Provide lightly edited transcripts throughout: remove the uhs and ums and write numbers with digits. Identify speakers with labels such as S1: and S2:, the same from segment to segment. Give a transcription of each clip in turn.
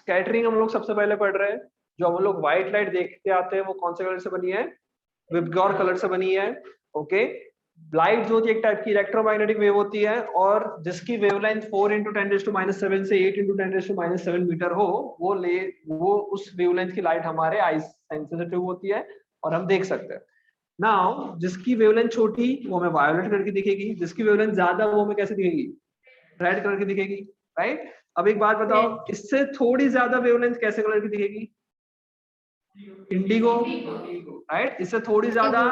S1: Scattering हम लोग सबसे पहले पढ़ रहे हैं। जो हम लोग व्हाइट लाइट देखते आते हैं वो कौन से कलर से बनी है? विबग्योर कलर से बनी है। ओके, लाइट जो होती है एक टाइप की इलेक्ट्रोमैग्नेटिक वेव होती है, और जिसकी वेवलेंथ 4 × 10⁻⁷ से 8 × 10⁻⁷ मीटर हो, वो उस वेवलेंथ की लाइट हमारे आई सेंसिटिव होती है और हम देख सकते हैं। नाउ जिसकी वेवलेंथ छोटी वो हमें वायोलेट कलर की दिखेगी, जिसकी वेवलेंथ ज्यादा वो हमें कैसे दिखेगी? रेड कलर की दिखेगी, राइट। अब एक बात बताओ, इससे थोड़ी ज्यादा वेवलेंथ कैसे कलर की दिखेगी? Indigo, right. इससे थोड़ी ज्यादा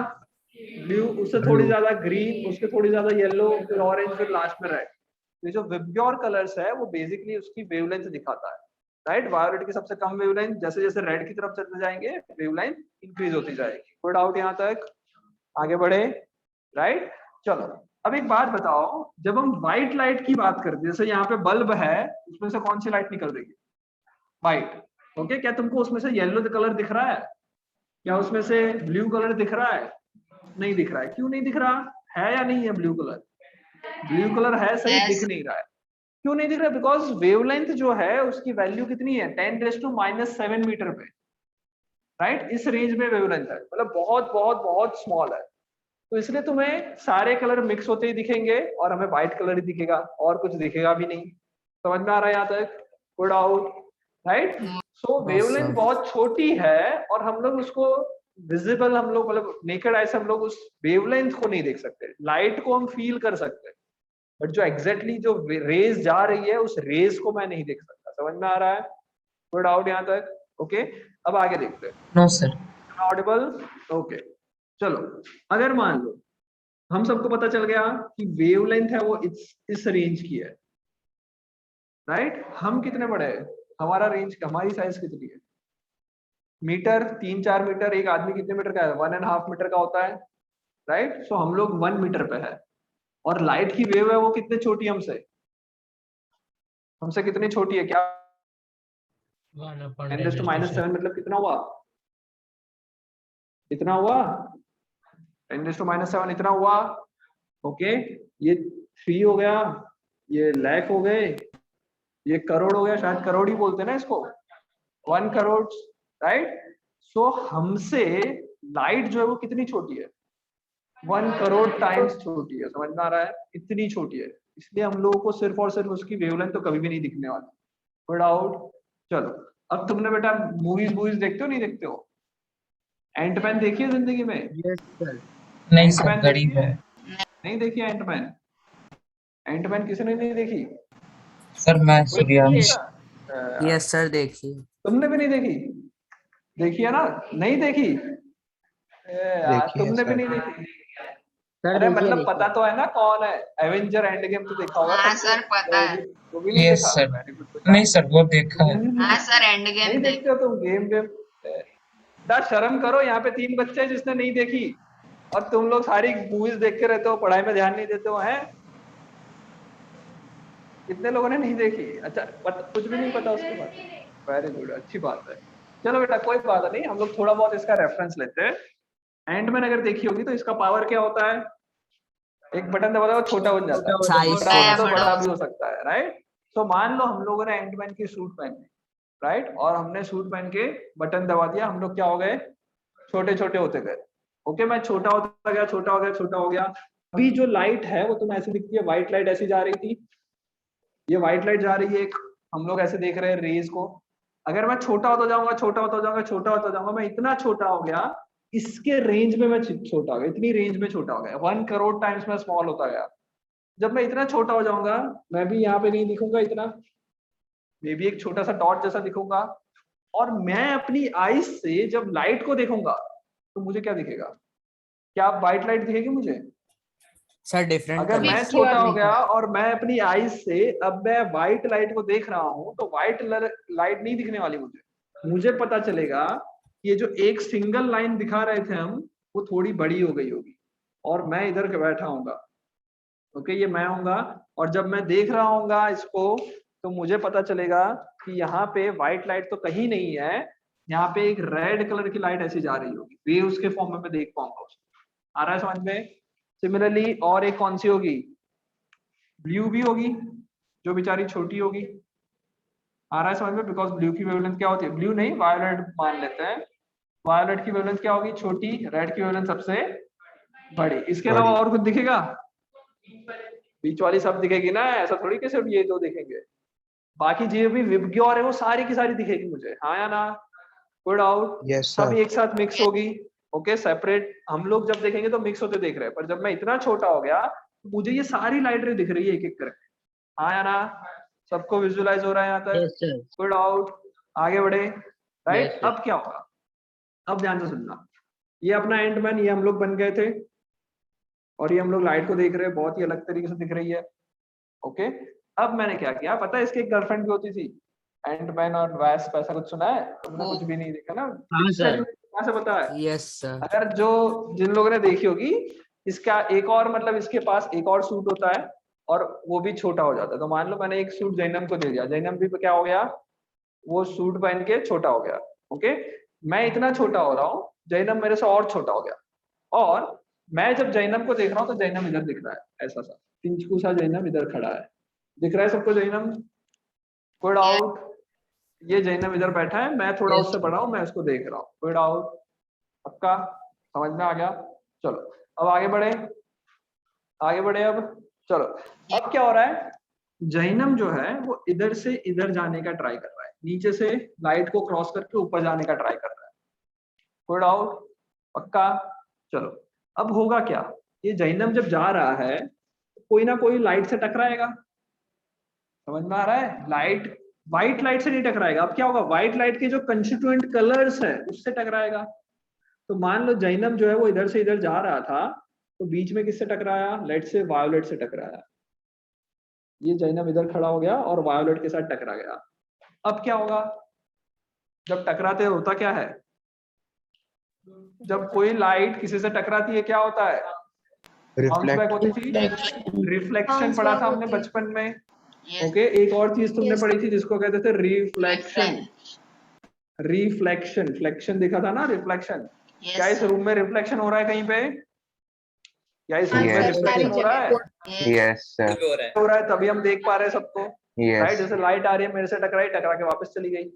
S1: ब्लू, उससे थोड़ी ज्यादा ग्रीन, उसके थोड़ी ज्यादा येलो, फिर ऑरेंज, फिर लास्ट में रेड। ये जो विबग्योर कलर्स है वो बेसिकली उसकी वेवलेंथ दिखाता है, राइट। वायोलेट की सबसे कम वेवलेंथ, जैसे जैसे रेड की तरफ चलते जाएंगे वेवलेंथ इंक्रीज होती जाएगी। कोई डाउट यहाँ तक? आगे बढ़े, राइट। चलो अब एक बात बताओ, जब हम व्हाइट लाइट की बात करते हैं, जैसे यहाँ पे बल्ब है, उसमें से कौन सी लाइट निकल रही है? व्हाइट। ओके, क्या तुमको उसमें से येलो कलर दिख रहा है? क्या उसमें से ब्लू कलर दिख रहा है? नहीं दिख रहा है। क्यों नहीं दिख रहा है? या नहीं है ब्लू कलर? ब्लू कलर है, सही, दिख नहीं रहा है। क्यों नहीं दिख रहा? बिकॉज वेवलेंथ जो है उसकी वैल्यू कितनी है? 10⁻⁷ मीटर पे, राइट। इस रेंज में वेवलेंथ है, मतलब बहुत बहुत बहुत स्मॉल है। तो इसलिए तुम्हें सारे कलर मिक्स होते ही दिखेंगे और हमें व्हाइट कलर ही दिखेगा, और कुछ दिखेगा भी नहीं। समझ में आ रहा है यहाँ तक? Good out, right. So wavelength बहुत छोटी है और हम लोग उसको विजिबल, हम लोग मतलब नेकेड आई से हम लोग उस वेवलेंथ को नहीं देख सकते। लाइट को हम फील कर सकते हैं, बट जो एग्जैक्टली जो रेज जा रही है उस रेज को मैं नहीं देख सकता। समझ में आ रहा है? गुड आउट यहाँ तक। ओके, अब आगे देखते हैं।
S2: No sir.
S1: ऑडिबल? ओके, चलो। अगर मान लो हम सबको पता चल गया कि वेवलेंथ है वो इस रेंज की है, राइट। हम कितने बड़े हैं? हमारा रेंज, हमारी साइज कितनी है? Meter, 3-4 meter. एक आदमी कितने मीटर का है? 1.5 मीटर का होता है, राइट। सो हम लोग 1 मीटर पे है, और लाइट की वेव है वो कितने छोटी है हमसे? हमसे कितनी छोटी है? क्या 10⁻⁷ मतलब कितना हुआ? इतना हुआ, 10⁻⁷ इतना हुआ। ओके, ये 3 हो गया, ये लाख हो गए, ये करोड़ हो गया, शायद करोड़ ही बोलते हैं ना इसको, 1 करोड़, राइट। सो हमसे लाइट जो है वो कितनी छोटी है? 1 करोड़ टाइम्स छोटी है। समझ में आ रहा है? इतनी छोटी है। इसलिए हम लोगों को सिर्फ और सिर्फ उसकी वेवलेंथ तो कभी भी नहीं दिखने वाली। Good out. चलो, अब तुमने बेटा मूवीज मूवीज देखते हो नहीं देखते हो? एंटमैन देखी है जिंदगी में?
S3: Yes sir.
S2: नहीं सर,
S1: एंटमैन देखी
S2: गरीब
S1: है?
S2: है।
S1: नहीं देखी है एंटमैन? एंटमैन किसी ने नहीं देखी?
S2: सर मैं
S1: कोई नहीं
S2: सूर्यवंश।
S1: देखा?
S3: यस सर देखिए।
S1: तुमने भी नहीं देखी? देखी है ना? नहीं देखी? यार
S3: देखिए
S1: तुमने भी
S3: सर।
S1: नहीं देखी?
S3: सर
S1: अरे
S3: देखिए
S1: मतलब पता
S3: देखिए।
S1: तो है ना कौन है? एवेंजर एंड गेम तो देखा होगा
S4: हाँ
S1: सबने।
S4: सर पता है।
S1: वो भी नहीं
S2: यस
S1: देखा?
S2: सर।
S1: वेरी गुड बेटा।
S2: नहीं सर, वो देखा है।
S4: हाँ सर एंड
S1: नहीं
S4: गेम देख।
S1: देखते हो तुम गेम गेम? बेटा शर्म करो, यहाँ पे 3 बच्चे हैं जिसने नहीं देखी, और तुम लोग सारी मूवीज देख के रहते हो, पढ़ाई में ध्यान नहीं देते हो, हैं? कितने लोगों ने नहीं देखी? अच्छा, कुछ भी नहीं पता उसके बाद? वेरी गुड, अच्छी बात है। चलो बेटा कोई बात नहीं, हम लोग थोड़ा बहुत इसका रेफरेंस लेते हैं। एंटमैन अगर देखी होगी तो इसका पावर क्या होता है? एक बटन दबा दो छोटा बन जाता है,
S3: साइज
S4: छोटा
S1: छोटा
S4: या
S1: हो तो
S4: बड़ा
S1: बड़ा
S4: हो
S1: भी हो
S4: सकता
S1: सकता है, राइट। तो मान लो हम लोगों ने एंटमैन की सूट पहनी, राइट, और हमने सूट पहन के बटन दबा दिया, हम लोग क्या हो गए? छोटे छोटे होते गए। ओके, मैं छोटा होता गया, छोटा हो गया, छोटा हो गया। अभी जो लाइट है वो तुम्हें ऐसी दिखती है, व्हाइट लाइट ऐसी जा रही थी, ये व्हाइट लाइट जा रही है एक, हम लोग ऐसे देख रहे हैं रेज को। अगर मैं छोटा होता जाऊंगा, छोटा होता जाऊंगा, छोटा होता जाऊंगा, मैं इतना छोटा हो गया, इसके रेंज में मैं छोटा हो गया, इतनी रेंज में छोटा हो गया, 1 करोड़ टाइम्स में स्मॉल होता गया। जब मैं इतना छोटा हो जाऊंगा, मैं भी यहाँ पे नहीं दिखूंगा इतना, मे भी एक छोटा सा डॉट जैसा दिखूंगा, और मैं अपनी आईज से जब लाइट को देखूंगा तो मुझे क्या दिखेगा? क्या व्हाइट लाइट दिखेगी मुझे?
S3: सर डिफरेंट
S1: अगर
S3: कलर।
S1: मैं छोटा हो गया और मैं अपनी आईज से अब मैं व्हाइट लाइट को देख रहा हूं, तो व्हाइट लाइट नहीं दिखने वाली मुझे। मुझे पता चलेगा कि ये जो एक सिंगल लाइन दिखा रहे थे हम, वो थोड़ी बड़ी हो गई होगी, और मैं इधर के बैठा हूँगा। ओके, ये मैं हूँगा, और जब मैं देख रहा हूँगा इसको, तो मुझे पता चलेगा कि यहाँ पे व्हाइट लाइट तो कहीं नहीं है, यहाँ पे एक रेड कलर की लाइट ऐसी जा रही होगी, वेव्स के फॉर्म में मैं देख पाऊंगा उसको। आ रहा है समझ में? सिमिलरली और एक कौन सी होगी? ब्लू भी होगी, जो बेचारी छोटी होगी, आ रहा है समझ में? बिकॉज ब्लू की वेवलेंथ क्या होती है, ब्लू नहीं वायोलेट मान लेते हैं, वायोलेट की वेवलेंथ क्या होगी, छोटी, रेड की वेवलेंथ सबसे बड़ी। इसके अलावा और कुछ दिखेगा? बीच वाली सब दिखेगी ना, ऐसा थोड़ी कि सिर्फ ये दो दिखेंगे, बाकी जो भी विबग्योर है वो सारी की सारी दिखेगी मुझे, हाँ या ना? Good out.
S4: Yes,
S1: सब
S4: sir.
S1: एक साथ मिक्स होगी। ओके सेपरेट हम लोग जब देखेंगे तो मिक्स होते देख रहे हैं, पर जब मैं इतना छोटा हो गया तो मुझे ये सारी लाइट रे दिख रही है एक एक करके, हाँ या ना? सबको विजुअलाइज हो रहा है यहाँ तक?
S3: Yes sir.
S1: Good out. आगे बढ़े। Right
S3: Yes, sir.
S1: अब क्या होगा, अब ध्यान से सुनना, ये अपना एंटमैन, ये हम लोग बन गए थे, और ये हम लोग लाइट को देख रहे हैं, बहुत ही अलग तरीके से दिख रही है। ओके अब मैंने क्या किया, पता है इसकी एक गर्लफ्रेंड भी होती थी, एंटमैन और वैस्प, ऐसा कुछ सुना है तुमने? कुछ भी नहीं देखा ना?
S3: हाँ सर।
S1: कहाँ से पता है?
S3: Yes sir.
S1: अगर जो जिन लोगों ने देखी होगी, इसका एक और मतलब इसके पास एक और सूट होता है और वो भी छोटा हो जाता है। तो मान लो मैंने एक सूट जैनम को दे दिया, जैनम भी क्या हो गया, वो सूट पहन के छोटा हो गया। ओके मैं इतना छोटा हो रहा हूँ, जैनम मेरे से और छोटा हो गया, और मैं जब जैनम को देख रहा हूँ तो जैनम इधर दिख रहा है, ऐसा सा पिंचकू सा जैनम इधर खड़ा है, दिख रहा है सबको जैनम? Good out. ये जैनम इधर बैठा है, मैं थोड़ा
S3: Yes,
S1: उससे
S3: sir.
S1: बड़ा हूँ, मैं उसको देख रहा हूँ। Good out. पक्का समझ में आ गया? चलो अब आगे बढ़े, आगे बढ़े अब। चलो अब क्या हो रहा है, जैनम जो है वो इधर से इधर जाने का ट्राई कर रहा है, नीचे से लाइट को क्रॉस करके ऊपर जाने का ट्राई कर रहा है। Good out. पक्का। चलो अब होगा क्या, ये जैनम जब जा रहा है कोई ना कोई लाइट से टकराएगा, समझ में आ रहा है? लाइट व्हाइट लाइट से नहीं टकराएगा, अब क्या होगा, व्हाइट लाइट के जो कंस्टिट्यूएंट कलर्स है उससे टकराएगा। तो मान लो जैनम जो है वो इधर से इधर जा रहा था, तो बीच में किससे टकराया, लेट से वायोलेट से टकराया, ये जैनम इधर खड़ा हो गया और वायोलेट के साथ टकरा गया। अब क्या होगा, जब टकराते होता क्या है, जब कोई लाइट किसी से टकराती है क्या होता है, बाउंस बैक होती थी, रिफ्लेक्शन पढ़ा था हमने बचपन में। ओके एक और चीज तुमने पढ़ी थी जिसको कहते थे रिफ्लेक्शन, रिफ्लेक्शन, फ्लेक्शन देखा था ना, रिफ्लेक्शन। क्या इस रूम में रिफ्लेक्शन हो रहा है कहीं पे, क्या इस रूम में रिफ्लेक्शन हो रहा है?
S4: Yes, sir.
S1: हो रहा है, तभी हम देख पा रहे हैं सबको। Right
S4: Yes.
S1: जैसे लाइट आ रही है, मेरे से टकराई, टकरा के वापस चली गई,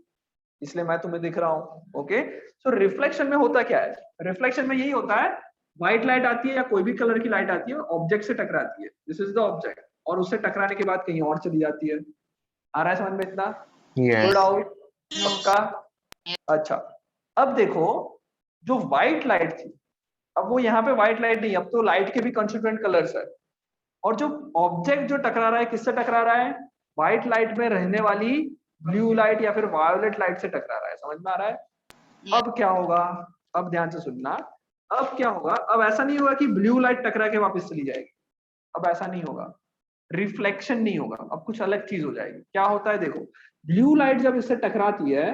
S1: इसलिए मैं तुम्हें दिख रहा हूँ। ओके सो रिफ्लेक्शन में होता क्या है, रिफ्लेक्शन में यही होता है, व्हाइट लाइट आती है या कोई भी कलर की लाइट आती है, ऑब्जेक्ट से टकराती है, दिस इज द ऑब्जेक्ट, और उससे टकराने के बाद कहीं और चली जाती है। आ रहा है समझ में इतना?
S4: Yes.
S1: Good out. पक्का। अच्छा अब देखो, जो व्हाइट लाइट थी, अब वो यहाँ पे व्हाइट लाइट नहीं, अब तो लाइट के भी कंस्टिट्यूएंट कलर्स है, और जो ऑब्जेक्ट जो टकरा रहा है किससे टकरा रहा है, व्हाइट लाइट में रहने वाली ब्लू लाइट या फिर वायोलेट लाइट से टकरा रहा है। समझ में आ रहा है? अब क्या होगा, अब ध्यान से सुनना, अब क्या होगा, अब ऐसा नहीं होगा कि ब्लू लाइट टकरा के वापस चली जाएगी, अब ऐसा नहीं होगा, रिफ्लेक्शन नहीं होगा, अब कुछ अलग चीज हो जाएगी। क्या होता है देखो, ब्लू लाइट जब इससे टकराती है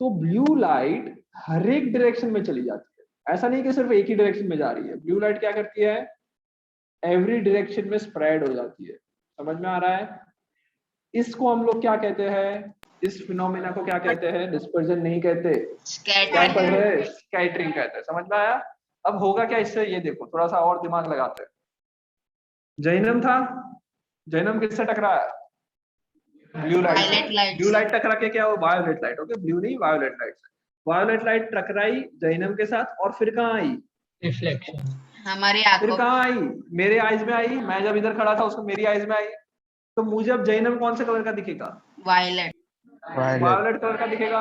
S1: तो ब्लू लाइट हर एक डायरेक्शन में चली जाती है, ऐसा नहीं कि सिर्फ एक ही डायरेक्शन में जा रही है, ब्लू लाइट क्या करती है, एवरी डायरेक्शन में स्प्रेड हो जाती है। समझ में आ रहा है? इसको हम लोग क्या कहते हैं, इस फिनोमेना को क्या कहते हैं, डिस्पर्जन नहीं कहते, क्या पढ़ रहे हैं, स्कैटरिंग कहते हैं। समझ में आया? अब होगा क्या इससे, ये देखो थोड़ा सा और दिमाग लगाते हैं। जैनम था, जैनम किससे टकराया, ब्लू लाइट, ब्लू लाइट टकरा के क्या हो, वायोलेट लाइट। ओके ब्लू नहीं वायोलेट लाइट से, वायोलेट लाइट टकराई जैनम के साथ, और फिर कहाँ आई,
S3: रिफ्लेक्शन
S5: हमारी
S1: फिर
S5: आंखों
S1: कहाँ आई, मेरे आईज में आई, मैं जब इधर खड़ा था उसको मेरी आईज में आई, तो मुझे अब जैनम कौन से कलर का दिखेगा,
S5: वायलेट
S1: वायोलेट कलर का दिखेगा।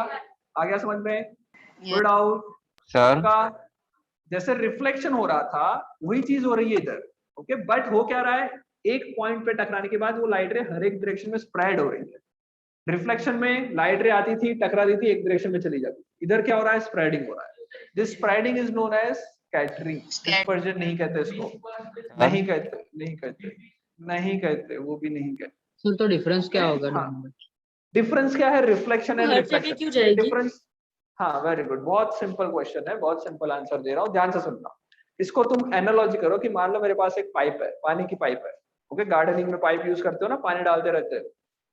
S1: आ गया समझ में? Good out.
S4: Sir.
S1: का जैसे रिफ्लेक्शन हो रहा था वही चीज हो रही है इधर। ओके बट हो क्या रहा है, एक पॉइंट पे टकराने के बाद वो लाइट रे हर एक डायरेक्शन में स्प्रेड हो रही है। रिफ्लेक्शन में लाइट रे आती थी, टकराती थी, एक डायरेक्शन में चली जाती, इधर क्या हो रहा है, स्प्रेडिंग हो रहा है। This spreading is known as scattering, dispersion नहीं कहते इसको, नहीं कहते, नहीं कहते, नहीं कहते, वो भी नहीं कहते।
S3: सर तो डिफरेंस क्या होगा
S1: हाँ।
S3: दोनों में?
S1: डिफरेंस क्या है, रिफ्लेक्शन एंड
S6: हर जगह क्यों
S1: रिफ्लेक्शन
S6: जाएगी?
S1: डिफरेंस। हाँ वेरी गुड, बहुत सिंपल क्वेश्चन है, बहुत सिंपल आंसर दे रहा हूँ, ध्यान से सुनना। इसको तुम एनालॉजी करो कि मान लो मेरे पास एक पाइप है, पानी की पाइप है। ओके गार्डनिंग में पाइप यूज करते हो ना, पानी डालते रहते हो।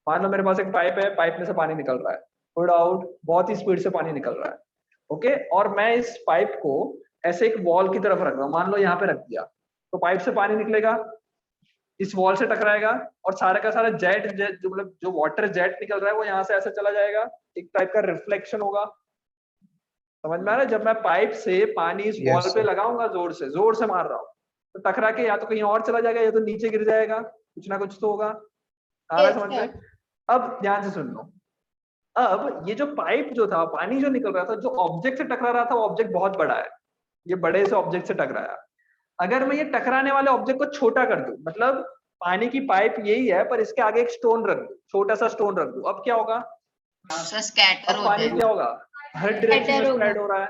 S1: मान लो मेरे पास एक पाइप है, पाइप में से पानी निकल रहा है, गुड आउट, बहुत ही स्पीड से पानी निकल रहा है। ओके और मैं इस पाइप को ऐसे एक वॉल की तरफ रख रहा हूँ, मान लो यहाँ पे रख दिया, तो पाइप से पानी निकलेगा, इस वॉल से टकराएगा और सारा का सारा जेट जो मतलब जो वाटर जेट निकल रहा है वो यहाँ से ऐसे चला जाएगा, एक टाइप का रिफ्लेक्शन होगा। समझ में आ रहा है? जब मैं पाइप से पानी इस
S2: Yes,
S1: वॉल पे
S2: sir.
S1: लगाऊंगा, जोर से मार रहा हूँ, तो टकरा के या तो कहीं और चला जाएगा या तो नीचे गिर जाएगा, कुछ ना कुछ तो होगा। आ रहा है समझ में? अब ध्यान से सुन लो। अब ये जो पाइप जो था, पानी जो निकल रहा था, जो ऑब्जेक्ट से टकरा रहा था, वो ऑब्जेक्ट बहुत बड़ा है, ये बड़े से ऑब्जेक्ट से टकराया। अगर मैं ये टकराने वाले ऑब्जेक्ट को छोटा कर दूं, मतलब पानी की पाइप यही है पर इसके आगे एक स्टोन रख दूं, छोटा सा स्टोन रख दूं, अब क्या होगा?
S5: सर स्कैटर
S1: अब
S5: हो
S1: पानी
S5: जाएगा।
S1: क्या होगा? हर डायरेक्शन में
S6: Scatter होगा।
S1: स्प्रेड हो रहा है।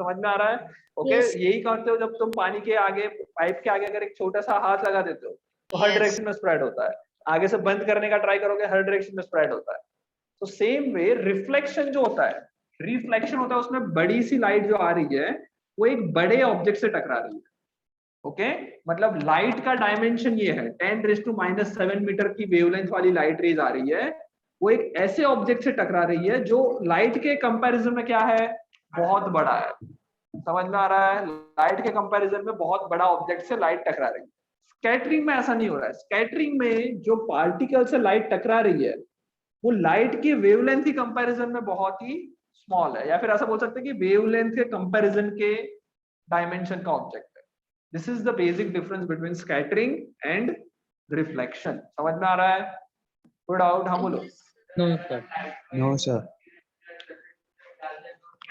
S1: समझ में आ रहा है? Okay,
S6: Yes.
S1: यही करते हो जब तुम पानी के आगे, पाइप के आगे अगर एक छोटा सा हाथ लगा देते हो तो हर
S5: Yes.
S1: डायरेक्शन में स्प्रेड होता है। आगे से बंद करने का ट्राई करोगे, हर डायरेक्शन में स्प्रेड होता है। तो सेम वे रिफ्लेक्शन जो होता है, रिफ्लेक्शन होता है, उसमें बड़ी सी लाइट जो आ रही है वो एक बड़े ऑब्जेक्ट से टकरा रही है। ओके, मतलब लाइट का डायमेंशन ये है, 10⁻⁷ मीटर की वेवलेंथ वाली लाइट रेज आ रही है, वो एक ऐसे ऑब्जेक्ट से टकरा रही है जो लाइट के कंपैरिजन में क्या है? बहुत बड़ा है। समझ में आ रहा है? लाइट के कंपैरिजन में बहुत बड़ा ऑब्जेक्ट से लाइट टकरा रही है। स्कैटरिंग में ऐसा नहीं हो रहा है। स्कैटरिंग में जो पार्टिकल से लाइट टकरा रही है वो लाइट की वेवलेंथ की कंपैरिजन में बहुत ही स्मॉल है, या फिर ऐसा बोल सकते हैं कि वेवलेंथ के कंपैरिजन के डायमेंशन का ऑब्जेक्ट है। This is the basic difference between scattering and reflection. समझ में आ रहा है? कोई डाउट? हाँ बोलो।
S3: No, sir.
S2: No, sir.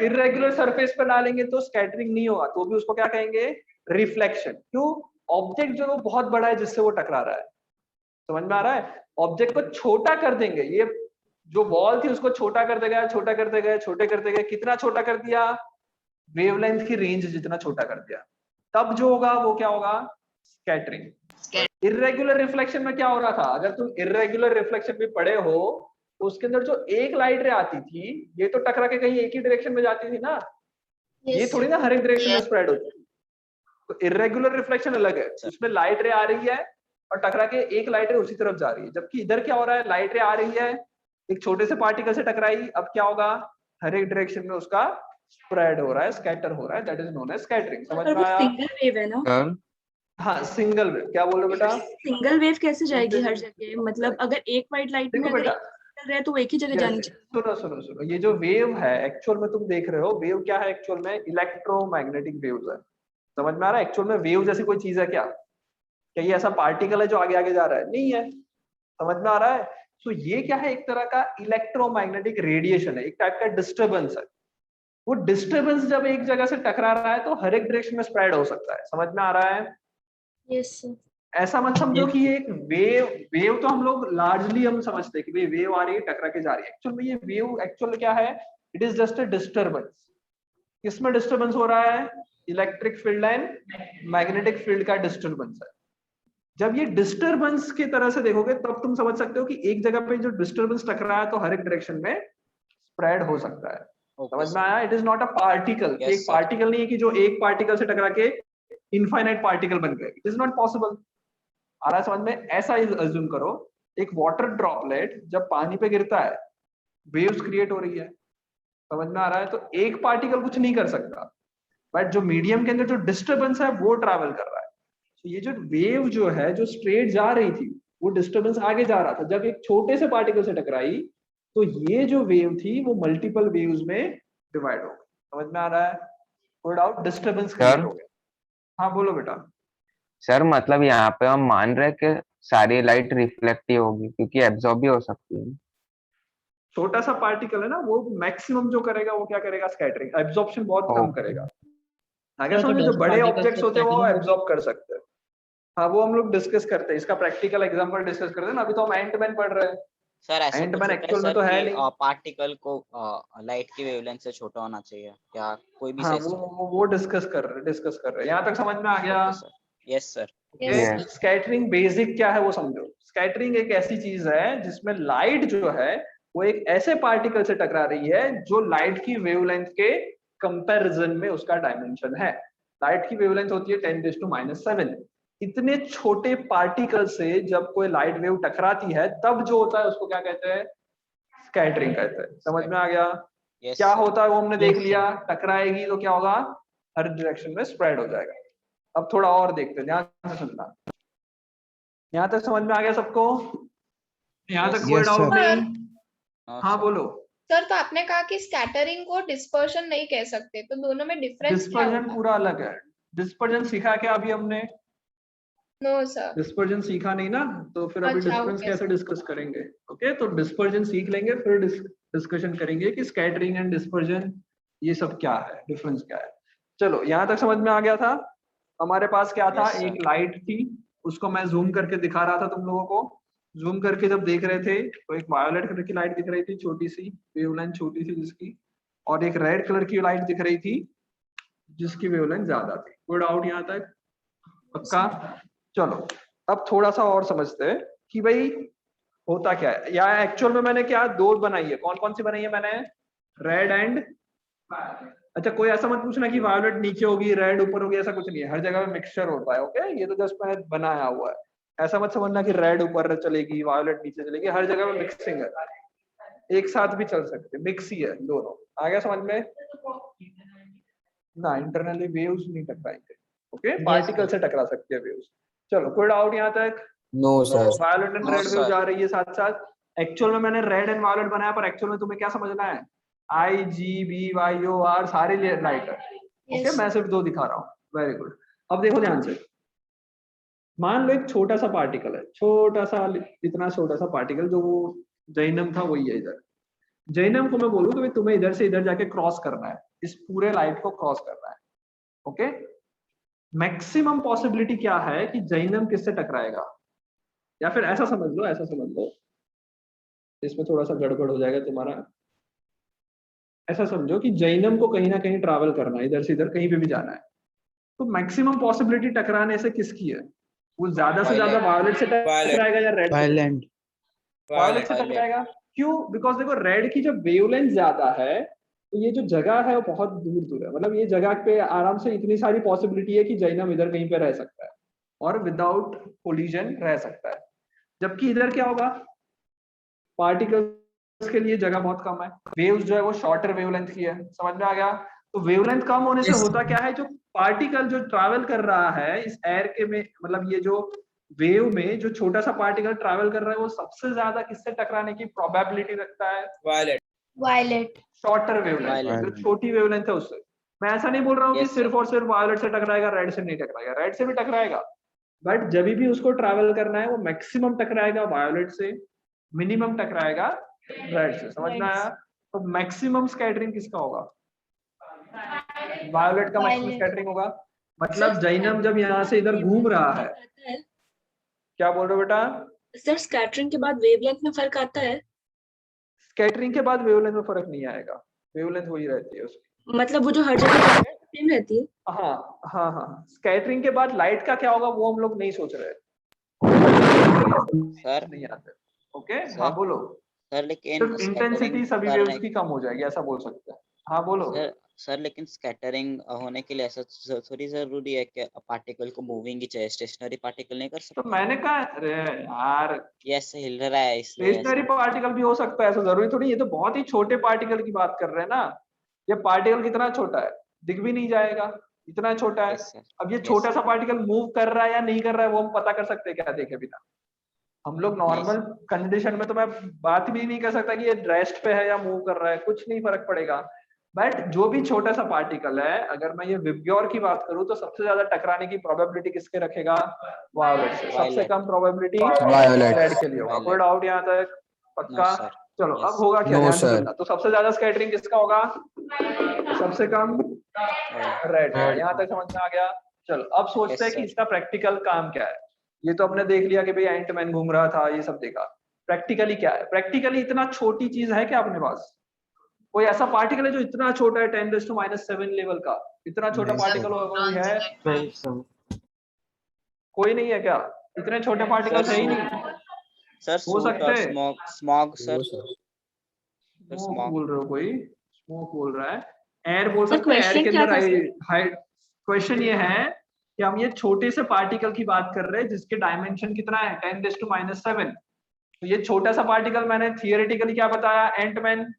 S1: Irregular surface पर डालेंगे तो स्कैटरिंग नहीं होगा, तो भी उसको क्या कहेंगे? रिफ्लेक्शन। क्यों? ऑब्जेक्ट जो वो बहुत बड़ा है जिससे वो टकरा रहा है। समझ में आ रहा है? ऑब्जेक्ट को छोटा कर देंगे, ये जो वॉल थी उसको छोटा कर देगा, छोटा करते गए, छोटे करते गए, कितना छोटा कर दिया? वेवलेंथ की रेंज जितना छोटा कर दिया, तब जो होगा वो क्या होगा? स्कैटरिंग। इरेगुलर रिफ्लेक्शन में क्या हो रहा था? अगर तुम इरेगुलर रिफ्लेक्शन भी पढ़े हो तो उसके अंदर जो एक लाइट रे आती थी, ये तो टकरा के कहीं एक ही डायरेक्शन में जाती थी ना, ये
S6: Yes.
S1: थोड़ी ना हर एक डायरेक्शन में स्प्रेड होती थी। तो इरेगुलर रिफ्लेक्शन अलग है, उसमें लाइट रे आ रही है और टकरा के एक लाइट रे उसी तरफ जा रही है, जबकि इधर क्या हो रहा है? लाइट रे आ रही है, एक छोटे से पार्टिकल से टकराई, अब क्या होगा? हर एक डायरेक्शन में उसका स्प्रेड हो रहा है, स्कैटर हो रहा है। That is known as scattering. समझ
S6: पर
S1: में
S6: वो
S1: आया?
S6: सिंगल वेव है ना?
S4: Sir,
S1: हाँ, सिंगल वेव। क्या बोल रहे हो बेटा?
S6: सिंगल वेव कैसे जाएगी हर जगह? मतलब अगर एक व्हाइट लाइट में
S1: देखो
S6: अगर
S1: बेटा,
S6: एक चल रहा है तो वो एक ही जगह जानी चाहिए।
S1: सुनो सुनो सुनो, ये जो वेव है एक्चुअल में तुम देख रहे हो, वेव क्या है एक्चुअल में? इलेक्ट्रोमैग्नेटिक वेव्स है। समझ में आ रहा है? एक्चुअल में वेव जैसी कोई चीज है क्या? क्या ये ऐसा पार्टिकल है जो आगे आगे जा रहा है? नहीं है। समझ में आ रहा है? तो ये क्या है? एक तरह का इलेक्ट्रोमैग्नेटिक रेडिएशन है, एक टाइप का डिस्टर्बेंस है। वो डिस्टर्बेंस जब एक जगह से टकरा रहा है तो हर एक डायरेक्शन में स्प्रेड हो सकता है। समझ में आ रहा है?
S6: Yes sir.
S1: ऐसा मत समझो कि ये एक वेव, वेव तो हम लोग लार्जली हम समझते हैं कि भाई वेव आ रही है टकरा के जा रही है। एक्चुअल में ये वेव एक्चुअल क्या है? Is is just a disturbance. किसमें डिस्टर्बेंस हो रहा है? Electric field and magnetic field का डिस्टर्बेंस है। जब ये डिस्टर्बेंस की तरह से देखोगे तब तुम समझ सकते हो कि एक जगह पे जो डिस्टर्बेंस टकरा है तो हर एक डायरेक्शन में स्प्रेड हो सकता है। समझ में आया? It is not a particle. एक पार्टिकल नहीं है कि जो एक पार्टिकल से टकरा के इनफाइनाइट पार्टिकल बन गए। It is not possible. आ रहा है समझ में? ऐसा अज्यूम करो, एक वाटर ड्रॉपलेट जब पानी पे गिरता है, वेव्स क्रिएट हो रही है। समझ में आ रहा है? तो एक पार्टिकल कुछ नहीं कर सकता, बट जो मीडियम के अंदर जो डिस्टर्बेंस है वो ट्रैवल कर रहा है। तो ये जो वेव जो है जो स्ट्रेट जा रही थी, वो डिस्टर्बेंस आगे जा रहा था, जब एक छोटे से पार्टिकल से टकराई तो ये जो वेव थी वो मल्टीपल वेव्स में डिवाइड हो गई। समझ में आ रहा है? कोई डाउट? डिस्टर्बेंस क्रिएट हो गया। हाँ बोलो बेटा।
S4: सर मतलब यहाँ पे हम मान रहे हैं कि सारी लाइट रिफ्लेक्टिव होगी क्योंकि एब्जॉर्ब भी हो सकती है।
S1: छोटा सा पार्टिकल है ना, वो मैक्सिमम जो करेगा वो क्या करेगा? स्कैटरिंग। एब्जॉर्प्शन बहुत कम करेगा। आगे
S3: तो
S1: समझो, जो
S3: dust
S1: बड़े
S3: particles
S1: ऑब्जेक्ट्स
S3: से
S1: होते हैं वो
S3: scattering
S1: एब्जॉर्ब कर सकते हैं। हाँ, वो हम लोग डिस्कस करते हैं, इसका प्रैक्टिकल एग्जांपल डिस्कस करते हैं ना। अभी तो हम एंटमैन पढ़ रहे हैं।
S5: सर ऐसा कुछ
S1: एंटमैन
S5: होता है
S1: एक्चुअल में
S5: सर
S1: तो है
S5: कि
S1: नहीं।
S5: पार्टिकल को लाइट की वेवलेंथ से छोटा होना चाहिए क्या? कोई भी
S1: हाँ,
S5: साइज?
S1: वो डिस्कस कर रहे हैं। यहाँ तक समझ में आ गया?
S5: Okay sir. Yes sir.
S6: Yes.
S4: Yes.
S1: Scattering basic क्या है वो समझो। स्कैटरिंग एक ऐसी चीज है जिसमें लाइट जो है वो एक ऐसे पार्टिकल से टकरा रही है जो लाइट की वेवलेंथ के कंपैरिजन में उसका डायमेंशन है। लाइट की वेवलेंथ होती है 10⁻⁷। इतने छोटे पार्टिकल से जब कोई लाइट वेव टकराती है तब जो होता है उसको क्या कहते हैं? स्कैटरिंग कहते हैं। समझ में आ गया?
S5: यस
S1: क्या
S5: सर।
S1: होता है वो हमने देख
S3: Yes,
S1: लिया। टकराएगी तो क्या होगा? हर डायरेक्शन में स्प्रेड हो जाएगा। अब थोड़ा और देखते हैं, ध्यान से सुनना। यहाँ तक समझ में आ गया सबको? यहाँ तक
S5: Yes.
S1: कोई
S2: Yes,
S1: डाउट
S2: sir.
S1: नहीं?
S5: हाँ
S1: हाँ
S5: sir.
S1: बोलो।
S7: सर तो आपने कहा कि स्कैटरिंग को डिस्पर्शन नहीं कह सकते, तो दोनों में डिफरेंस क्या
S1: डिस्पर्जन
S7: होगा?
S1: पूरा अलग है। डिस्पर्जन सीखा क्या अभी हमने?
S7: No sir.
S1: डिस्पर्जन सीखा नहीं ना, तो फिर अभी
S7: अच्छा,
S1: डिफरेंस
S7: okay,
S1: कैसे
S7: sir.
S1: डिस्कस करेंगे? ओके, तो डिस्पर्जन सीख लेंगे फिर डिस्कशन करेंगे कि स्कैटरिंग एंड डिस्पर्जन ये सब क्या है, डिफरेंस क्या है। चलो यहाँ तक समझ में आ गया था। हमारे पास क्या था?
S5: Yes, sir.
S1: एक लाइट थी, उसको मैं जूम करके दिखा रहा था तुम लोगों को। जूम करके जब देख रहे थे तो एक वायोलेट कलर की लाइट दिख रही थी, छोटी सी वेवलेंथ छोटी सी जिसकी, और एक रेड कलर की लाइट दिख रही थी जिसकी वेवलेंथ ज्यादा थी। कोई डाउट यहाँ तक? पक्का? चलो अब थोड़ा सा और समझते हैं कि भाई होता क्या है। या एक्चुअल में मैंने क्या दो बनाई है, कौन कौन सी बनाई है मैंने? रेड एंड, अच्छा कोई ऐसा मत पूछना कि वायोलेट नीचे होगी रेड ऊपर होगी, ऐसा कुछ नहीं है। हर जगह में मिक्सचर होता है। ओके, ये तो जस्ट मैंने बनाया हुआ है। ऐसा मत समझना कि रेड ऊपर चलेगी वायोलेट नीचे चलेगी, हर जगह में मिक्सिंग है, एक साथ भी चल सकते, मिक्स ही है दोनों। आ गया समझ में? ना इंटरनली वेव्स नहीं टकराएंगे। ओके, पार्टिकल से टकरा सकते हैं वेव्स। चलो कोई डाउट यहाँ तक?
S2: No, sir.
S1: Violet and
S5: No,
S1: red wave
S5: sir.
S1: जा रही है साथ साथ। एक्चुअल में मैंने रेड एंड वायोलेट बनाया, पर एक्चुअल में तुम्हें क्या समझना है? IGBYOR सारी लाइट है। Okay,
S7: Yes.
S1: मैं सिर्फ दो दिखा रहा हूँ। Very good. अब देखो ध्यान से, मान लो एक छोटा सा पार्टिकल है, छोटा सा, इतना छोटा सा पार्टिकल, जो वो जैनम था वही है इधर। जैनम को मैं बोलूँ तो भाई तुम्हें इधर से इधर जाके क्रॉस करना है, इस पूरे लाइट को क्रॉस करना है। ओके, मैक्सिमम पॉसिबिलिटी क्या है कि जैनम किससे टकराएगा? या फिर ऐसा समझ लो, ऐसा समझ लो, इसमें थोड़ा सा गड़बड़ हो जाएगा तुम्हारा। ऐसा समझो कि जैनम को कहीं ना कहीं ट्रैवल करना है, इधर से इधर कहीं पे भी जाना है, तो मैक्सिमम पॉसिबिलिटी टकराने से किसकी है? वो ज्यादा से ज्यादा वायोलेट से टकराएगा या रेड?
S2: Violent.
S1: वायोलेट से
S5: Violet.
S1: टकराएगा। क्यों? बिकॉज देखो रेड की जब वेवलेंथ ज्यादा है तो ये जो जगह है वो बहुत दूर दूर है, मतलब ये जगह पे आराम से इतनी सारी पॉसिबिलिटी है कि जैनम इधर कहीं पे रह सकता है और विदाउट कोलिजन रह सकता है। जबकि इधर क्या होगा? पार्टिकल्स के लिए जगह बहुत कम है, वेव्स जो है वो शॉर्टर वेवलेंथ की है। समझ में आ गया? तो वेवलेंथ कम होने से
S2: Yes.
S1: होता क्या है, जो पार्टिकल जो ट्रैवल कर रहा है इस एयर के में, मतलब ये जो वेव में जो छोटा सा पार्टिकल ट्रैवल कर रहा है, वो सबसे ज्यादा किससे टकराने की प्रोबेबिलिटी रखता है?
S7: वायलेट।
S1: Shorter wavelength,
S5: Violet.
S1: जो छोटी वेवलेंथ है उससे। मैं ऐसा नहीं बोल रहा हूँ कि
S5: Yes,
S1: सिर्फ और सिर्फ वायोलेट से टकराएगा, रेड से नहीं टकराएगा, रेड से भी टकराएगा, बट जब भी उसको ट्रैवल करना है वो मैक्सिमम टकराएगा वायोलेट से, मिनिमम टकराएगा रेड से। समझ में आया? तो मैक्सिमम स्कैटरिंग किसका होगा? वायोलेट का मैक्सिमम
S7: Violet.
S1: स्कैटरिंग होगा। मतलब जैनम जब यहाँ से इधर घूम रहा है, क्या बोल रहे हो बेटा?
S6: सर स्कैटरिंग के बाद वेवलेंथ में फर्क आता है?
S1: स्कैटरिंग के बाद वेवलेंथ में फर्क नहीं आएगा, वेवलेंथ वही रहती है उसकी।
S6: मतलब वो जो हर जगह सेम रहती है?
S1: हाँ हाँ हाँ, स्कैटरिंग के बाद लाइट का क्या होगा वो हम लोग नहीं सोच रहे,
S5: सर
S1: नहीं आते। ओके,
S5: सर,
S1: हाँ बोलो।
S5: सर लेकिन
S1: सिर्फ इंटेंसिटी सभी वेव्स की कम हो जाएगी, ऐसा बोल सकते हैं। हाँ बोलो।
S5: सर लेकिन स्कैटरिंग होने के लिए ऐसा थोड़ी जरूरी है कि पार्टिकल को मूविंग ही चाहिए, स्टेशनरी पार्टिकल नहीं कर
S1: तो
S5: सकते?
S1: मैंने कहा अरे यार,
S5: ये ऐसे हिल रहा है इसलिए
S1: स्टेशनरी
S5: ऐसा।
S1: पार्टिकल भी हो सकता है, ऐसा जरूरी थोड़ी। ये तो बहुत ही छोटे पार्टिकल की बात कर रहे हैं ना। ये पार्टिकल कितना छोटा है, दिख भी नहीं जाएगा, इतना छोटा है।
S5: Yes sir.
S1: अब ये
S5: Yes,
S1: छोटा सा पार्टिकल मूव कर रहा है या नहीं कर रहा है वो हम पता कर सकते हैं क्या देखे बिना? हम लोग नॉर्मल कंडीशन में तो मैं बात भी नहीं कर सकता कि ये रेस्ट पे है या मूव कर रहा है, कुछ नहीं फर्क पड़ेगा। बट जो भी छोटा सा पार्टिकल है, अगर मैं ये विबग्योर की बात करूं तो सबसे ज्यादा टकराने की प्रोबेबिलिटी किसके रखेगा? वायोलेट से। सबसे
S5: Violet.
S1: कम प्रोबेबिलिटी
S2: Violet.
S1: रेड के लिए होगा।
S5: Violet.
S1: कोई डाउट यहाँ तक? पक्का?
S5: sir.
S1: चलो
S5: Yes.
S1: अब होगा क्या,
S2: No,
S1: ध्यान से
S2: sir.
S1: सुनना। तो सबसे ज्यादा स्कैटरिंग किसका होगा? सबसे कम रेड। यहाँ तक समझ में आ गया? चलो अब सोचते हैं
S5: Yes,
S1: कि
S5: sir.
S1: इसका प्रैक्टिकल काम क्या है। ये तो हमने देख लिया कि भाई एंटमैन घूम रहा था, ये सब देखा। प्रैक्टिकली क्या है? प्रैक्टिकली इतना छोटी चीज है क्या अपने पास? कोई ऐसा पार्टिकल है जो इतना छोटा है 10⁻⁷ लेवल का? इतना छोटा
S2: नहीं,
S1: पार्टिकल होगा कोई है? कोई नहीं है क्या? इतने छोटे पार्टिकल है ही नहीं।
S5: सर
S1: हो
S5: सूट
S1: सकते
S5: और
S1: हैं।
S5: Smog sir.
S1: Smoke
S5: smog.
S1: बोल रहे हो? कोई स्मोक बोल रहा है, एयर बोल
S6: सर,
S1: सकते हैं। एयर
S6: question
S1: के
S6: क्या
S1: अंदर
S6: था सर?
S1: क्वेश्चन ये है कि हम ये छोटे से पार्टिकल की बात कर रहे हैं जिसके डायमेंशन कितना है? 10⁻⁷। तो ये छोटा सा पार्टिकल मैंने थियोरेटिकली क्या बताया? एंटमैन।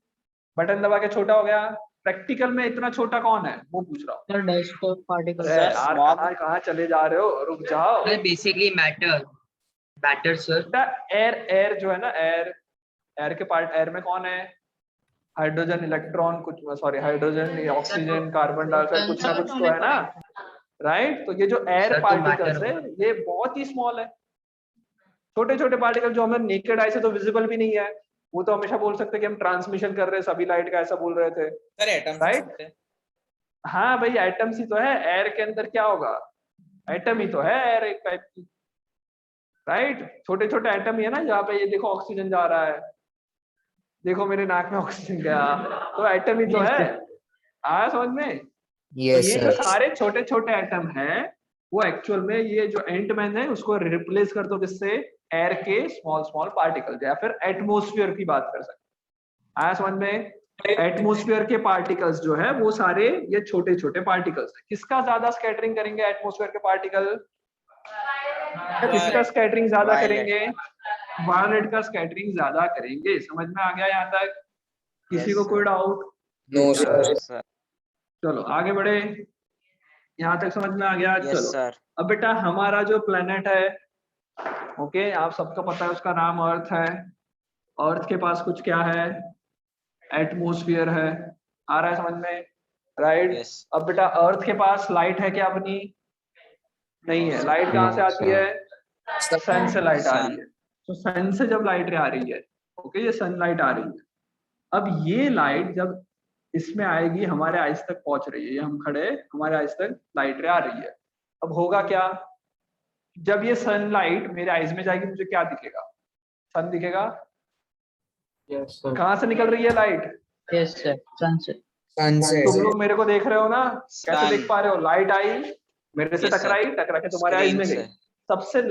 S1: बटन दबा के छोटा हो गया। प्रैक्टिकल में इतना छोटा कौन है वो पूछ रहा हूँ।
S3: Sir dust particle.
S1: अरे
S5: Sir,
S1: यार
S5: smog.
S1: कहाँ चले जा रहे हो, रुक जाओ।
S3: Basically matter. Better sir.
S1: बेटा एयर, एयर जो है ना, एयर, एयर के पार्ट, एयर में कौन है? हाइड्रोजन, इलेक्ट्रॉन, कुछ sorry hydrogen, oxygen, carbon dioxide, कुछ ना कुछ तो है ना, राइट? तो ये जो एयर
S3: सर तो
S1: पार्टिकल्स है
S3: मैटर
S1: ये बहुत ही स्मॉल है, छोटे छोटे पार्टिकल जो हमें नेकेड आई से तो विजिबल भी नहीं है। वो तो हमेशा बोल सकते हैं कि हम ट्रांसमिशन कर रहे हैं सभी लाइट का, ऐसा बोल रहे थे,
S8: सर एटम
S1: राइट? हाँ भाई एटम्स ही तो है, एयर के अंदर क्या होगा? एटम ही तो है एयर एक टाइप की, राइट? छोटे छोटे एटम ही है ना, जहाँ पे ये देखो ऑक्सीजन जा रहा है, देखो मेरे नाक में ऑक्सीजन गया, तो एटम ही तो है। आया समझ में? तो ये जो सारे छोटे छोटे एटम हैं वो एक्चुअल में ये जो एंट मैन है उसको रिप्लेस कर दो किससे? एयर के स्मॉल स्मॉल पार्टिकल्स, या फिर एटमोस्फियर की बात कर सकते हैं। आया समझ में? एटमोस्फियर के पार्टिकल्स जो है वो सारे ये छोटे छोटे पार्टिकल्स है। किसका ज्यादा स्कैटरिंग करेंगे एटमोस्फियर के पार्टिकल? किसका स्कैटरिंग ज्यादा
S5: Violet.
S1: करेंगे? वायलेट का स्कैटरिंग ज्यादा करेंगे। समझ में आ गया यहाँ तक? किसी
S5: Yes,
S1: को
S5: sir.
S1: कोई doubt?
S8: No sir.
S5: Yes, sir.
S1: चलो आगे बढ़े, यहाँ तक समझ में आ गया?
S5: Yes,
S1: चलो
S5: sir.
S1: अब बेटा हमारा जो प्लेनेट है, ओके, आप सबको पता है उसका नाम अर्थ है। अर्थ के पास कुछ क्या है? एटमोस्फियर है। आ रहा है समझ में? राइट?
S5: Yes.
S1: अब बेटा अर्थ के पास लाइट है क्या अपनी? नहीं है। लाइट कहाँ से आती है? सन से लाइट आ रही है। तो सन से जब लाइट आ रही है, ओके, ये सनलाइट आ रही है, अब ये लाइट जब इसमें आएगी हमारे आइज तक पहुंच रही है, ये हम खड़े, हमारे आइज तक लाइट आ रही है। अब होगा क्या? जब ये सनलाइट मेरे आइज में जाएगी मुझे क्या दिखेगा? सन दिखेगा।
S3: Yes sir.
S1: कहाँ से निकल रही है लाइट?
S3: यस सर, सन से।
S1: तुम लोग मेरे को देख रहे हो ना, कैसे
S5: Sun.
S1: देख पा रहे हो? लाइट आई, मेरे से
S5: Yes, sir.
S1: टकराई, टकरा के तुम्हारे आइज में
S5: Screen
S1: गई।
S5: से.
S1: सबसे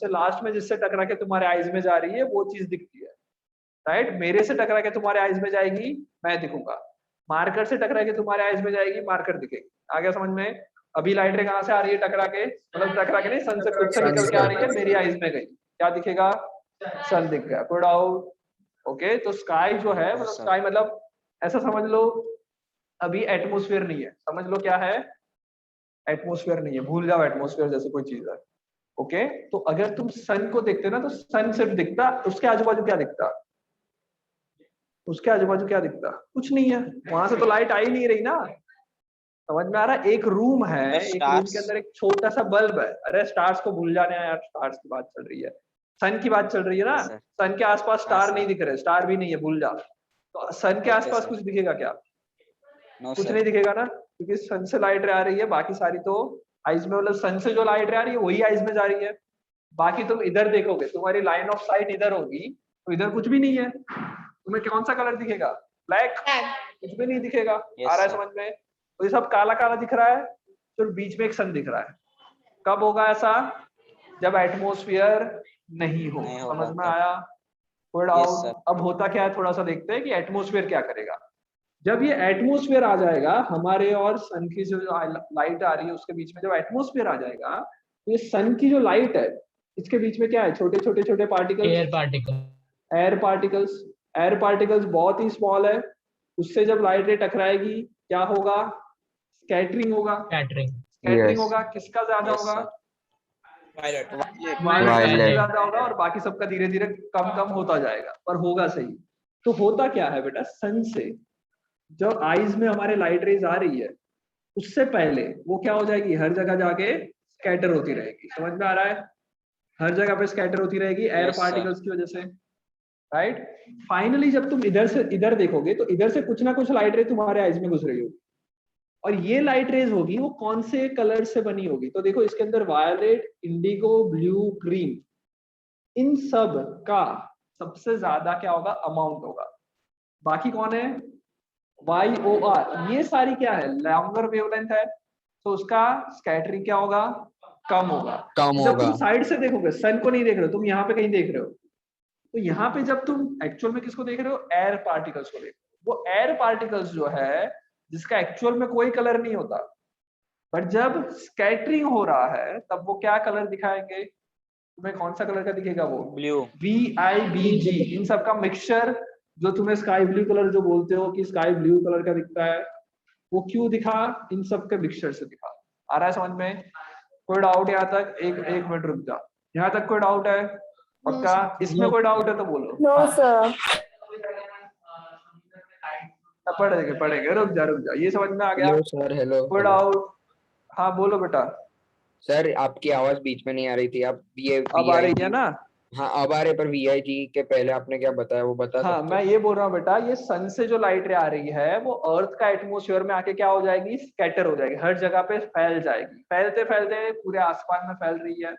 S1: लास्ट में जिससे टकरा के तुम्हारे आइज में जा रही है वो चीज दिखती है, राइट? मेरे से टकरा के तुम्हारे आइज में जाएगी, मैं दिखूंगा। मार्कर से टकरा के तुम्हारे आइज में जाएगी, मार्कर दिखेगी। आ गया समझ में? अभी लाइट कहाँ से आ रही है टकरा के? मतलब टकरा के नहीं, सन से खुद से निकल के आ रही है, मेरी आइज में गई, क्या दिखेगा? सन दिख गया। कोई डाउट? ओके, तो स्काई जो है, मतलब स्काई मतलब ऐसा समझ लो अभी एटमोस्फेयर नहीं है, समझ लो क्या है? एटमोस्फेयर नहीं है, भूल जाओ एटमोस्फेयर जैसे कोई चीज है। ओके, तो अगर तुम सन को देखते ना तो सन सिर्फ दिखता, उसके आजू बाजू क्या दिखता? उसके आजू बाजू क्या दिखता? कुछ नहीं है, वहां से तो लाइट आ ही नहीं रही ना। समझ में आ रहा है? एक रूम है, एक रूम के अंदर एक छोटा सा बल्ब है। अरे स्टार्स को भूल जाने यार, स्टार्स की बात चल रही है, सन की बात चल रही है ना।
S5: Yes, sir.
S1: सन के आसपास स्टार
S5: sir.
S1: नहीं दिख रहे, स्टार भी नहीं है, भूल जा। तो सन के
S5: Okay,
S1: आसपास
S5: sir.
S1: कुछ दिखेगा क्या?
S5: No,
S1: कुछ
S5: sir.
S1: नहीं दिखेगा ना, क्योंकि सन से लाइट आ रही है, बाकी सारी तो आइज में, मतलब सन से जो लाइट आ रही है वही आइज में जा रही है। बाकी तुम इधर देखोगे, तुम्हारी लाइन ऑफ साइट इधर होगी, तो इधर कुछ भी नहीं है। तुम्हें कौन सा कलर दिखेगा? ब्लैक, कुछ भी नहीं दिखेगा।
S5: Yes,
S1: आ रहा है
S5: sir.
S1: समझ में? तो ये सब काला काला दिख रहा है, तो बीच में एक सन दिख रहा है। कब होगा ऐसा? जब एटमोस्फियर नहीं हो।
S5: नहीं होगा
S1: समझ में
S5: तब.
S1: आया? कोई
S5: Yes,
S1: डाउट?
S5: sir.
S1: अब होता क्या है, थोड़ा सा देखते हैं कि एटमोस्फियर क्या करेगा। जब ये एटमोस्फियर आ जाएगा, हमारे और सन की जो लाइट आ रही है उसके बीच में जब एटमोस्फियर आ जाएगा, तो ये सन की जो लाइट है इसके बीच में क्या है? छोटे छोटे छोटे particles,
S3: air particle.
S1: Air particles. Air particles बहुत ही स्मॉल है, उससे जब लाइट रे टकराएगी क्या होगा? स्कैटरिंग होगा।
S3: कैटरिंग।
S1: Scattering
S4: Yes.
S1: होगा, किसका ज्यादा
S5: Yes,
S1: होगा?
S5: sir.
S8: वायलेट।
S1: वायलेट का
S4: Violet.
S1: ज्यादा होगा, और बाकी सबका धीरे धीरे कम कम होता जाएगा, पर होगा सही। तो होता क्या है बेटा, सन से जब आईज में हमारे लाइट रेज आ रही है उससे पहले वो क्या हो जाएगी? हर जगह जाके स्कैटर होती रहेगी। समझ में आ रहा है? हर जगह पे स्कैटर होती रहेगी एयर
S5: Yes, sir.
S1: पार्टिकल्स की वजह से, राइट? फाइनली जब तुम इधर से इधर देखोगे तो इधर से कुछ ना कुछ लाइट रे तुम्हारे आईज में घुस रही होगी, और ये लाइट रेज होगी वो कौन से कलर से बनी होगी? तो देखो इसके अंदर वायलेट, इंडिगो, ब्लू, ग्रीन, इन सब का सबसे ज्यादा क्या होगा? अमाउंट होगा। बाकी कौन है? YOR, ये सारी क्या है? लॉन्गर वेवलेंथ है, तो उसका स्कैटरिंग क्या होगा? कम होगा। जब तुम साइड से देखोगे, सन को नहीं देख रहे हो तुम, यहाँ पे कहीं देख रहे हो, तो यहाँ पे जब तुम एक्चुअल में किसको देख रहे हो? एयर पार्टिकल्स को देख रहे हो। वो एयर पार्टिकल्स जो है जिसका एक्चुअल में कोई कलर नहीं होता, बट जब स्कैटरिंग हो रहा है तब वो क्या कलर दिखाएंगे? तुम्हें कौन सा कलर का दिखेगा? वो
S5: Blue.
S1: VIBG, इन सब का मिक्सचर, जो तुम्हें स्काई ब्लू कलर जो बोलते हो कि स्काई ब्लू कलर का दिखता है, वो क्यों दिखा? इन सब के मिक्सचर से दिखा। आ रहा है समझ में? कोई डाउट यहाँ तक? एक मिनट रुक जा। यहाँ तक कोई डाउट है? पक्का? इसमें कोई डाउट है तो बोलो।
S8: नो
S1: हाँ,
S8: सर।
S1: पढ़ेंगे, रुक जा, ये समझ में आ गया?
S9: हेलो सर, हेलो
S1: कोई डाउट? हाँ बोलो बेटा।
S9: सर, आपकी आवाज बीच में नहीं आ रही थी। आप ये
S1: अब आ रही है ना?
S9: हाँ, अब आ रहे, पर VIG के पहले आपने क्या बताया वो बता
S1: हाँ,
S9: सकते
S1: मैं ये बोल रहा हूँ बेटा, ये सन से जो लाइट रे आ रही है वो अर्थ का एटमोस्फेयर में आके क्या हो जाएगी, स्कैटर हो जाएगी, हर जगह पे फैल जाएगी, फैलते फैलते पूरे आसमान में फैल रही है।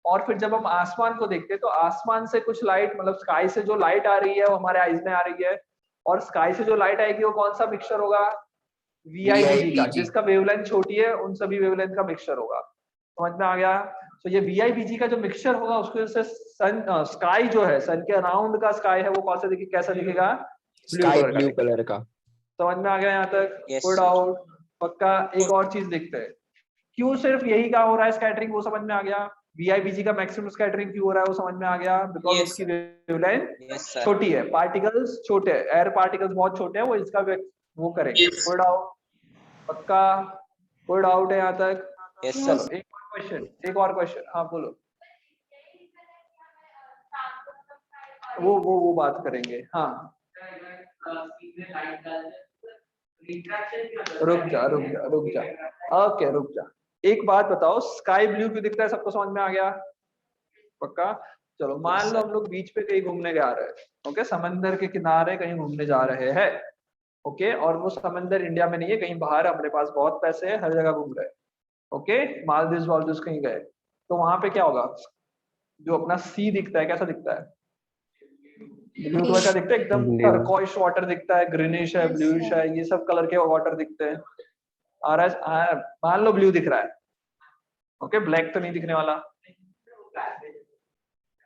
S1: और फिर जब हम आसमान को देखते हैं तो आसमान से कुछ लाइट, मतलब स्काई से जो लाइट आ रही है वो हमारे आईज में आ रही है, और स्काई से जो लाइट आएगी वो कौन सा मिक्सचर होगा? VIBG का, जिसका वेवलेंथ छोटी है उन सभी वेवलेंथ का मिक्सचर होगा। समझ में आ गया? तो ये VIBG का जो मिक्सचर होगा उसकी वजह से सन स्काई जो है, सन के अराउंड का स्काई है वो कैसा दिखेगा?
S9: ब्लू कलर का।
S1: समझ में आ गया यहाँ तक?
S5: Yes,
S1: कोई
S5: sir.
S1: डाउट? पक्का? एक और चीज देखते हैं, क्यों सिर्फ यही का हो रहा है स्कैटरिंग, वो समझ में आ गया। VIBG का मैक्सिमम स्कैटरिंग क्यों हो रहा है वो समझ में आ गया, बिकॉज
S5: Yes,
S1: उसकी वेवलेंथ
S5: Yes, sir.
S1: छोटी है, पार्टिकल्स छोटे हैं, एयर पार्टिकल्स बहुत छोटे हैं, वो इसका वो करेंगे। कोई डाउट? पक्का? कोई डाउट है यहाँ तक?
S5: Yes,
S1: चलो
S5: sir.
S1: एक और क्वेश्चन, हाँ बोलो। वो बात करेंगे। हाँ, रुक जा। ओके, रुक जा। एक बात बताओ, स्काई ब्लू क्यों दिखता है? सबको समझ में आ गया? पक्का? चलो मान लो हम लोग बीच पे कहीं घूमने जा रहे हैं, ओके, समंदर के किनारे कहीं घूमने जा रहे हैं, ओके, और वो समंदर इंडिया में नहीं है, कहीं बाहर, अपने पास बहुत पैसे है, हर जगह घूम रहे हैं, ओके, मालदीव कहीं गए, तो वहां पे क्या होगा? जो अपना सी दिखता है कैसा दिखता है? ब्लू कलर का दिखता है, एकदम टर्कोइश वाटर दिखता है, ग्रीनिश है, ब्लूइश है, ये सब कलर के वाटर दिखते हैं। और मान लो ब्लू दिख रहा है, ओके, ब्लैक तो नहीं दिखने वाला।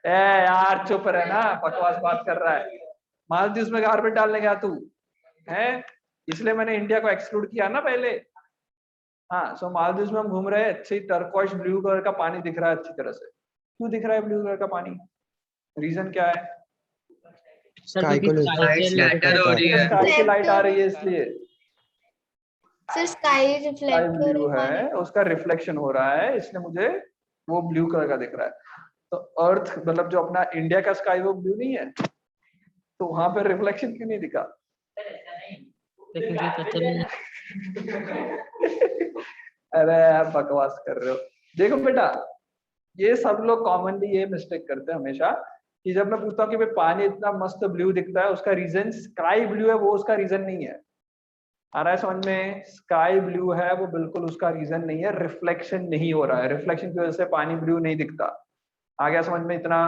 S1: ए यार चुप रहना, बकवास बात कर रहा है। मालदीव में गारबेट डालने गया तू है, इसलिए मैंने इंडिया को एक्सक्लूड किया ना पहले। हाँ, सो मालदीव में हम घूम रहे हैं, अच्छी टर्कोइश ब्लू कलर का पानी दिख रहा है अच्छी तरह से। क्यों दिख रहा है ब्लू कलर का पानी? रीजन क्या है?
S9: स्काई को स्कैटर हो रही है,
S1: स्काई की लाइट आ रही है इसलिए।
S7: Sir sky
S1: sky
S7: reflect
S1: blue है, उसका रिफ्लेक्शन हो रहा है, इसलिए मुझे वो ब्लू कलर का दिख रहा है। तो अर्थ मतलब जो अपना इंडिया का स्काई वो ब्लू नहीं है, तो वहां पे रिफ्लेक्शन क्यों नहीं दिखा? अरे यार बकवास कर रहे हो। देखो बेटा, ये सब लोग कॉमनली ये मिस्टेक करते हैं हमेशा, कि जब मैं पूछता हूँ कि भाई पानी इतना मस्त ब्लू दिखता है, उसका रीजन स्काई ब्लू है, वो उसका रीजन नहीं है। आ रहा है समझ में? स्काई ब्लू है वो बिल्कुल उसका रीजन नहीं है, रिफ्लेक्शन नहीं हो रहा है, रिफ्लेक्शन की वजह से पानी ब्लू नहीं दिखता। आ गया समझ में इतना?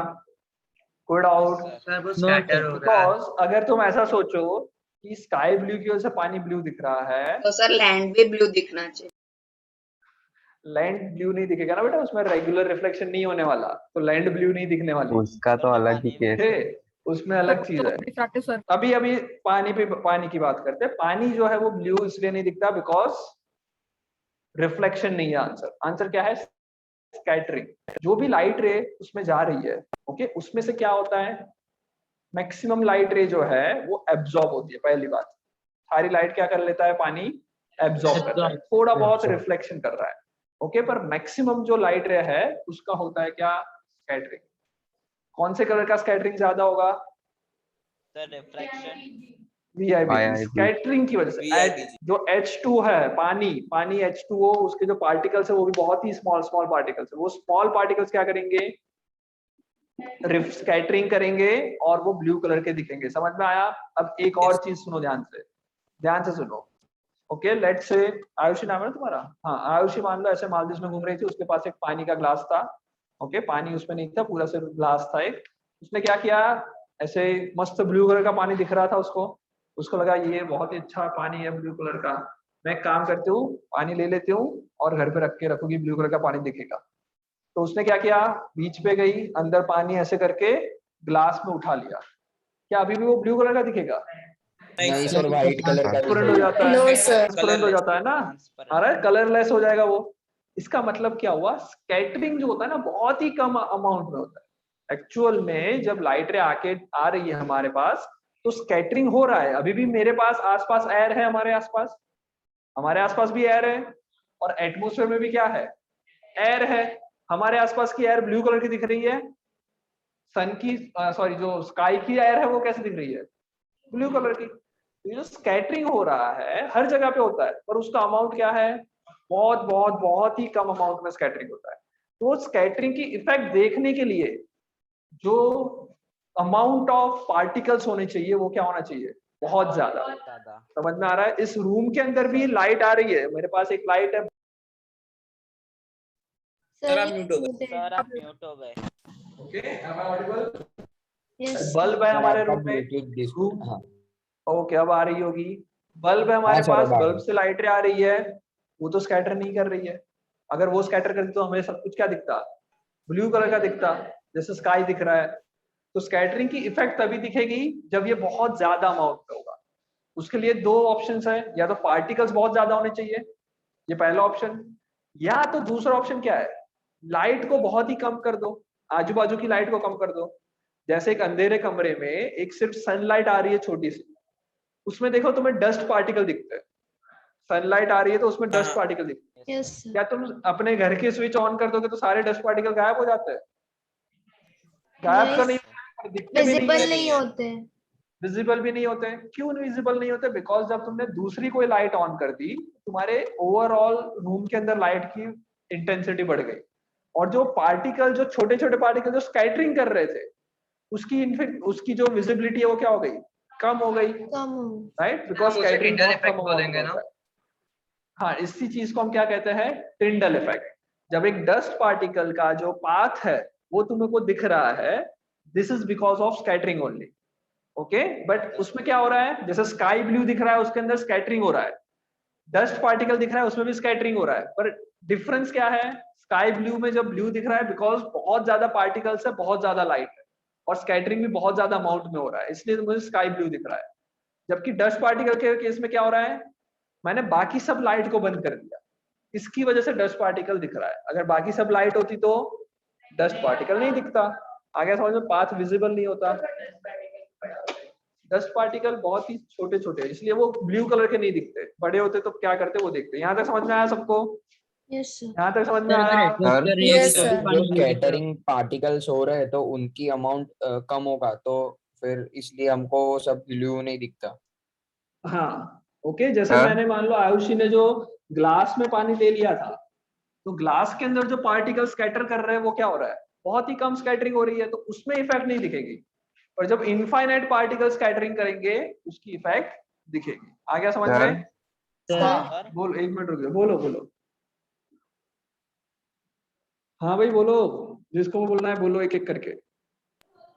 S1: कोई डाउट? बिकॉज अगर तुम ऐसा सोचो कि स्काई ब्लू की वजह से पानी ब्लू दिख रहा है,
S8: तो सर लैंड भी ब्लू दिखना चाहिए।
S1: लैंड ब्लू नहीं दिखेगा ना बेटा, उसमें रेगुलर रिफ्लेक्शन नहीं होने वाला, तो लैंड ब्लू नहीं दिखने वाली,
S4: उसका तो अलग ही केस है।
S1: उसमें अलग चीज है। अभी पानी की बात करते हैं। पानी जो है वो ब्लू इसलिए नहीं दिखता बिकॉज रिफ्लेक्शन नहीं है। आंसर क्या है? स्कैटरिंग। जो भी लाइट रे उसमें जा रही है, ओके, उसमें से क्या होता है? मैक्सिमम लाइट रे जो है वो एब्जॉर्ब होती है। पहली बात, सारी लाइट क्या कर लेता है? पानी एब्जॉर्ब करता है, थोड़ा बहुत रिफ्लेक्शन कर रहा है, ओके, पर मैक्सिमम जो लाइट रे है उसका होता है क्या? स्कैटरिंग। कौन से कलर का स्कैटरिंग ज्यादा होगा?
S5: Sir reflection.
S1: VIBG स्कैटरिंग की वजह से। जो H2 है, पानी H2O, उसके जो पार्टिकल्स है वो भी बहुत ही स्मॉल पार्टिकल्स है। वो स्मॉल पार्टिकल्स क्या करेंगे? स्कैटरिंग करेंगे और वो ब्लू कलर के दिखेंगे। समझ में आया? अब एक और चीज सुनो, ध्यान से सुनो, ओके। लेट्स से आयुषी नाम है तुम्हारा? हाँ, आयुषी मान लो ऐसे मालदीव में घूम रही थी, उसके पास एक पानी का ग्लास था, ओके, पानी उसमें नहीं था, पूरा सिर्फ ग्लास था एक। उसने क्या किया? ऐसे मस्त ब्लू कलर का पानी दिख रहा था उसको लगा ये बहुत ही अच्छा पानी है ब्लू कलर का, मैं एक काम करती हूँ, पानी ले लेती हूँ और घर पे रख के रखूंगी, ब्लू कलर का पानी दिखेगा। तो उसने क्या किया? बीच पे गई, अंदर पानी ऐसे करके ग्लास में उठा लिया। क्या अभी भी वो ब्लू कलर का दिखेगा?
S9: नहीं सर, व्हाइट कलर का
S1: ट्रांसपेरेंट हो जाता है,
S8: No, sir.
S1: ट्रांसपेरेंट हो जाता है ना, अरे कलरलेस हो जाएगा वो। इसका मतलब क्या हुआ? स्कैटरिंग जो होता है ना, बहुत ही कम अमाउंट में होता है। एक्चुअल में जब लाइट रे आके आ रही है हमारे पास, तो स्कैटरिंग हो रहा है। अभी भी मेरे पास आसपास एयर है, हमारे आसपास भी एयर है, और एटमॉस्फेयर में भी क्या है? एयर है। हमारे आसपास की एयर ब्लू कलर की दिख रही है, सन की सॉरी जो स्काई की एयर है वो कैसे दिख रही है, ब्लू कलर की। तो ये जो स्कैटरिंग हो रहा है हर जगह पे होता है, पर उसका अमाउंट क्या है, बहुत बहुत बहुत ही कम अमाउंट में स्कैटरिंग होता है। तो स्कैटरिंग की इफेक्ट देखने के लिए जो अमाउंट ऑफ पार्टिकल्स होने चाहिए वो क्या होना चाहिए, बहुत ज्यादा। समझ में आ रहा है? इस रूम के अंदर भी लाइट आ रही है, मेरे पास एक लाइट है।
S9: सर आप म्यूट हो गए।
S5: सर आप म्यूट हो गए।
S1: Okay, am I audible?
S6: Yes
S1: bulb है हमारे रूम में, ओके अब आ रही होगी। बल्ब है हमारे पास, बल्ब से लाइटें आ रही है, वो तो स्कैटर नहीं कर रही है। अगर वो स्कैटर करती तो हमें सब कुछ क्या दिखता, ब्लू कलर का दिखता, जैसे स्काई दिख रहा है। तो स्कैटरिंग की इफेक्ट तभी दिखेगी जब ये बहुत ज्यादा अमाउंट में होगा। उसके लिए दो ऑप्शंस है, या तो पार्टिकल्स बहुत ज्यादा होने चाहिए, ये पहला ऑप्शन, या तो दूसरा ऑप्शन क्या है, लाइट को बहुत ही कम कर दो, आजू बाजू की लाइट को कम कर दो। जैसे एक अंधेरे कमरे में एक सिर्फ सनलाइट आ रही है छोटी सी, उसमें देखो तुम्हें डस्ट पार्टिकल दिखते हैं, सनलाइट आ रही है तो उसमें डस्ट पार्टिकल दिखते हैं।
S6: यस
S1: क्या तुम अपने घर के स्विच ऑन कर दोगे तो सारे डस्ट पार्टिकल गायब हो जाते हैं? गायब तो नहीं, दिखते भी
S6: विजिबल नहीं होते,
S1: विजिबल भी नहीं होते। क्यों विजिबल नहीं होते? बिकॉज जब तुमने दूसरी कोई लाइट ऑन कर दी तुम्हारे ओवरऑल रूम के अंदर लाइट की इंटेंसिटी बढ़ गई, और जो पार्टिकल, जो छोटे छोटे पार्टिकल जो स्कैटरिंग कर रहे थे, उसकी जो विजिबिलिटी है वो क्या हो गई, कम हो गई,
S6: कम हो।
S1: राइट? बिकॉज स्कैटरिंग बहुत कम
S9: बोलेंगे ना।
S1: हाँ, इसी चीज को हम क्या कहते हैं, टिंडल इफेक्ट। जब एक डस्ट पार्टिकल का जो पाथ है वो तुम्हें को दिख रहा है, this is because of scattering only. Okay, but उसमें क्या हो रहा है, जैसे स्काई ब्लू दिख रहा है उसके अंदर स्कैटरिंग हो रहा है, डस्ट पार्टिकल दिख रहा है उसमें भी स्कैटरिंग हो रहा है, पर डिफरेंस क्या है, स्काई ब्लू में जब ब्लू दिख रहा है बिकॉज बहुत ज्यादा पार्टिकल्स है, बहुत ज्यादा लाइट है, और स्कैटरिंग भी बहुत ज्यादा अमाउंट में हो रहा है, इसलिए मुझे स्काई ब्लू दिख रहा है। जबकि डस्ट पार्टिकल के केस में क्या हो रहा है, मैंने बाकी सब लाइट को बंद कर दिया, इसकी वजह से डस्ट पार्टिकल दिख रहा है। अगर बाकी सब लाइट होती तो डस्ट पार्टिकल नहीं दिखता। आगे समझ में, पाथ विजिबल नहीं होता। डस्ट पार्टिकल बहुत ही छोटे छोटे, इसलिए वो ब्लू कलर के नहीं दिखते, बड़े होते तो क्या करते वो देखते। यहाँ तक समझ में आया सबको?
S6: यस
S1: यहाँ तक समझ में आया?
S3: जो स्कैटरिंग पार्टिकल्स हो रहे हैं तो उनकी अमाउंट कम होगा, तो फिर इसलिए हमको वो सब ब्लू नहीं दिखता।
S1: हाँ, ओके। जैसे
S4: हाँ।
S1: मैंने मान लो आयुषी ने जो ग्लास में पानी ले लिया था, तो ग्लास के अंदर जो पार्टिकल स्कैटर कर रहे हैं वो क्या हो रहा है, बहुत ही कम स्कैटरिंग हो रही है, तो उसमें इफेक्ट नहीं दिखेगी। और जब इनफाइनाइट पार्टिकल स्कैटरिंग करेंगे उसकी इफेक्ट दिखेगी। आ गया समझ में?
S5: सर
S1: बोलो, एक मिनट रुक जाओ, बोलो बोलो। हाँ भाई बोलो, जिसको बोलना है बोलो एक एक करके।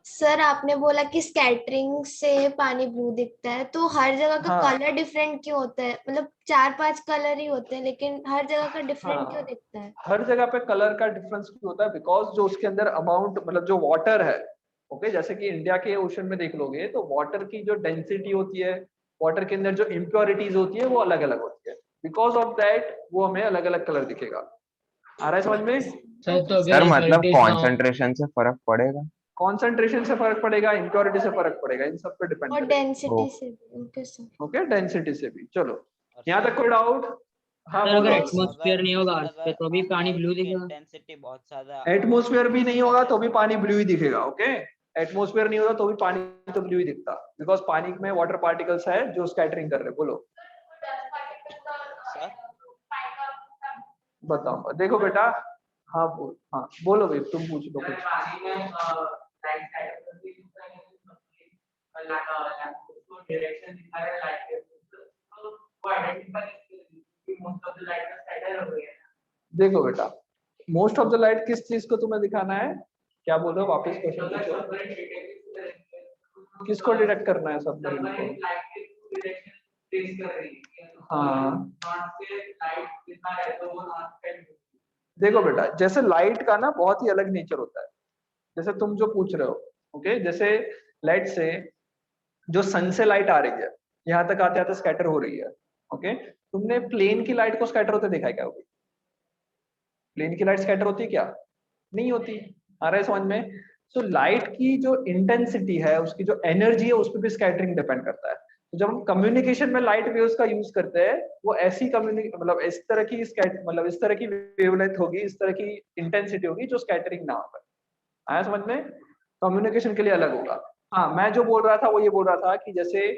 S6: सर आपने बोला कि स्कैटरिंग से पानी ब्लू दिखता है, तो हर जगह का
S1: हाँ।
S6: कलर डिफरेंट क्यों होता है? मतलब 4-5 कलर ही होते हैं लेकिन हर जगह का डिफरेंट
S1: हाँ।
S6: क्यों दिखता है?
S1: हर जगह पे कलर का डिफरेंस क्यों होता है, बिकॉज जो उसके अंदर अमाउंट, मतलब जो वाटर है, ओके, जैसे कि इंडिया के ओशन में देख लोगे तो वाटर की जो डेंसिटी होती है, वाटर के अंदर जो इम्प्योरिटीज होती है वो अलग अलग होती है, बिकॉज ऑफ दैट वो हमें अलग अलग कलर दिखेगा। आ रहा है समझ में?
S4: सर मतलब कॉन्सेंट्रेशन से फर्क पड़ेगा?
S1: कॉन्सेंट्रेशन से फर्क पड़ेगा, इम्प्योरिटी से फर्क पड़ेगा, इन सब पे डिपेंड
S6: और
S1: करेगा।
S6: डेंसिटी से भी। Okay sir.
S1: ओके, डेंसिटी से भी। चलो, यहाँ तक कोई डाउट? हाँ,
S3: सर अगर
S1: बोलो।
S3: एटमॉस्फेयर नहीं होगा अर्थ पे तो भी पानी ब्लू दिखेगा?
S5: इंटेंसिटी बहुत ज्यादा,
S1: एटमॉस्फेयर भी नहीं होगा तो भी पानी ब्लू ही दिखेगा। ओके, एटमॉस्फेयर नहीं होगा तो भी पानी तो ब्लू ही दिखता, बिकॉज पानी में वाटर पार्टिकल्स है जो स्कैटरिंग कर रहे हैं। बोलो,
S5: सर
S1: बताओ, देखो बेटा। हाँ बोल, हाँ बोलो भाई, तुम पूछ लो कुछ। देखो बेटा, मोस्ट ऑफ द लाइट किस चीज को तुम्हें दिखाना है, क्या बोल रहे हो, वापस क्वेश्चन पूछो। किसको डिटेक्ट करना है, सब हाँ। देखो बेटा, जैसे लाइट का ना बहुत ही अलग नेचर होता है, जैसे तुम जो पूछ रहे हो, ओके, जैसे लाइट से जो सन से लाइट आ रही है यहाँ तक आते आते स्कैटर हो रही है, ओके। तुमने प्लेन की लाइट को स्कैटर होते देखा है क्या? होगी प्लेन की लाइट स्कैटर होती है क्या? नहीं होती। आ रहा है समझ में? सो लाइट की जो इंटेंसिटी है, उसकी जो एनर्जी है, उस पर भी स्कैटरिंग डिपेंड करता है। तो जब हम कम्युनिकेशन में लाइट वेव्स का यूज करते हैं, वो ऐसी मतलब इस तरह की मतलब इस तरह की वेवलेंथ होगी, इस तरह की इंटेंसिटी होगी जो स्कैटरिंग ना हो। आया समझ में? कम्युनिकेशन के लिए अलग होगा। हाँ, मैं जो बोल रहा था वो ये बोल रहा था कि जैसे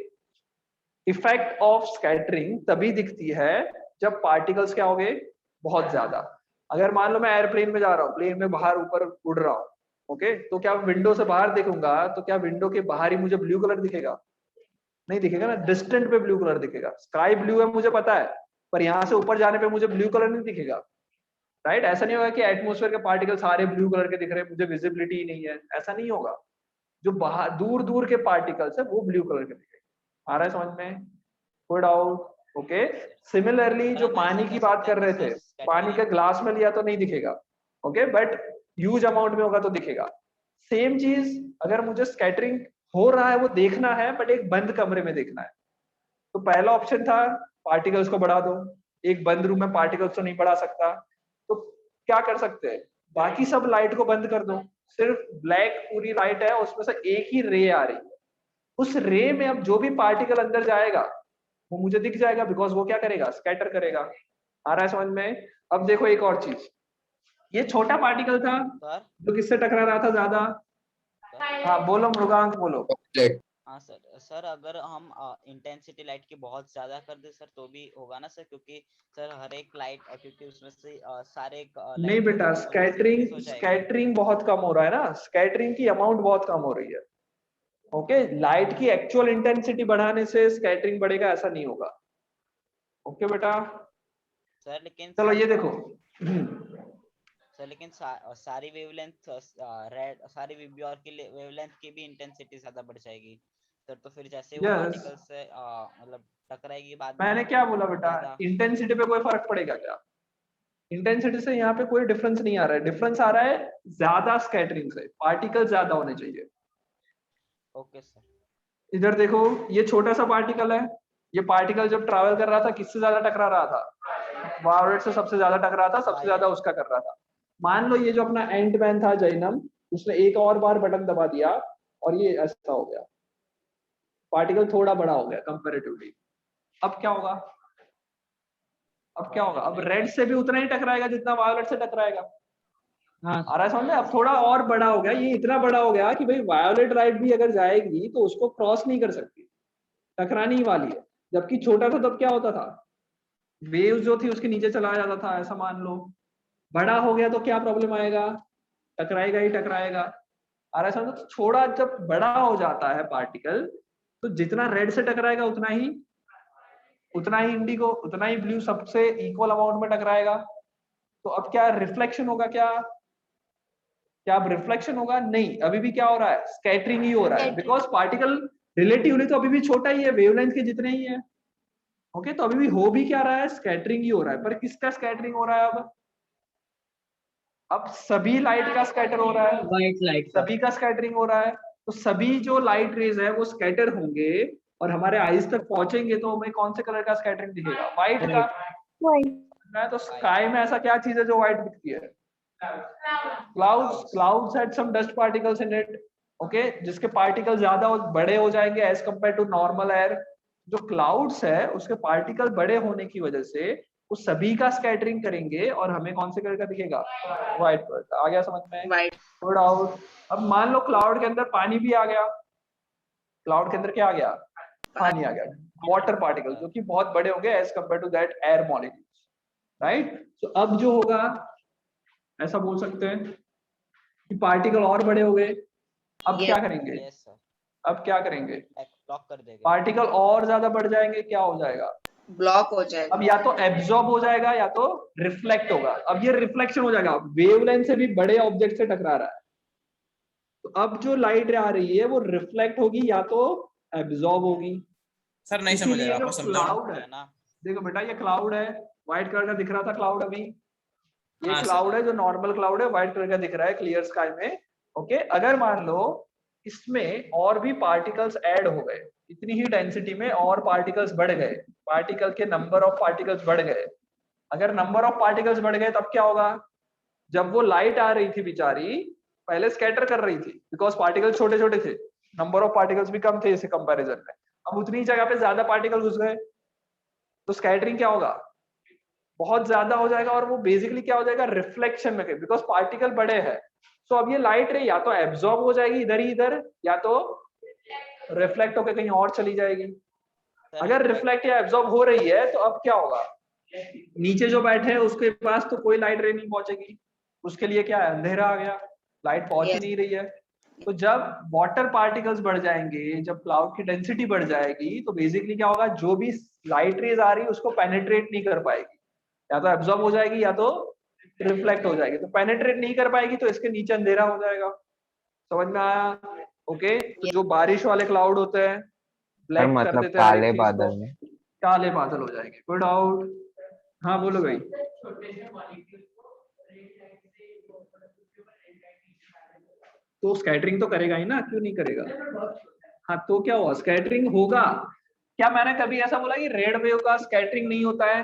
S1: इफेक्ट ऑफ स्कैटरिंग तभी दिखती है जब पार्टिकल्स क्या हो गए, बहुत ज्यादा। अगर मान लो मैं एयरप्लेन में जा रहा हूँ, प्लेन में बाहर ऊपर उड़ रहा हूँ, ओके, तो क्या विंडो से बाहर देखूंगा तो क्या विंडो के बाहर ही मुझे ब्लू कलर दिखेगा? नहीं दिखेगा ना, डिस्टेंट पे ब्लू कलर दिखेगा। स्काई ब्लू है मुझे पता है, पर यहाँ से ऊपर जाने पे मुझे ब्लू कलर नहीं दिखेगा, राइट? ऐसा नहीं होगा कि एटमॉस्फेयर के पार्टिकल सारे ब्लू कलर के दिख रहे हैं, मुझे विजिबिलिटी ही नहीं है, ऐसा नहीं होगा। जो बाहर दूर दूर के पार्टिकल्स है वो ब्लू कलर के दिखेगा। आ रहा है समझ में? कोई डाउट? ओके। सिमिलरली जो पानी की बात कर रहे थे, पानी का ग्लास में लिया तो नहीं दिखेगा, ओके, बट ह्यूज अमाउंट में होगा तो दिखेगा। सेम चीज अगर मुझे स्कैटरिंग हो रहा है वो देखना है, बट एक बंद कमरे में देखना है, तो पहला ऑप्शन था पार्टिकल्स को बढ़ा दो। एक बंद रूम में पार्टिकल्स तो नहीं बढ़ा सकता, तो क्या कर सकते हैं, बाकी सब लाइट को बंद कर दो, सिर्फ ब्लैक पूरी लाइट है, उसमें से एक ही रे आ रही है। उस रे में अब जो भी पार्टिकल अंदर जाएगा वो मुझे दिख जाएगा, बिकॉज वो क्या करेगा, स्कैटर करेगा। आ रहा है समझ में? अब देखो एक और चीज, ये छोटा पार्टिकल था
S5: सर
S1: जो किससे टकरा रहा था ज्यादा? हाँ बोलो मृगांक, बोलो।
S5: हाँ सर अगर हम इंटेंसिटी लाइट की बहुत ज्यादा कर दे सर तो भी होगा ना सर, क्योंकि सर हर एक लाइट क्योंकि उसमें से सारे
S1: नहीं बेटा, स्कैटरिंग बहुत कम हो रहा है ना, स्कैटरिंग की अमाउंट बहुत कम हो रही है, ओके। लाइट की एक्चुअल इंटेंसिटी बढ़ाने से स्कैटरिंग बढ़ेगा ऐसा नहीं होगा, ओके बेटा।
S5: सर लेकिन
S1: चलो ये देखो,
S5: सर लेकिन सारी वेवलेंथ रेड, सारी विब्योर की वेवलेंथ की भी इंटेंसिटी ज्यादा बढ़ जाएगी सर, तो फिर जैसे वो पार्टिकल से मतलब टकराएगी बाद में।
S1: मैंने क्या बोला बेटा, इंटेंसिटी पे कोई फर्क पड़ेगा क्या? इंटेंसिटी से यहाँ पे कोई डिफरेंस नहीं आ रहा है, डिफरेंस आ रहा है ज्यादा स्कैटरिंग से, पार्टिकल ज्यादा होने चाहिए।
S5: Okay sir.
S1: इधर देखो, ये छोटा सा पार्टिकल है, ये पार्टिकल जब ट्रैवल कर रहा था किससे ज्यादा टकरा रहा था? वायोलेट से सबसे ज्यादा टकरा था, सबसे ज्यादा उसका कर रहा था। मान लो ये जो अपना एंट मैन था जैनम, उसने एक और बार बटन दबा दिया और ये ऐसा हो गया, पार्टिकल थोड़ा बड़ा हो गया कंपैरेटिवली। अब क्या होगा? अब क्या होगा? अब रेड से भी उतना ही टकराएगा जितना वायोलेट से टकराएगा। आ रहा है समझ में? अब थोड़ा और बड़ा हो गया, ये इतना बड़ा हो गया कि भाई वायोलेट लाइट भी अगर जाएगी तो उसको क्रॉस नहीं कर सकती, टकराने ही वाली है। जबकि छोटा था तब क्या होता था, वेव जो थी उसके नीचे चला जाता था, ऐसा मान लो। बड़ा हो गया तो क्या प्रॉब्लम आएगा, टकराएगा ही टकराएगा। आ रहा है समझ? तो छोटा जब बड़ा हो जाता है पार्टिकल, तो जितना रेड से टकराएगा उतना ही इंडिगो, उतना ही ब्लू सबसे इक्वल अमाउंट में टकराएगा। तो अब क्या रिफ्लेक्शन होगा? क्या अब रिफ्लेक्शन होगा? नहीं, अभी भी क्या हो रहा है, स्कैटरिंग ही हो रहा है, बिकॉज पार्टिकल रिलेटिवली तो अभी भी छोटा ही है, वेवलेंथ के जितने ही है, ओके। तो अभी भी हो भी क्या रहा है, स्कैटरिंग ही हो रहा है। पर किसका स्कैटरिंग हो रहा है? अब सभी लाइट का स्कैटर हो रहा है,
S9: व्हाइट लाइट
S1: सभी का स्कैटरिंग हो रहा है। तो सभी जो लाइट रेज है वो स्कैटर होंगे और हमारे आईज तक पहुंचेंगे, तो हमें कौन से कलर का स्कैटरिंग दिखेगा? व्हाइट का। तो स्काई में ऐसा क्या चीज है जो व्हाइट दिखती है? Clouds had some dust particles in it, okay, जिसके पार्टिकल ज्यादा बड़े हो जाएंगे as compare to normal air. जो क्लाउड्स है उसके पार्टिकल बड़े होने की वजह से वो सभी का स्कैटरिंग करेंगे और हमें कौन से कलर का दिखेगा? व्हाइट कलर का। आ गया समझ में?
S8: वाइट।
S1: थोड़ा और। अब मान लो क्लाउड के अंदर पानी भी आ गया, क्लाउड के अंदर क्या आ गया? पानी आ गया, वाटर पार्टिकल, जो कि बहुत बड़े होंगे as compare to that air molecules, right? तो अब जो होगा, ऐसा बोल सकते हैं कि पार्टिकल और बड़े हो गए। अब क्या करेंगे? अब क्या करेंगे?
S5: ब्लॉक कर देंगे।
S1: पार्टिकल और ज्यादा बढ़ जाएंगे, क्या हो जाएगा?
S8: ब्लॉक हो जाएगा।
S1: अब या तो एब्जॉर्ब हो जाएगा या तो रिफ्लेक्ट होगा। अब ये रिफ्लेक्शन हो जाएगा, वेवलेंथ से भी बड़े ऑब्जेक्ट से टकरा रहा है, तो अब जो लाइट आ रही है वो रिफ्लेक्ट होगी या तो एब्जॉर्ब होगी।
S10: सर नहीं समझ आया, आपको समझाओ।
S1: क्लाउड है ना, देखो बेटा ये क्लाउड है, व्हाइट कलर का दिख रहा था क्लाउड, अभी ये क्लाउड है जो नॉर्मल क्लाउड है, व्हाइट कलर का दिख रहा है क्लियर स्काई में, ओके। अगर मान लो इसमें और भी पार्टिकल्स ऐड हो गए, इतनी ही डेंसिटी में और पार्टिकल्स बढ़ गए, पार्टिकल के नंबर ऑफ पार्टिकल्स बढ़ गए। अगर नंबर ऑफ पार्टिकल्स बढ़ गए तब क्या होगा? जब वो लाइट आ रही थी बेचारी, पहले स्कैटर कर रही थी बिकॉज पार्टिकल्स छोटे छोटे थे, नंबर ऑफ पार्टिकल्स भी कम थे इसे कंपैरिजन में। अब उतनी जगह पे ज्यादा पार्टिकल घुस गए तो स्कैटरिंग क्या होगा, बहुत ज्यादा हो जाएगा, और वो बेसिकली क्या हो जाएगा, रिफ्लेक्शन में, बिकॉज पार्टिकल बड़े हैं। सो अब ये लाइट रे या तो एब्जॉर्ब हो जाएगी इधर ही इधर, या तो रिफ्लेक्ट होकर कहीं और चली जाएगी। अगर रिफ्लेक्ट या एब्जॉर्ब हो रही है तो अब क्या होगा, नीचे जो बैठे हैं उसके पास तो कोई लाइट रे नहीं पहुंचेगी, उसके लिए क्या है, अंधेरा आ गया, लाइट पहुंच ही नहीं रही है। तो जब वाटर पार्टिकल्स बढ़ जाएंगे, जब क्लाउड की डेंसिटी बढ़ जाएगी, तो बेसिकली क्या होगा, जो भी लाइट रेज आ रही है उसको पेनिट्रेट नहीं कर पाएगी, या तो एब्जॉर्ब हो जाएगी या तो रिफ्लेक्ट हो जाएगी। तो पेनिट्रेट नहीं कर पाएगी तो इसके नीचे अंधेरा हो जाएगा। समझ में आया? ओके। तो जो बारिश वाले क्लाउड होते हैं, ब्लैक कर
S4: मतलब
S1: देते हैं हर एक
S4: काले
S1: चीज को,
S4: बादल में
S1: काले बादल हो जाएंगे। कोई डाउट? हाँ बोलो भाई। तो स्कैटरिंग तो करेगा ही ना, क्यों नहीं करेगा? हाँ तो क्या हुआ, स्कैटरिंग होगा। क्या मैंने कभी ऐसा बोला कि रेड वेव का स्कैटरिंग नहीं होता है?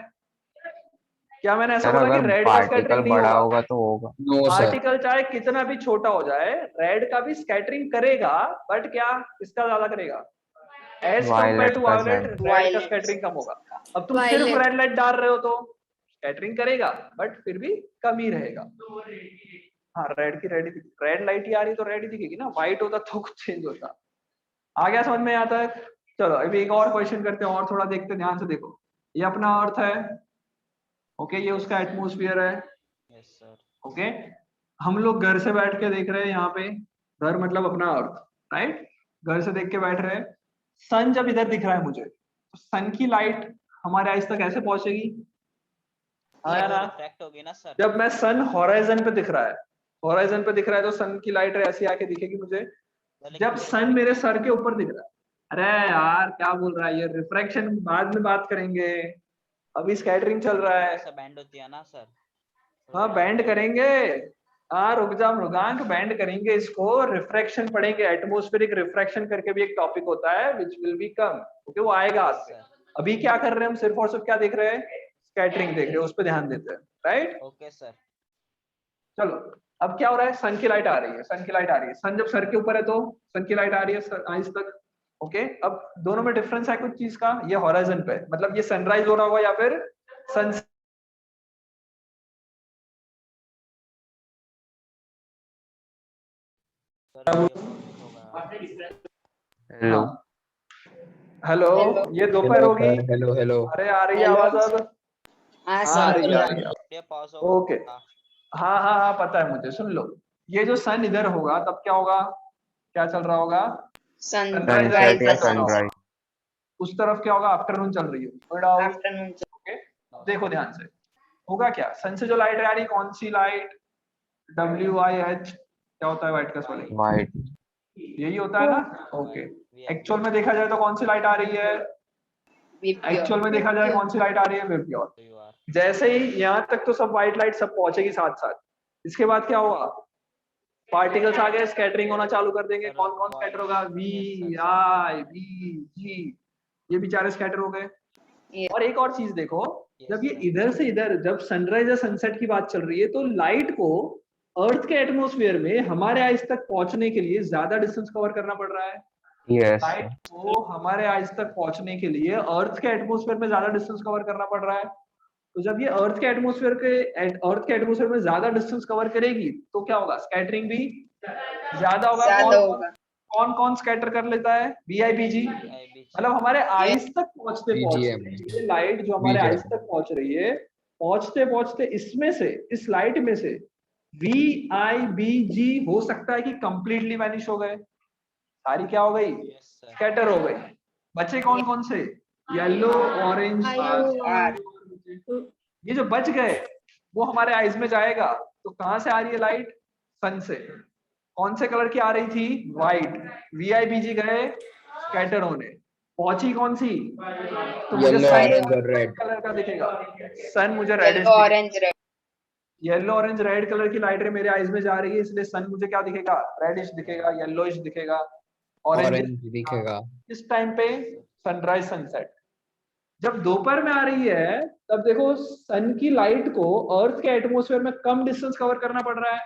S1: क्या मैंने ऐसा
S4: सर
S1: बोला कि
S4: अगर
S1: रेड का
S4: पार्टिकल
S1: स्कैटरिंग नहीं
S4: बड़ा
S1: होगा?
S4: होगा तो होगा।
S3: नो सर,
S1: पार्टिकल चाहे कितना भी छोटा हो जाए, रेड का भी स्कैटरिंग करेगा, बट क्या किसका ज्यादा करेगा? As compare to violet, red का
S8: Violet.
S1: स्कैटरिंग कम होगा। अब तुम सिर्फ रेड लाइट डाल रहे हो तो स्कैटरिंग करेगा, बट फिर भी कम ही रहेगा। हाँ रेड लाइट ही आ रही तो रेड ही दिखेगी ना, व्हाइट होता तो कुछ चेंज होता। आ गया समझ में आता है? चलो अभी एक और क्वेश्चन करते हैं, और थोड़ा देखते हैं, ध्यान से देखो। ये अपना अर्थ है, ओके, ये उसका एटमॉस्फेयर है,
S5: यस सर।
S1: ओके। हम लोग घर से बैठ के देख रहे हैं यहाँ पे, घर मतलब अपना अर्थ, राइट, घर से देख के बैठ रहे हैं। सन जब इधर दिख रहा है मुझे, तो सन की लाइट हमारे आइज तक ऐसे पहुंचेगी, आया ना?
S5: रिफ्रैक्ट होगी ना सर।
S1: जब मैं सन हॉराइजन पे दिख रहा है, हॉराइजन पे दिख रहा है, तो सन की लाइट ऐसी आके दिखेगी मुझे। जब सन मेरे सर के ऊपर दिख रहा है, अरे यार क्या बोल रहा है, ये रिफ्रैक्शन बाद में बात करेंगे, अभी स्कैटरिंग चल रहा है।
S5: ऐसा बैंड होती है ना सर।
S1: हाँ बैंड करेंगे, हाँ रुक जा मृगांक, बैंड करेंगे इसको, रिफ्रैक्शन पढ़ेंगे, एटमॉस्फेरिक रिफ्रैक्शन करके भी एक टॉपिक होता है which will be come, okay, वो आएगा आपसे। अभी क्या कर रहे हैं हम, सिर्फ और सिर्फ क्या देख रहे हैं, स्कैटरिंग देख रहे हैं, उस पर ध्यान देते हैं, राइट?
S5: Okay sir.
S1: चलो अब क्या हो रहा है, सन की लाइट आ रही है, सन की लाइट आ रही है, सन जब सर के ऊपर है तो सन की लाइट आ रही है आइज तक, ओके। अब दोनों में डिफरेंस है कुछ चीज का, ये हॉराइजन पे, मतलब ये सनराइज हो रहा होगा या फिर सन।
S4: हेलो
S1: हेलो, ये दोपहर होगी।
S3: हेलो हेलो,
S1: अरे आ रही है आवाज अब?
S8: हाँ
S1: आ
S8: सर
S1: रही है।
S5: ये पॉज
S1: ओके, हाँ हाँ हाँ पता है मुझे। सुन लो, ये जो सन इधर होगा तब क्या होगा, क्या चल रहा होगा,
S4: सनसेट या
S8: सनराइज
S4: सनराइज।
S1: उस तरफ क्या होगा, आफ्टरनून चल रही है।
S8: आफ्टरनून
S1: ओके, देखो ध्यान से, होगा क्या, सन से जो लाइट आ रही है, कौन सी लाइट, WIH, क्या होता है व्हाइट का स्पेलिंग?
S4: वाइट।
S1: यही होता है ना, ओके। एक्चुअल में देखा जाए तो कौन सी लाइट आ रही है, एक्चुअल में देखा जाए कौन सी लाइट आ रही है, विप्योर। जैसे ही यहाँ तक तो सब व्हाइट लाइट सब पहुंचेगी साथ साथ, इसके बाद क्या होगा, पार्टिकल्स आ गए, स्कैटरिंग होना चालू कर देंगे। कौन कौन स्कैटर होगा, VI VG, ये बेचारे स्कैटर हो गए। और एक और चीज देखो, जब ये इधर से इधर, जब सनराइज या सनसेट की बात चल रही है, तो लाइट को अर्थ के एटमॉस्फेयर में हमारे आइज तक पहुंचने के लिए ज्यादा डिस्टेंस कवर करना पड़ रहा है।
S4: यस
S1: लाइट को हमारे आइज तक पहुंचने के लिए अर्थ के एटमॉस्फेयर में ज्यादा डिस्टेंस कवर करना पड़ रहा है। तो जब ये अर्थ के एटमॉस्फेयर में ज्यादा डिस्टेंस कवर करेगी तो क्या होगा, स्कैटरिंग भी ज्यादा होगा। कौन कौन स्कैटर कर लेता है, VIBG, मतलब हमारे आइज तक पहुंचते ये लाइट जो हमारे आइज तक पहुंच रही है, पहुंचते पहुंचते इसमें से, इस लाइट में से VIBG हो सकता है कि कंप्लीटली वैनिश हो गए, सारी क्या हो गई, स्कैटर हो गई। बचे कौन कौन से, येलो, ऑरेंज, ये जो बच गए वो हमारे आइज में जाएगा। तो कहां से आ रही है लाइट, सन से। कौन से कलर की आ रही थी, व्हाइट, VIBG गए स्कैटर होने, पहुंची कौन सी, तो मुझे सन रेड कलर का दिखेगा, सन मुझे red, yellow orange red colour की लाइट मेरे आइज में जा रही है, इसलिए सन मुझे क्या दिखेगा, रेडिश दिखेगा, येलोइश दिखेगा, ऑरेंज दिखेगा। इस टाइम पे सनराइज सनसेट। जब दोपहर में आ रही है तब देखो सन की लाइट को अर्थ के एटमॉस्फेयर में कम डिस्टेंस कवर करना पड़ रहा है।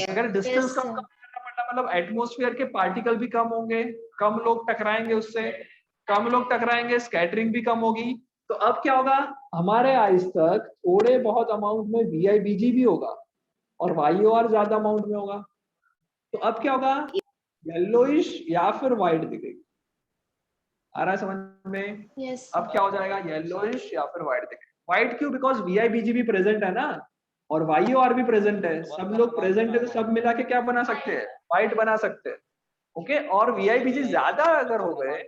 S1: अगर डिस्टेंस कम करना पड़ रहा मतलब एटमॉस्फेयर के पार्टिकल भी कम होंगे, कम लोग टकराएंगे उससे, कम लोग टकराएंगे, स्कैटरिंग भी कम होगी। तो अब क्या होगा, हमारे आइज तक थोड़े बहुत अमाउंट में VIBG भी होगा और YOR ज्यादा अमाउंट में होगा। तो अब क्या होगा, येलोइश या फिर व्हाइट दिखेगी। आ रहा है समझ में?
S6: यस
S1: अब क्या हो जाएगा, येलोइश या फिर व्हाइट दिखेगा। व्हाइट क्यों? बिकॉज VIBG भी प्रेजेंट है ना और YOR भी प्रेजेंट है, सब लोग प्रेजेंट है, तो सब मिला के क्या बना सकते हैं, व्हाइट बना सकते हैं। ओके, और VIBG ज्यादा अगर हो गए,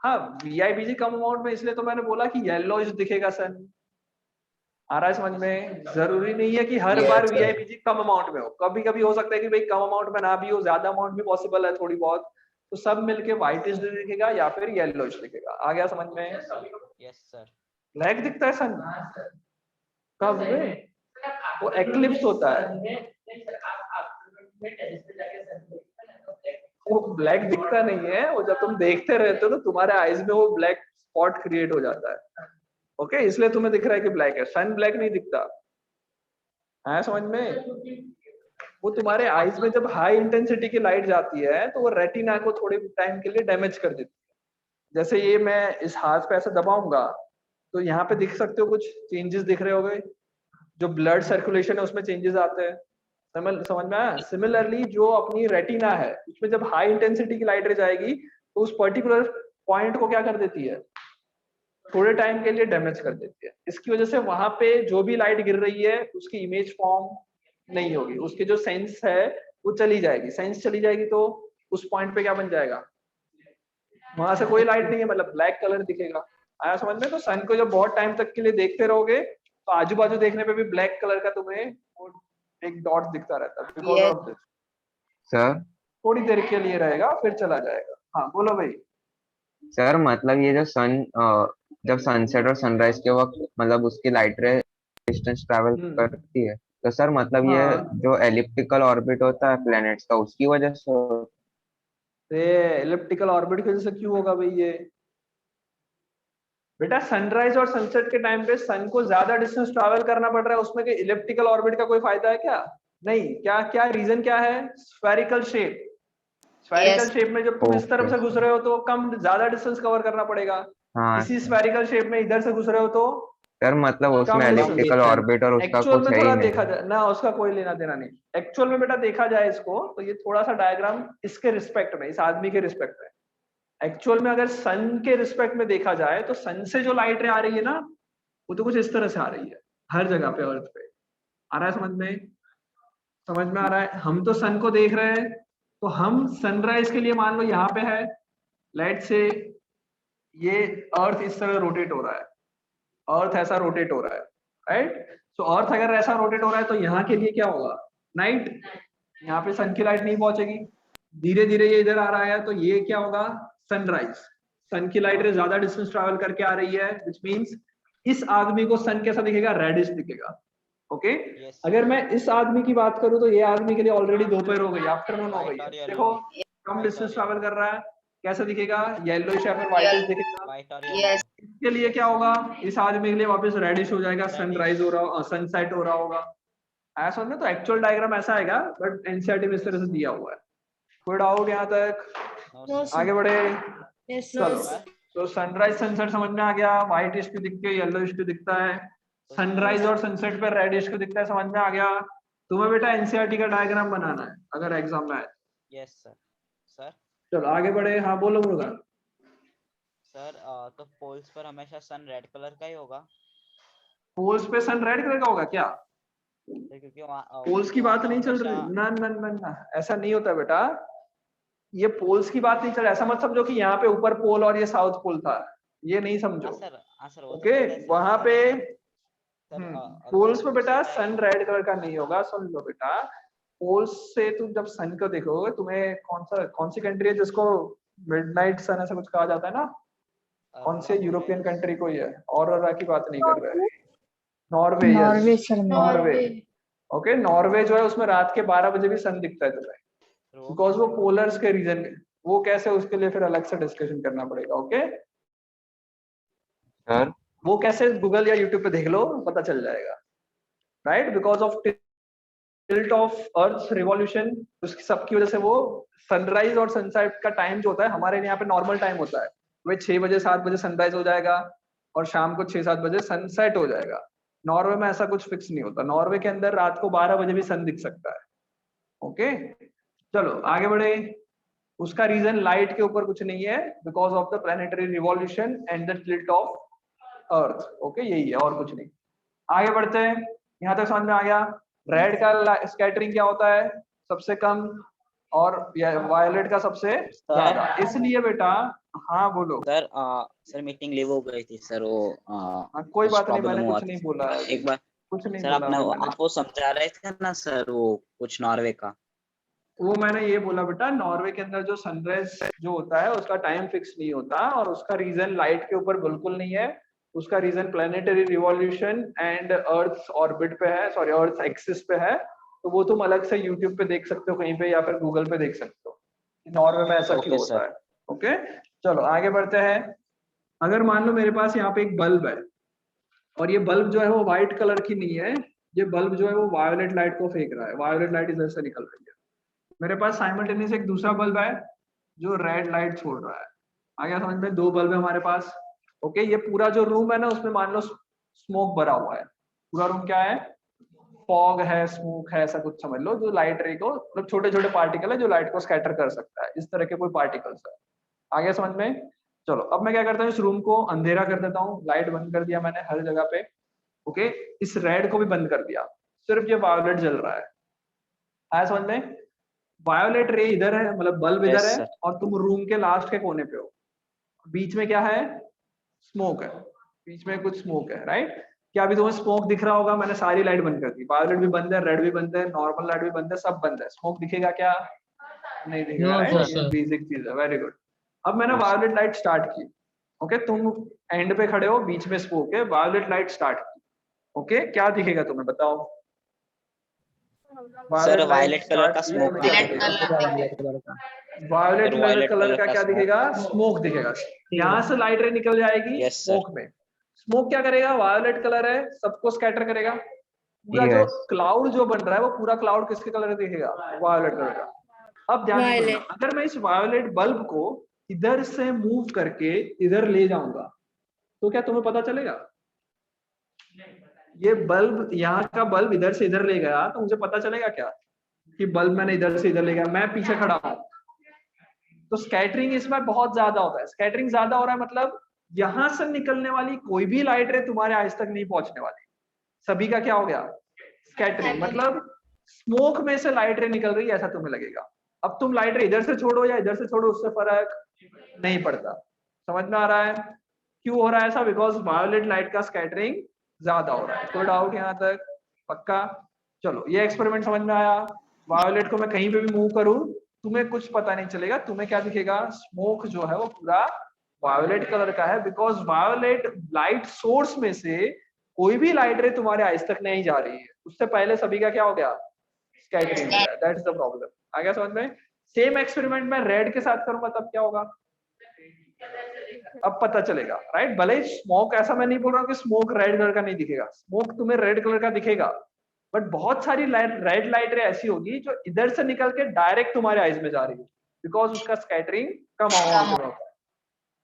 S1: हाँ VIBG कम अमाउंट में, इसलिए तो मैंने बोला कि येलोइश दिखेगा सन। आ रहा है समझ में? जरूरी नहीं है कि हर
S3: Yes,
S1: बार
S3: sir.
S1: VIBG कम अमाउंट में हो, कभी कभी हो सकता है कि भाई कम अमाउंट में ना भी हो, ज्यादा अमाउंट भी पॉसिबल है थोड़ी बहुत। तो सब मिलके व्हाइटिश दिखेगा या फिर येलोइश दिखेगा। आ गया समझ में?
S5: Yes sir.
S1: ब्लैक दिखता है सन कब में? वो एक्लिप्स होता है, वो ब्लैक दिखता नहीं है, वो जब तुम देखते रहते हो तो तुम्हारे आईज में वो ब्लैक स्पॉट क्रिएट हो जाता है। ओके, इसलिए तुम्हें दिख रहा है कि ब्लैक है, सन ब्लैक नहीं दिखता है, समझ में? वो तुम्हारे आईज में जब हाई इंटेंसिटी की लाइट जाती है तो वो रेटिना को थोड़े टाइम के लिए डैमेज कर देती है। जैसे ये मैं इस हाथ पे ऐसे दबाऊंगा तो यहाँ पे दिख सकते हो कुछ चेंजेस दिख रहे होंगे, जो ब्लड सर्कुलेशन है उसमें चेंजेस आते हैं। समझ में आया? सिमिलरली जो अपनी रेटिना है उसमें जब हाई इंटेंसिटी की लाइट जाएगी तो उस पर्टिकुलर पॉइंट को क्या कर देती है, थोड़े टाइम के लिए डैमेज कर देती है। इसकी वजह से वहां पे जो भी लाइट गिर रही है उसकी इमेज फॉर्म नहीं होगी, उसकी जो सेंस है वो चली जाएगी। सेंस चली जाएगी तो उस पॉइंट पे क्या बन जाएगा, वहां से कोई लाइट नहीं है, मतलब ब्लैक कलर दिखेगा। आया समझ में? तो सन को जब बहुत टाइम तक के लिए देखते रहोगे तो आजू बाजू देखने पे भी ब्लैक कलर का तुम्हें वो एक डॉट दिखता रहता है बिकॉज ऑफ दिस।
S4: सर
S1: थोड़ी देर के लिए रहेगा फिर चला जाएगा। हाँ बोलो भाई।
S4: सर मतलब ये जो सन जब सनसेट और सनराइज के वक्त मतलब उसकी लाइट रे डिस्टेंस ट्रैवल करती है, तो सर मतलब ये
S1: हाँ,
S4: जो एलिप्टिकल ऑर्बिट होता है प्लैनेट्स का उसकी वजह से
S1: एलिप्टिकल ऑर्बिट की वजह से क्यों होगा भाई ये? बेटा सनराइज और सनसेट के टाइम पे सन को ज्यादा डिस्टेंस ट्रैवल करना पड़ रहा है, उसमें इलिप्टिकल ऑर्बिट का कोई फायदा है क्या? नहीं। क्या क्या रीजन क्या है? Spherical shape. Spherical
S8: Yes.
S1: Shape में जब तुम इस तरफ
S4: ओके
S1: से घुस रहे हो तो कम ज्यादा डिस्टेंस कवर करना पड़ेगा।
S4: हाँ
S1: इसी स्फेरिकल शेप में इधर से घुस रहे हो तो
S4: सर मतलब उसमें
S1: कम
S4: एलिप्टिकल
S1: डिस्टेंस।
S4: ऑर्बिट और उसका
S1: एक्चुअल
S4: कुछ
S1: में
S4: है
S1: थोड़ा
S4: ही नहीं।
S1: देखा जाए ना, उसका कोई लेना देना नहीं। एक्चुअल में बेटा देखा जाए इसको तो ये थोड़ा सा डायग्राम इसके रिस्पेक्ट में, इस आदमी के रिस्पेक्ट में। एक्चुअल में अगर सन के रिस्पेक्ट में देखा जाए तो सन से जो लाइट आ रही है ना वो तो कुछ इस तरह से आ रही है हर जगह पे अर्थ पे। आ रहा है समझ में? समझ में आ रहा है? हम तो सन को देख रहे हैं तो हम सनराइज के लिए मान लो यहाँ पे है, लेट से ये अर्थ इस तरह रोटेट हो रहा है, अर्थ ऐसा रोटेट हो रहा है, राइट? सो अर्थ अगर ऐसा रोटेट हो रहा है तो यहाँ के लिए क्या होगा, नाइट। यहाँ पे सन की लाइट नहीं पहुंचेगी। धीरे धीरे ये इधर आ रहा है तो ये क्या होगा, सनराइज। सन की लाइट ज्यादा डिस्टेंस ट्रैवल करके आ रही है, विच मींस इस आदमी को सन कैसा दिखेगा, रेडिश दिखेगा। ओके अगर मैं इस आदमी की बात करूं तो ये आदमी के लिए ऑलरेडी दोपहर हो गई, आफ्टरनून हो गई है। देखो कम डिस्टेंस ट्रैवल कर रहा है, कैसा दिखेगा, येलोइश या फिर व्हाइटिश दिखेगा।
S5: व्हाइट और
S8: Yes.
S1: इसके लिए क्या होगा, इस आदमी के लिए वापस रेडिश हो जाएगा, सनराइज हो रहा, सनसेट हो रहा होगा। ऐसा ना, तो एक्चुअल डायग्राम ऐसा आएगा बट एनसीईआरटी में इस तरह से दिया हुआ है। कोई डाउट यहाँ तक?
S6: नो
S1: आगे बढ़े।
S6: यस
S1: चलो तो सनराइज सनसेट समझ में आ गया, व्हाइटिश क्यों दिखती है, येलोइश क्यों दिखता है, सनराइज और सनसेट पर रेडिश क्यों दिखता है, समझ में आ गया। तुम्हें बेटा एनसीईआरटी का डायग्राम बनाना है अगर एग्जाम में आए।
S5: Yes sir. सर
S1: चलो आगे बढ़े। हाँ बोलो मुर्गा।
S5: सर तो पोल्स पर हमेशा सन रेड कलर का ही होगा?
S1: पोल्स पे सन रेड कलर का होगा क्या?
S5: क्योंकि
S1: पोल्स की बात नहीं चल रही ना, ना ना ना, ऐसा नहीं होता बेटा। ये पोल्स की बात नहीं चल रही, ऐसा मत समझो कि यहाँ पे ऊपर पोल और ये साउथ पोल था, ये नहीं समझो।
S5: सर
S1: ओके वहां पे पोल्स पे बेटा सन रेड कलर का नहीं होगा। सुन लो बेटा, पोल्स से तुम जब सन को देखोगे, तुम्हें कौन सी कंट्री है जिसको मिडनाइट सन ऐसा कुछ कहा जाता है ना, कौन से यूरोपियन कंट्री को ही है, और की बात नहीं कर रहे हैं। Norway, yes Norway. Okay Norway जो है उसमें रात के 12 बजे भी सन दिखता है तुम्हें, बिकॉज वो पोलर्स के रीजन, वो कैसे, उसके लिए फिर अलग से डिस्कशन करना पड़ेगा। ओके
S4: सर
S1: वो कैसे, गूगल या यूट्यूब पे देख लो पता चल जाएगा, right? Because of tilt of earth revolution, उसकी सबकी वजह से वो सनराइज और सनसेट का टाइम जो होता है, हमारे यहाँ पे नॉर्मल टाइम होता है, वही 6 बजे 7 बजे सनराइज हो जाएगा और शाम को 6-7 बजे सनसेट हो जाएगा। नॉर्वे में ऐसा कुछ फिक्स नहीं होता, नॉर्वे के अंदर रात को 12 बजे भी सन दिख सकता है। ओके, चलो आगे बढ़े। उसका रीजन लाइट के ऊपर कुछ नहीं है, because of the planetary revolution and the tilt of earth. Okay, यही है और कुछ नहीं। आगे बढ़ते हैं, यहाँ तक समझ में आ गया। रेड का स्कैटरिंग क्या होता है, सबसे कम, और वायलेट का सबसे ज्यादा। इसलिए बेटा, हाँ बोलो
S5: सर। सर मीटिंग लीव हो गई थी सर, वो
S1: कोई
S5: कुछ
S1: बात नहीं, मैंने
S5: प्रॉब्लम हुआ
S1: कुछ
S5: था
S1: नहीं बोला है,
S5: एक बार।
S1: कुछ नहीं
S5: सर
S1: बोला
S5: आपने
S1: अभी मैंने।
S5: आप वो समझा रहे थे ना सर, वो कुछ नॉर्वे का।
S1: वो मैंने ये बोला बेटा, नॉर्वे के अंदर जो सनराइज जो होता है उसका टाइम फिक्स नहीं होता, और उसका रीजन लाइट के ऊपर बिल्कुल नहीं है। उसका reason planetary revolution and earth orbit पे है, सॉरी अर्थ एक्सिस पे है। तो वो तुम अलग से यूट्यूब पे देख सकते हो कहीं पे, या फिर गूगल पे देख सकते हो नॉर्वे में ऐसा क्यों होता है। ओके, चलो आगे बढ़ते हैं। अगर मान लो मेरे पास यहाँ पे एक बल्ब है, और ये बल्ब जो है वो व्हाइट कलर की नहीं है, ये बल्ब जो है वो वायोलेट लाइट को फेंक रहा है, वायोलेट लाइट इधर से निकल रही है। मेरे पास साइमल्टेनियस एक दूसरा बल्ब है जो रेड लाइट छोड़ रहा है। आ गया समझ में, 2 बल्ब है हमारे पास। ओके, ये पूरा जो रूम है ना, उसमें मान लो स्मोक भरा हुआ है। पूरा रूम क्या है, फॉग है, स्मोक है, ऐसा कुछ समझ लो, जो लाइट रे को, मतलब छोटे छोटे पार्टिकल है जो लाइट को स्कैटर कर सकता है, इस तरह के कोई पार्टिकल्स है। आ गया समझ में। चलो अब मैं क्या करता हूँ, इस रूम को अंधेरा कर देता हूँ, लाइट बंद कर दिया मैंने हर जगह पे। ओके, इस रेड को भी बंद कर दिया, सिर्फ ये वायोलेट जल रहा है। आया समझ में। वायोलेट रे इधर है, मतलब बल्ब इधर है, और तुम रूम के लास्ट के कोने पे हो। बीच में क्या है, स्मोक है, बीच में कुछ स्मोक है, राइट। क्या अभी तुम्हें स्मोक दिख रहा होगा, मैंने सारी लाइट बंद कर दी, वायोलेट भी बंद है, रेड भी बंद है, नॉर्मल लाइट भी बंद है, सब बंद है। स्मोक दिखेगा क्या, नहीं दिखेगा, राइट। ये बेसिक चीज है, वेरी गुड। अब मैंने वायोलेट लाइट स्टार्ट की। ओके, तुम एंड पे खड़े हो, बीच में स्मोक है, वायोलेट लाइट स्टार्ट की। ओके, क्या दिखेगा तुम्हें बताओ।
S5: सर वायलेट कलर का स्मोक
S1: वायोलेट कलर का क्या दिखेगा, स्मोक दिखेगा। यहाँ से लाइट रे निकल जाएगी स्मोक में। स्मोक क्या करेगा, वायोलेट कलर है, सबको स्कैटर करेगा। पूरा जो क्लाउड जो बन रहा है, वो पूरा क्लाउड किसके कलर का दिखेगा, वायोलेट कलर का। अब ध्यान रखना, अगर मैं इस वायोलेट बल्ब को इधर से मूव करके इधर ले जाऊंगा, तो क्या तुम्हें पता चलेगा। ये बल्ब, यहाँ का बल्ब इधर से इधर ले गया, तो मुझे पता चलेगा क्या कि बल्ब मैंने इधर से इधर ले गया, मैं पीछे खड़ा हूं। तो स्कैटरिंग इसमें बहुत ज्यादा होता है। स्कैटरिंग ज्यादा हो रहा है मतलब यहां से निकलने वाली कोई भी लाइट रे तुम्हारे आइज तक नहीं पहुंचने वाली। सभी का क्या हो गया, स्कैटरिंग। मतलब स्मोक में से लाइट रे निकल रही है ऐसा तुम्हें लगेगा। अब तुम लाइट रे इधर से छोड़ो या इधर से छोड़ो, उससे फर्क नहीं पड़ता। समझ में आ रहा है क्यों हो रहा है ऐसा, बिकॉज वायोलेट लाइट का स्कैटरिंग ज्यादा हो रहा है। कोई डाउट यहाँ तक, पक्का। चलो ये एक्सपेरिमेंट समझ में आया। वायोलेट को मैं कहीं पे भी मूव करूं, तुम्हें कुछ पता नहीं चलेगा, तुम्हें क्या दिखेगा, स्मोक जो है वो पूरा वायोलेट कलर का है, बिकॉज वायोलेट लाइट सोर्स में से कोई भी लाइट रे तुम्हारे आइज तक नहीं जा रही है, उससे पहले सभी का क्या हो गया, scattering. That is the problem. आ गया समझ में। सेम एक्सपेरिमेंट मैं रेड के साथ करूंगा तब क्या होगा, अब पता चलेगा, राइट। भले ही स्मोक, ऐसा मैं नहीं बोल रहा हूँ कि स्मोक रेड कलर का नहीं दिखेगा, स्मोक तुम्हें रेड कलर का दिखेगा, बट बहुत सारी रेड लाइट रे ऐसी होगी जो इधर से निकल के डायरेक्ट तुम्हारे आइज में जा रही है, बिकॉज उसका स्कैटरिंग कम अमाउंट में होता है।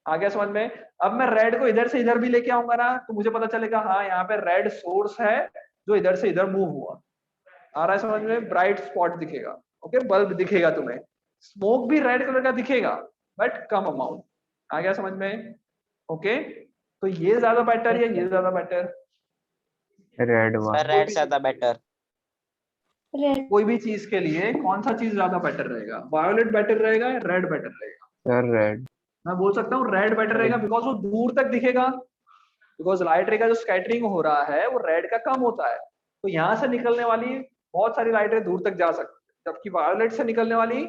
S1: आ गया समझ में। अब मैं रेड को इधर से इधर भी लेके आऊंगा ना, तो मुझे पता चलेगा हाँ यहाँ पे रेड सोर्स है जो इधर से इधर मूव हुआ। आ रहा है समझ में, ब्राइट स्पॉट दिखेगा। ओके, बल्ब दिखेगा तुम्हें, स्मोक भी रेड कलर का दिखेगा बट कम अमाउंट। आ गया समझ में। ओके, तो ये ज्यादा बेटर या ये ज्यादा बेटर,
S4: रेड
S5: रेड ज्यादा बेटर।
S1: कोई भी चीज के लिए कौन सा चीज ज्यादा बेटर रहेगा, वायोलेट बेटर रहेगा या रेड बेटर रहेगा।
S4: सर रेड,
S1: मैं बोल सकता हूँ रेड बेटर रहेगा, बिकॉज वो दूर तक दिखेगा, बिकॉज लाइट रे का जो स्कैटरिंग हो रहा है वो रेड का कम होता है, तो यहाँ से निकलने वाली बहुत सारी लाइट रे दूर तक जा सकती है, जबकि वायोलेट से निकलने वाली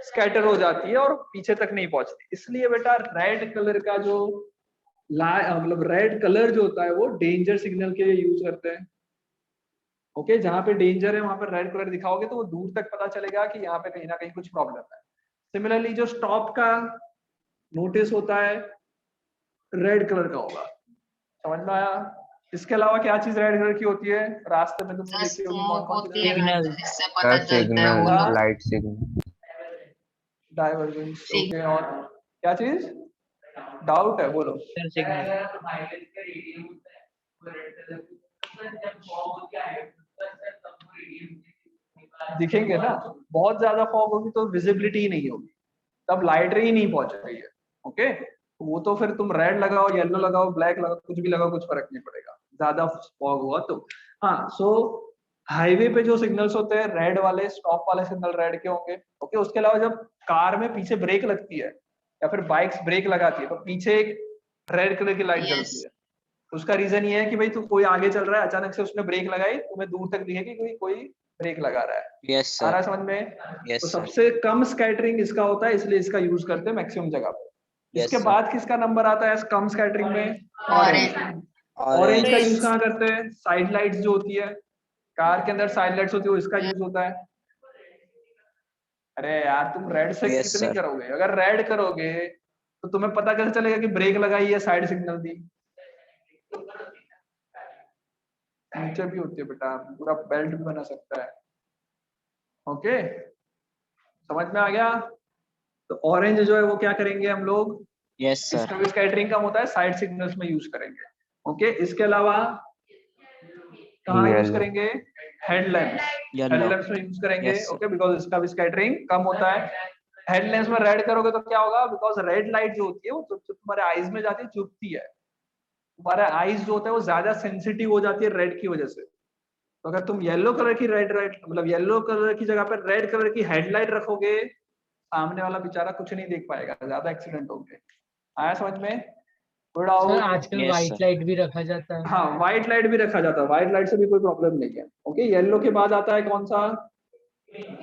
S1: स्कैटर हो जाती है और पीछे तक नहीं पहुंचती। इसलिए बेटा रेड कलर का जो मतलब रेड कलर जो होता है वो डेंजर सिग्नल के लिए यूज करते हैं। ओके, जहां पे डेंजर है वहां पर रेड कलर दिखाओगे तो वो दूर तक पता चलेगा कि यहाँ पे कहीं ना कहीं कुछ प्रॉब्लम है। सिमिलरली जो स्टॉप का नोटिस होता है रेड कलर का होगा। समझ में आया। इसके अलावा क्या चीज रेड कलर की होती है रास्ते में तुमने देखी होगी? कौन कौन सी
S2: सिग्नल
S8: इससे पता
S4: सर
S8: चलता है वो
S4: सिग्नल,
S8: लोग
S4: लाइट सिग्नल।
S1: Divergence, okay. और क्या चीज डाउट है? बोलो।
S2: सर सिग्नल
S1: दिखेंगे ना, बहुत ज्यादा फॉग होगी तो विजिबिलिटी ही नहीं होगी, तब लाइट रे ही नहीं पहुंच रही है। ओके, वो तो फिर तुम रेड लगाओ, येलो लगाओ, ब्लैक लगाओ, कुछ भी लगाओ, कुछ फर्क नहीं पड़ेगा ज्यादा फॉग हुआ तो। हाँ, सो हाईवे पे जो सिग्नल्स होते हैं रेड वाले, स्टॉप वाले सिग्नल रेड के होंगे। ओके, उसके अलावा जब कार में पीछे ब्रेक लगती है या फिर बाइक्स ब्रेक लगाती है तो पीछे एक रेड कलर की लाइट जलती है। उसका रीजन ये है कि भाई तू कोई आगे चल रहा है, अचानक से उसने ब्रेक लगाई, तुम्हें दूर तक दिखेगी कोई कोई ब्रेक लगा रहा है।
S5: यस
S1: आ रहा
S5: सर,
S1: है समझ में?
S5: यस
S1: तो
S5: सर,
S1: सबसे कम स्कैटरिंग इसका होता है, इसलिए इसका यूज करते हैं मैक्सिमम जगह पे।
S5: Yes,
S1: इसके
S5: sir.
S1: बाद किसका नंबर आता है कम स्कैटरिंग में? ऑरेंज। ऑरेंज
S5: ऑरेंज
S1: का यूज कहाँ करते हैं? साइड लाइट्स जो होती है कार के अंदर, साइड लाइट्स होती है, इसका यूज होता है। अरे यार तुम रेड से
S5: Yes,
S1: कितनी
S5: sir.
S1: करोगे? अगर रेड करोगे तो तुम्हें पता कैसे चलेगा कि ब्रेक लगाई है, साइड सिग्नल दी? नीचे भी होती है बेटा, पूरा बेल्ट भी बना सकता है। ओके, समझ में आ गया? तो ऑरेंज जो है वो क्या करेंगे हम लोग?
S5: यस सर,
S1: इसका भी स्कैटरिंग कम होता है, साइड सिग्नल्स में यूज करेंगे। ओके, इसके अलावा कहाँ यूज
S4: येलो।
S1: करेंगे? हेडलैम्प्स।
S5: येलो,
S1: हेडलैम्प्स में यूज करेंगे।
S5: Yes, sir.
S1: ओके, बिकॉज इसका भी स्कैटरिंग कम होता है। हेडलैम्प्स में रेड करोगे तो क्या होगा? बिकॉज रेड लाइट जो होती है वो तुम्हारे आईज में जाती है, चुभती है। तुम्हारा आईज जो होता है वो ज्यादा सेंसिटिव हो जाती है रेड की वजह से। तो अगर तुम येलो कलर की रेड मतलब येलो कलर की जगह पर रेड कलर की हेडलाइट रखोगे, सामने वाला बेचारा कुछ नहीं देख पाएगा, ज्यादा एक्सीडेंट होंगे। आया समझ में? Good
S2: sir
S1: out.
S2: आजकल
S5: Yes,
S2: व्हाइट
S5: sir.
S2: लाइट भी रखा जाता है।
S1: हाँ, व्हाइट लाइट भी रखा जाता है, व्हाइट लाइट से भी कोई प्रॉब्लम नहीं है। ओके, येलो के बाद आता है कौन सा?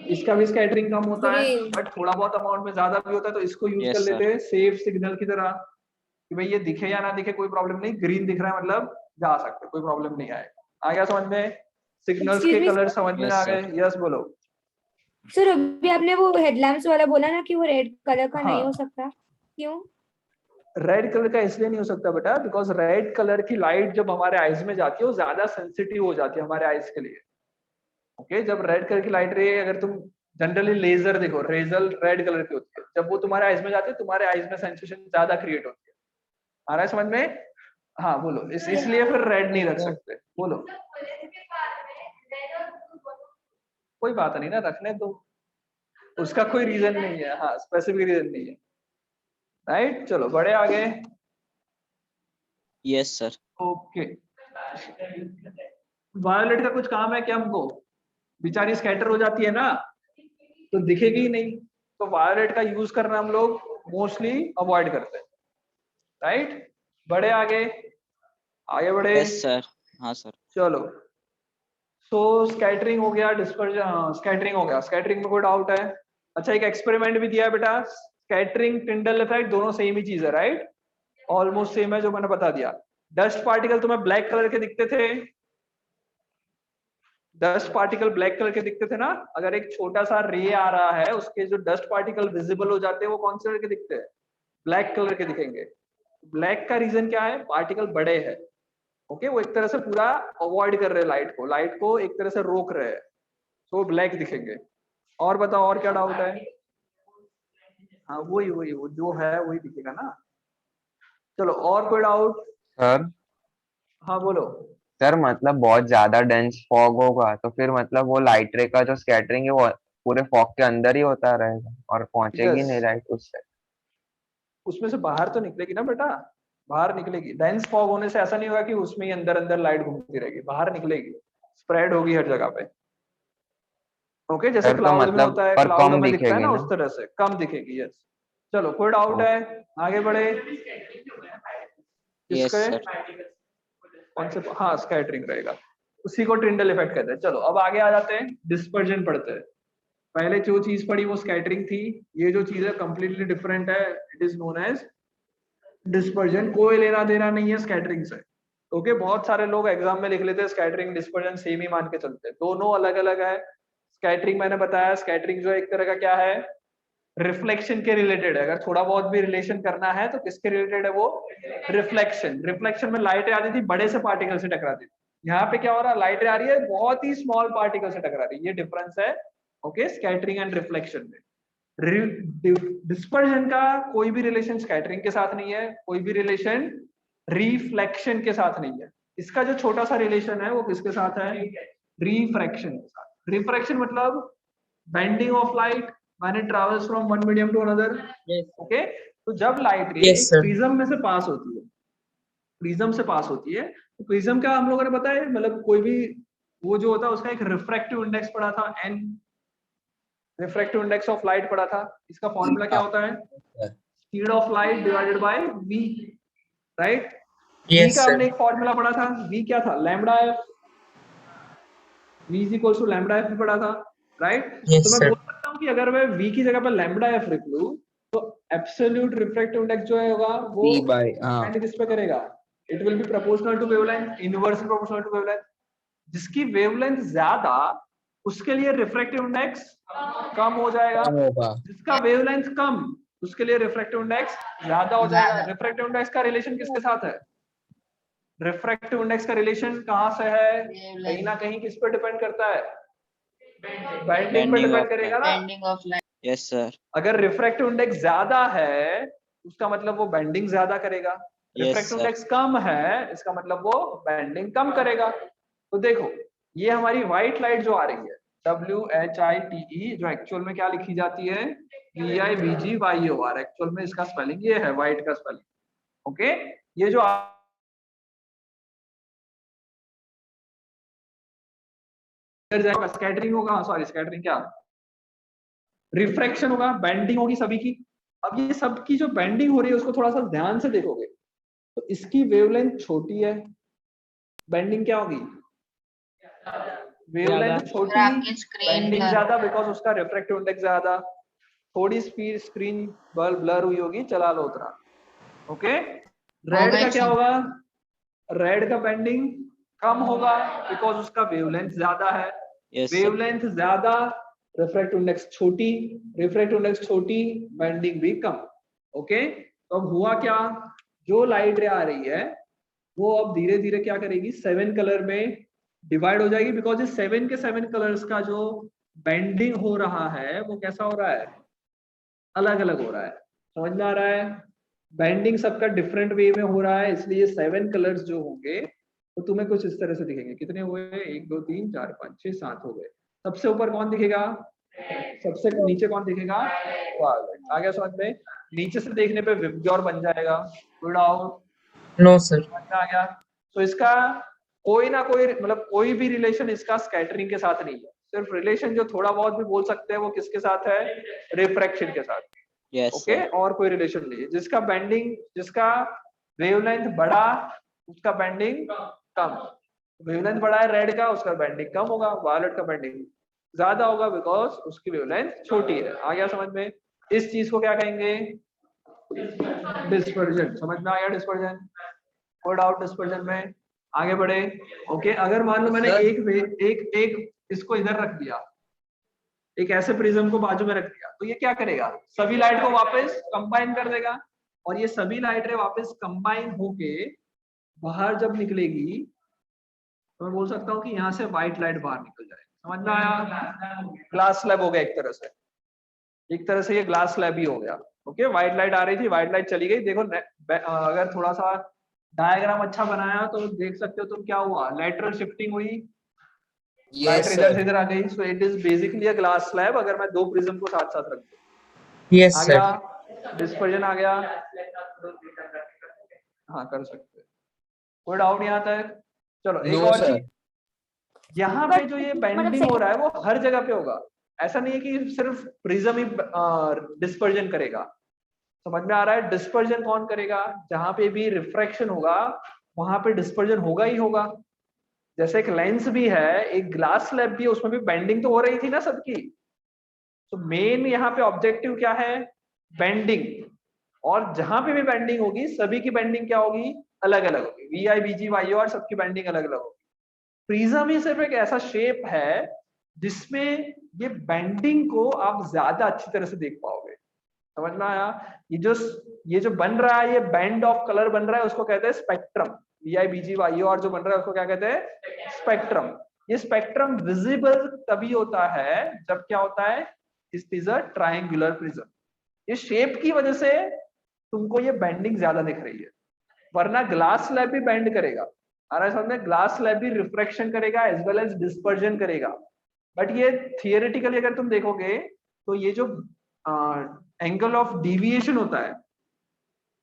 S1: इसका भी स्कैटरिंग कम होता है, बट थोड़ा बहुत अमाउंट में ज्यादा भी होता है, तो इसको यूज
S5: Yes,
S1: कर
S5: sir.
S1: लेते हैं सेफ सिग्नल की तरह कि भाई ये दिखे या ना दिखे कोई प्रॉब्लम नहीं, ग्रीन दिख रहा है मतलब जा सकते, कोई प्रॉब्लम नहीं आएगा। आ गया समझ में? सिग्नल्स के कलर समझ में
S5: Yes,
S1: आ
S5: sir.
S1: गए? यस बोलो।
S11: सर अभी आपने वो हेडलैम्प्स वाला बोला ना कि वो रेड कलर का नहीं
S1: हाँ,
S11: हो सकता, क्यों?
S1: रेड कलर का इसलिए नहीं हो सकता बेटा, बिकॉज रेड कलर की लाइट जब हमारे आईज में जाती है वो ज्यादा सेंसिटिव हो जाती है हमारे आईज के लिए। ओके, जब रेड कलर की लाइट रे, अगर तुम जनरली लेजर देखो, रेजल रेड कलर की होती है, जब वो तुम्हारे आईज में जाती है तुम्हारे आईज में सेंसेशन ज्यादा क्रिएट होती है। आ रहा है समझ में? हाँ बोलो। इसलिए फिर रेड नहीं रख सकते। बोलो। कोई बात नहीं ना, रखने दो, उसका कोई रीजन नहीं है। हाँ, स्पेसिफिक रीजन नहीं है। राइट, चलो बड़े आगे।
S5: Yes, sir.
S1: ओके, वायोलेट का कुछ काम है क्या हमको? बेचारी स्कैटर हो जाती है ना तो दिखेगी ही नहीं, तो वायोलेट का यूज करना हम लोग मोस्टली अवॉइड करते हैं। राइट, बड़े आगे, आगे बढ़े।
S5: Yes, sir. हाँ सर.
S1: चलो, सो स्कैटरिंग हो गया, डिस्पर्जन, स्कैटरिंग हो गया। स्कैटरिंग में कोई डाउट है? अच्छा, एक एक्सपेरिमेंट भी दिया है बेटा, स्कैटरिंग टिंडल इफेक्ट दोनों सेम ही चीज है। राइट, ऑलमोस्ट सेम है जो मैंने बता दिया। डस्ट पार्टिकल तुम्हें ब्लैक कलर के दिखते थे, डस्ट पार्टिकल ब्लैक कलर के दिखते थे ना? अगर एक छोटा सा रे आ रहा है, उसके जो डस्ट पार्टिकल विजिबल हो जाते हैं वो कौन से कलर के दिखते हैं? ब्लैक कलर के दिखेंगे। ब्लैक का रीजन क्या है? पार्टिकल बड़े हैं। ओके, वो एक तरह से पूरा अवॉइड कर रहे हैं लाइट को एक तरह से रोक रहे हैं, तो ब्लैक दिखेंगे। और बताओ, और क्या डाउट है? हाँ, वही वही वो जो है वही दिखेगा ना। चलो, और कोई डाउट?
S4: सर
S1: हाँ बोलो।
S4: सर मतलब बहुत ज्यादा डेंस फॉग होगा तो फिर मतलब वो लाइट रे का जो स्कैटरिंग है वो पूरे फॉग के अंदर ही होता रहेगा और पहुंचेगी
S1: यस,
S4: नहीं लाइट उससे।
S1: उसमें से बाहर तो निकलेगी ना बेटा, बाहर निकलेगी। डेंस फॉग होने से ऐसा नहीं होगा कि उसमें ही अंदर अंदर लाइट घूमती रहेगी, बाहर निकलेगी, स्प्रेड होगी हर जगह पे। ओके, जैसे
S4: सर तो
S1: क्लाउड में
S4: मतलब
S1: होता है,
S4: पर
S1: क्लाउड
S4: कम
S1: में दिखता है
S4: दिखेगी
S1: ना,
S4: ना?
S1: उस तरह से कम दिखेगी। यस, चलो कोई डाउट है? आगे बढ़े।
S5: Yes,
S1: किसके?
S5: sir.
S1: कौन से? हाँ, स्कैटरिंग रहेगा, उसी को ट्रिंडल इफेक्ट कहते हैं। चलो अब आगे आ जाते हैं, डिस्पर्जन पढ़ते हैं। पहले जो चीज पढ़ी वो स्कैटरिंग थी, ये जो चीज है completely different it, is known known एज डिस्पर्जन। कोई लेना देना नहीं है स्कैटरिंग से। ओके, बहुत सारे लोग एग्जाम में लिख लेते हैं स्कैटरिंग डिस्पर्जन सेम ही मान के चलते हैं, दोनों अलग अलग है। स्कैटरिंग मैंने बताया, स्कैटरिंग जो एक तरह का क्या है? रिफ्लेक्शन के रिलेटेड है। अगर थोड़ा बहुत भी रिलेशन करना है तो किसके रिलेटेड है वो? रिफ्लेक्शन। रिफ्लेक्शन में लाइटें आती थी बड़े से पार्टिकल से टकराती थी, यहाँ पे क्या हो रहा है, लाइटें आ रही है बहुत ही स्मॉल पार्टिकल से टकरा रही है। ये डिफरेंस है ओके स्कैटरिंग एंड रिफ्लेक्शन में। डिस्पर्जन का कोई भी रिलेशन स्कैटरिंग के साथ नहीं है, कोई भी रिलेशन रिफ्लेक्शन के साथ नहीं है। इसका जो छोटा सा रिलेशन है वो किसके साथ है? रिफ्रैक्शन के साथ। रिफ्रैक्शन मतलब bending of light when it travels from one medium to another. Okay तो जब लाइट रे
S2: Yes, sir.
S1: प्रिज्म में से पास होती है, प्रिज्म से पास होती है, तो प्रिज्म का हम लोगों ने बताया मतलब कोई भी वो जो होता है उसका एक रिफ्रैक्टिव इंडेक्स पढ़ा था, n refractive index of light पढ़ा था। इसका फॉर्मूला क्या होता है? Speed of light divided by v, right? v
S2: Yes,
S1: का
S2: sir.
S1: हमने एक फॉर्मूला पढ़ा था, v क्या था? Lambda f, v is equal to lambda f भी पढ़ा था, राइट?
S2: Yes,
S1: तो मैं
S2: sir.
S1: बोल सकता हूँ कि अगर मैं v की जगह पर लैम्बडा f लिख लूं तो एब्सोल्यूट रिफ्रैक्टिव इंडेक्स जो है होगा वो
S3: V by हाँ
S1: डिपेंड किस पे करेगा? It will be proportional to wavelength, inversely proportional to wavelength. जिसकी वेवलेंथ ज्यादा उसके लिए रिफ्रैक्टिव इंडेक्स कम हो जाएगा,
S3: कम होगा।
S1: जिसका वेवलेंथ कम उसके लिए रिफ्रैक्टिव इंडेक्स ज्यादा हो जाएगा। रिफ्रैक्टिव इंडेक्स का रिलेशन किसके साथ है? रिफ्रैक्टिव इंडेक्स का रिलेशन कहां से है? कहीं ना कहीं किस पे डिपेंड करता है? बेंडिंग पे डिपेंड करेगा ना।
S5: Yes sir.
S1: अगर रिफ्रैक्टिव इंडेक्स ज्यादा है उसका मतलब वो बेंडिंग ज्यादा करेगा, रिफ्रैक्टिव
S5: sir.
S1: इंडेक्स कम है इसका मतलब वो बेंडिंग कम करेगा। तो देखो ये हमारी व्हाइट लाइट जो आ रही है WHITE, जो एक्चुअल में क्या लिखी जाती है? VIBGYOR। एक्चुअल में इसका स्पेलिंग ये है, व्हाइट का स्पेलिंग। ओके ये जो स्कैटरिंग होगा, सॉरी स्कैटरिंग क्या, रिफ्रैक्शन होगा, बेंडिंग होगी सभी की। अब ये सब की जो बेंडिंग हो रही है उसको थोड़ा सा ध्यान से देखोगे तो इसकी वेवलेंथ छोटी है, बेंडिंग क्या होगी? वेवलेंथ छोटी, बेंडिंग ज्यादा, बिकॉज उसका रिफ्रैक्टिव इंडेक्स ज्यादा। थोड़ी स्पीड स्क्रीन ब्लर हुई होगी, चला लो उतना। ओके रेड का क्या होगा? रेड का बेंडिंग कम होगा बिकॉज उसका वेवलेंथ ज्यादा है। वेवलेंथ ज्यादा, रिफ्रैक्टिव इंडेक्स छोटी, रिफ्रैक्टिव इंडेक्स छोटी, बेंडिंग भी कम। ओके तो अब हुआ क्या, जो लाइट रे आ रही है वो अब धीरे धीरे क्या करेगी? 7 कलर में डिवाइड हो जाएगी, बिकॉज इस 7 के 7 कलर्स का जो बेंडिंग हो रहा है वो कैसा हो रहा है? अलग अलग हो रहा है। समझ में आ रहा है? बेंडिंग सबका डिफरेंट वे में हो रहा है, इसलिए 7 कलर्स जो होंगे तो तुम्हें कुछ इस तरह से दिखेंगे। कितने हुए? 1 2 3 4 5 6 7 हो गए। सबसे ऊपर कौन दिखेगा? सबसे नीचे कौन दिखेगा? आ गया समझ में? नीचे से देखने पे विबग्योर बन जाएगा। Good out.
S2: No, sir.
S1: आ गया। तो इसका कोई ना कोई मतलब कोई भी रिलेशन इसका स्कैटरिंग के साथ नहीं है। सिर्फ रिलेशन जो थोड़ा बहुत भी बोल सकते हैं वो किसके साथ है? रिफ्रैक्शन के साथ। ओके और कोई रिलेशन नहीं है। जिसका बेंडिंग, जिसका वेवलेंथ बड़ा उसका बेंडिंग कम। वेवलेंथ बड़ा है रेड का, उसका बेंडिंग कम होगा। वायलेट का बेंडिंग ज्यादा होगा बिकॉज उसकी वेवलेंथ छोटी है। आ गया समझ में? इस चीज को क्या कहेंगे? डिस्पर्जन। समझ में आया? डिस्पर्जन। कोड आउट डिस्पर्जन में आगे बढ़े। ओके अगर मान लो मैंने एक इसको इधर रख दिया, एक ऐसे प्रिज्म को बाजू में रख दिया, तो ये क्या करेगा? सभी लाइट को वापस कंबाइन कर देगा और ये सभी लाइट रे वापस कंबाइन होके बाहर जब निकलेगी तो मैं बोल सकता हूँ कि यहाँ से व्हाइट लाइट बाहर निकल जाए। समझ में आया? ग्लास स्लैब हो गया एक तरह से, एक तरह से ये ग्लास स्लैब ही हो गया। ओके व्हाइट लाइट आ रही थी, व्हाइट लाइट चली गई। देखो अगर थोड़ा सा डायग्राम अच्छा बनाया तो देख सकते हो तुम क्या हुआ? लेटरल शिफ्टिंग हुई, लाइट इधर से इधर आ गई। So it is basically a glass slab अगर मैं दो प्रिज्म को साथ साथ रख दूं।
S2: Yes,
S1: आ
S2: sir.
S1: गया? डिस्पर्जन आ गया? हाँ कर सकते हैं। कोई डाउट यहाँ तक? चलो एक
S3: No,
S1: और
S3: sir.
S1: चीज, यहाँ पे जो ये बेंडिंग हो रहा है वो हर जगह पे होगा। ऐसा नहीं है कि सिर्फ प्रिज्म ही डिस्पर्जन करेगा। समझ में आ रहा है? डिस्पर्जन कौन करेगा? जहां पे भी रिफ्रैक्शन होगा वहां पे डिस्पर्जन होगा ही होगा। जैसे एक लेंस भी है, एक ग्लास स्लैब भी है, उसमें भी बेंडिंग तो हो रही थी ना सबकी। तो मेन यहाँ पे ऑब्जेक्टिव क्या है? बेंडिंग। और जहां पे भी बेंडिंग होगी सभी की बेंडिंग क्या होगी? अलग अलग होगी। VIBGYOR सबकी बेंडिंग अलग अलग होगी। प्रिज्म ही सिर्फ एक ऐसा शेप है जिसमें ये बेंडिंग को आप ज्यादा अच्छी तरह से देख पाओगे। समझ में आया? ये जो बन रहा है, ये बैंड ऑफ कलर बन रहा है, उसको कहते हैं स्पेक्ट्रम। VIBGYOR जो बन रहा है उसको क्या कहते हैं? स्पेक्ट्रम। ये स्पेक्ट्रम विजिबल तभी होता है जब क्या होता है? Is is a triangular prism. ये शेप की वजह से तुमको ये बेंडिंग ज्यादा दिख रही है, वरना ग्लास स्लैब भी बेंड करेगा। आ रहा है समझ में? ग्लास स्लैब भी रिफ्रैक्शन करेगा एज वेल एज डिस्पर्जन करेगा। बट ये थियोरेटिकली अगर तुम देखोगे तो ये जो एंगल ऑफ डिविएशन होता है,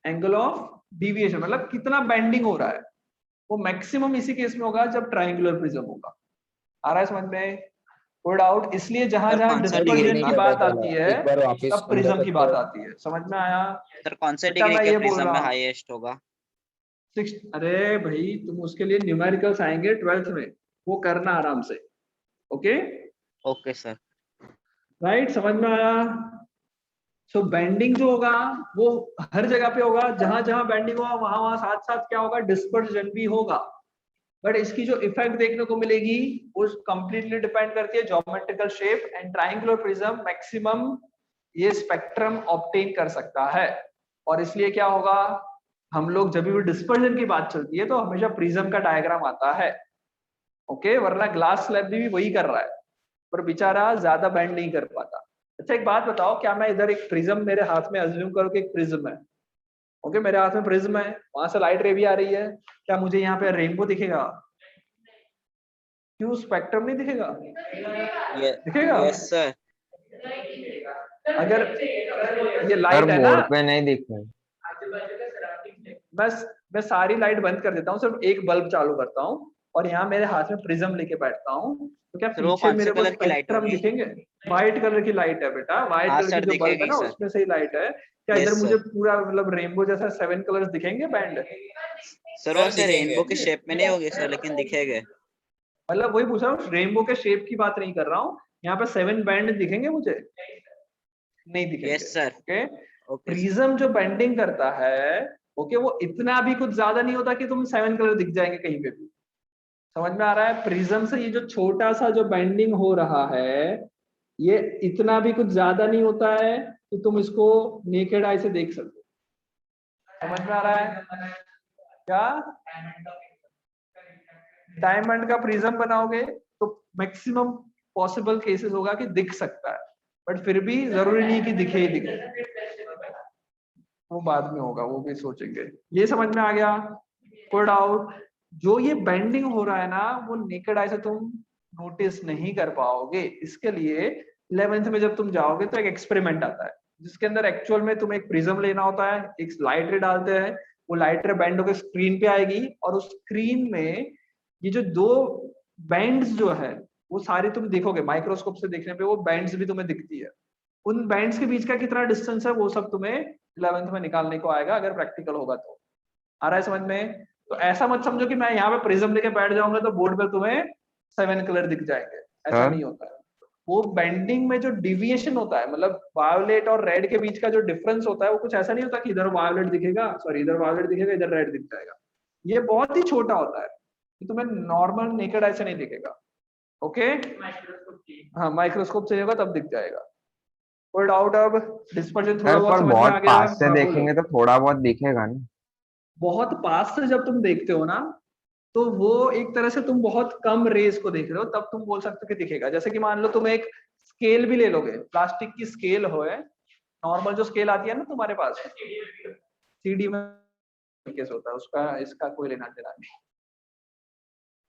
S1: एंगल ऑफ डिविएशन मतलब कितना बेंडिंग हो रहा है, वो मैक्सिमम इसी केस में होगा जब ट्रायंगुलर प्रिज्म होगा। आ रहा है समझ में? Code out. इसलिए जहां
S5: सर,
S1: जहां
S5: कौन सा
S3: डिग्री
S1: डिस्पर्जन
S3: नहीं
S1: की
S3: पता
S1: बात
S3: चला,
S1: आती
S3: एक
S1: है
S3: बार वापस
S1: तब
S3: समझा
S1: प्रिज्म की
S3: सकते
S1: बात
S3: हो?
S1: आती है। समझ में आया?
S5: सर कौन से
S1: बेटा
S5: डिग्री
S1: मैं
S5: के
S1: ये बोल
S5: प्रिज्म
S1: रहा
S5: में
S1: हूँ
S5: हाईएस्ट होगा?
S1: 6। अरे भाई तुम उसके लिए न्यूमेरिकल्स आएंगे 12th में, वो करना आराम से। Okay
S5: okay sir.
S1: राइट, समझ में आया? सो बेंडिंग जो होगा वो हर जगह पे होगा, जहां जहां बेंडिंग होगा वहां वहां साथ साथ क्या होगा? डिस्पर्जन भी होगा। बट इसकी जो इफेक्ट देखने को मिलेगी वो कंप्लीटली डिपेंड करती है geometrical shape and triangular prism maximum ये स्पेक्ट्रम ऑब्टेन कर सकता है। और इसलिए क्या होगा, हम लोग जब भी डिस्पर्जन की बात चलती है तो हमेशा प्रिज्म का डायग्राम आता है। ओके, वरना ग्लास स्लैब भी वही कर रहा है पर बेचारा ज्यादा बेंड नहीं कर पाता। अच्छा एक बात बताओ, क्या मैं इधर एक प्रिज्म मेरे हाथ में अज्यूम करूं कि एक प्रिज्म है? ओके मेरे हाथ में प्रिज्म है, वहां से लाइट रे भी आ रही है, क्या मुझे यहाँ पे रेनबो दिखेगा? क्यों स्पेक्ट्रम नहीं दिखेगा? दिखेगा?
S5: Yes sir.
S1: अगर ये
S4: सर
S1: लाइट है ना,
S4: बोर्ड पे नहीं दिख रहा।
S1: मैं सारी लाइट बंद कर देता हूँ, सिर्फ एक बल्ब चालू करता हूँ और यहाँ मेरे हाथ में प्रिज्म लेके बैठता हूँ, तो क्या
S5: सर वो
S1: पीछे
S5: कौन से
S1: मेरे को
S5: कलर की लाइट
S1: स्पेक्ट्रम
S5: होगी?
S1: दिखेंगे? व्हाइट कलर की लाइट है बेटा, व्हाइट
S5: हाँ
S1: कलर
S5: सर,
S1: की जो बल्ब है
S5: दिखेगी
S1: ना
S5: सर।
S1: उसमें से ही लाइट है। क्या
S5: यस
S1: इधर मुझे
S5: सर।
S1: पूरा मतलब रेनबो जैसा 7 कलर्स दिखेंगे बैंड?
S5: सर वो ऐसे रेनबो की शेप में नहीं होगी सर, लेकिन दिखेगे।
S1: मतलब वही पूछ रहा हूँ, रेनबो के शेप की बात नहीं कर रहा हूँ, यहाँ पे 7 बैंड दिखेंगे मुझे? नहीं दिखेंगे।
S5: Yes sir.
S1: Okay,
S5: okay sir.
S1: Prism जो बेंडिंग करता है, ओके वो इतना भी कुछ ज्यादा नहीं होता कि तुम 7 कलर दिख जाएंगे कहीं पे भी। समझ में आ रहा है? प्रिज्म से ये जो छोटा सा जो बेंडिंग हो रहा है, ये इतना भी कुछ ज्यादा नहीं होता है कि तुम इसको नेकेड आई से देख सकते हो। समझ में आ रहा है क्या? डायमंड का प्रिज्म बनाओगे तो मैक्सिमम पॉसिबल केसेस होगा कि दिख सकता है, बट फिर भी जरूरी नहीं कि दिखे ही दिखे, वो बाद में होगा, वो भी सोचेंगे। ये समझ में आ गया? Put out. जो ये बेंडिंग हो रहा है ना, वो नेकेड आई से तुम नोटिस नहीं कर पाओगे। इसके लिए 11th में जब तुम जाओगे तो एक एक्सपेरिमेंट आता है जिसके अंदर एक्चुअल में तुम्हें एक प्रिज्म लेना होता है, एक लाइट रे डालते हैं, वो लाइट रे बेंड होकर स्क्रीन पे आएगी और उस स्क्रीन में ये जो 2 बैंड्स जो है वो सारी तुम देखोगे, माइक्रोस्कोप से देखने पे वो बैंड्स भी तुम्हें दिखती है। उन बैंड्स के बीच का कितना डिस्टेंस है वो सब तुम्हें 11th में निकालने को आएगा अगर प्रैक्टिकल होगा तो। आ रहा है समझ में? तो ऐसा मत समझो कि मैं यहाँ पे प्रिज्म लेके बैठ जाऊंगा तो बोर्ड पे तुम्हें 7 कलर दिख जाएंगे, ऐसा
S4: हाँ?
S1: नहीं होता है। वो बेंडिंग में जो डिविएशन होता है, मतलब वायोलेट और रेड के बीच का जो डिफरेंस होता है, वो कुछ ऐसा नहीं होता कि इधर वायोलेट दिखेगा, सॉरी इधर वायोलेट दिखेगा इधर रेड दिख जाएगा। ये बहुत ही छोटा होता है कि तुम्हें नॉर्मल नेकेड ऐसे नहीं दिखेगा। ओके, हाँ माइक्रोस्कोप से होगा तब दिख जाएगा। कोई डाउट? अब डिस्पर्जन थोड़ा
S4: सर
S1: बहुत
S4: पर
S1: समझ में
S4: बहुत
S1: आ गया?
S4: पास से
S1: हाँ, बोलो।
S4: देखेंगे तो थोड़ा बहुत दिखेगा ना।
S1: बहुत पास से जब तुम देखते हो ना, तो वो एक तरह से तुम बहुत कम रेस को देख रहे हो, तब तुम बोल सकते हो कि दिखेगा। जैसे कि मान लो तुम एक स्केल भी ले लोगे, प्लास्टिक की स्केल हो, नॉर्मल जो स्केल आती है ना तुम्हारे पास, सीडी में केस होता है उसका, इसका कोई लेना देना नहीं।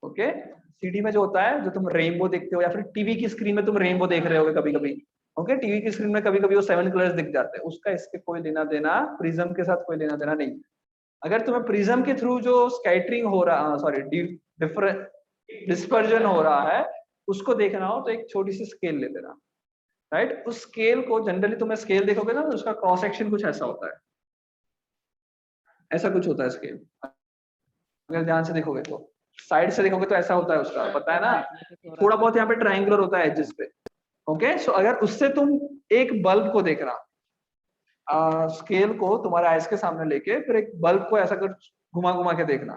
S1: ओके, सीडी में जो होता है, जो तुम रेनबो देखते हो या फिर टीवी की स्क्रीन में तुम रेनबो देख रहे होगे कभी कभी। ओके, टीवी की स्क्रीन में कभी कभी वो 7 कलर्स दिख जाते हैं, उसका इसके कोई लेना देना, प्रिज्म के साथ कोई लेना देना नहीं। अगर तुम्हें प्रिज्म के थ्रू जो स्कैटरिंग हो रहा, सॉरी डिस्पर्जन हो रहा है, उसको देखना हो तो एक छोटी सी स्केल ले लेना। राइट, उस स्केल को जनरली तुम्हें स्केल देखोगे ना, उसका क्रॉस सेक्शन कुछ ऐसा होता है, ऐसा कुछ होता है स्केल। अगर ध्यान से देखोगे तो, साइड से देखोगे तो ऐसा होता है उसका, पता है ना, थोड़ा बहुत यहाँ पे ट्रायंगुलर होता है एजेस पे। ओके, सो अगर उससे तुम एक बल्ब को देखना, स्केल को तुम्हारे आइस के सामने लेके फिर एक बल्ब को ऐसा कर घुमा घुमा के देखना,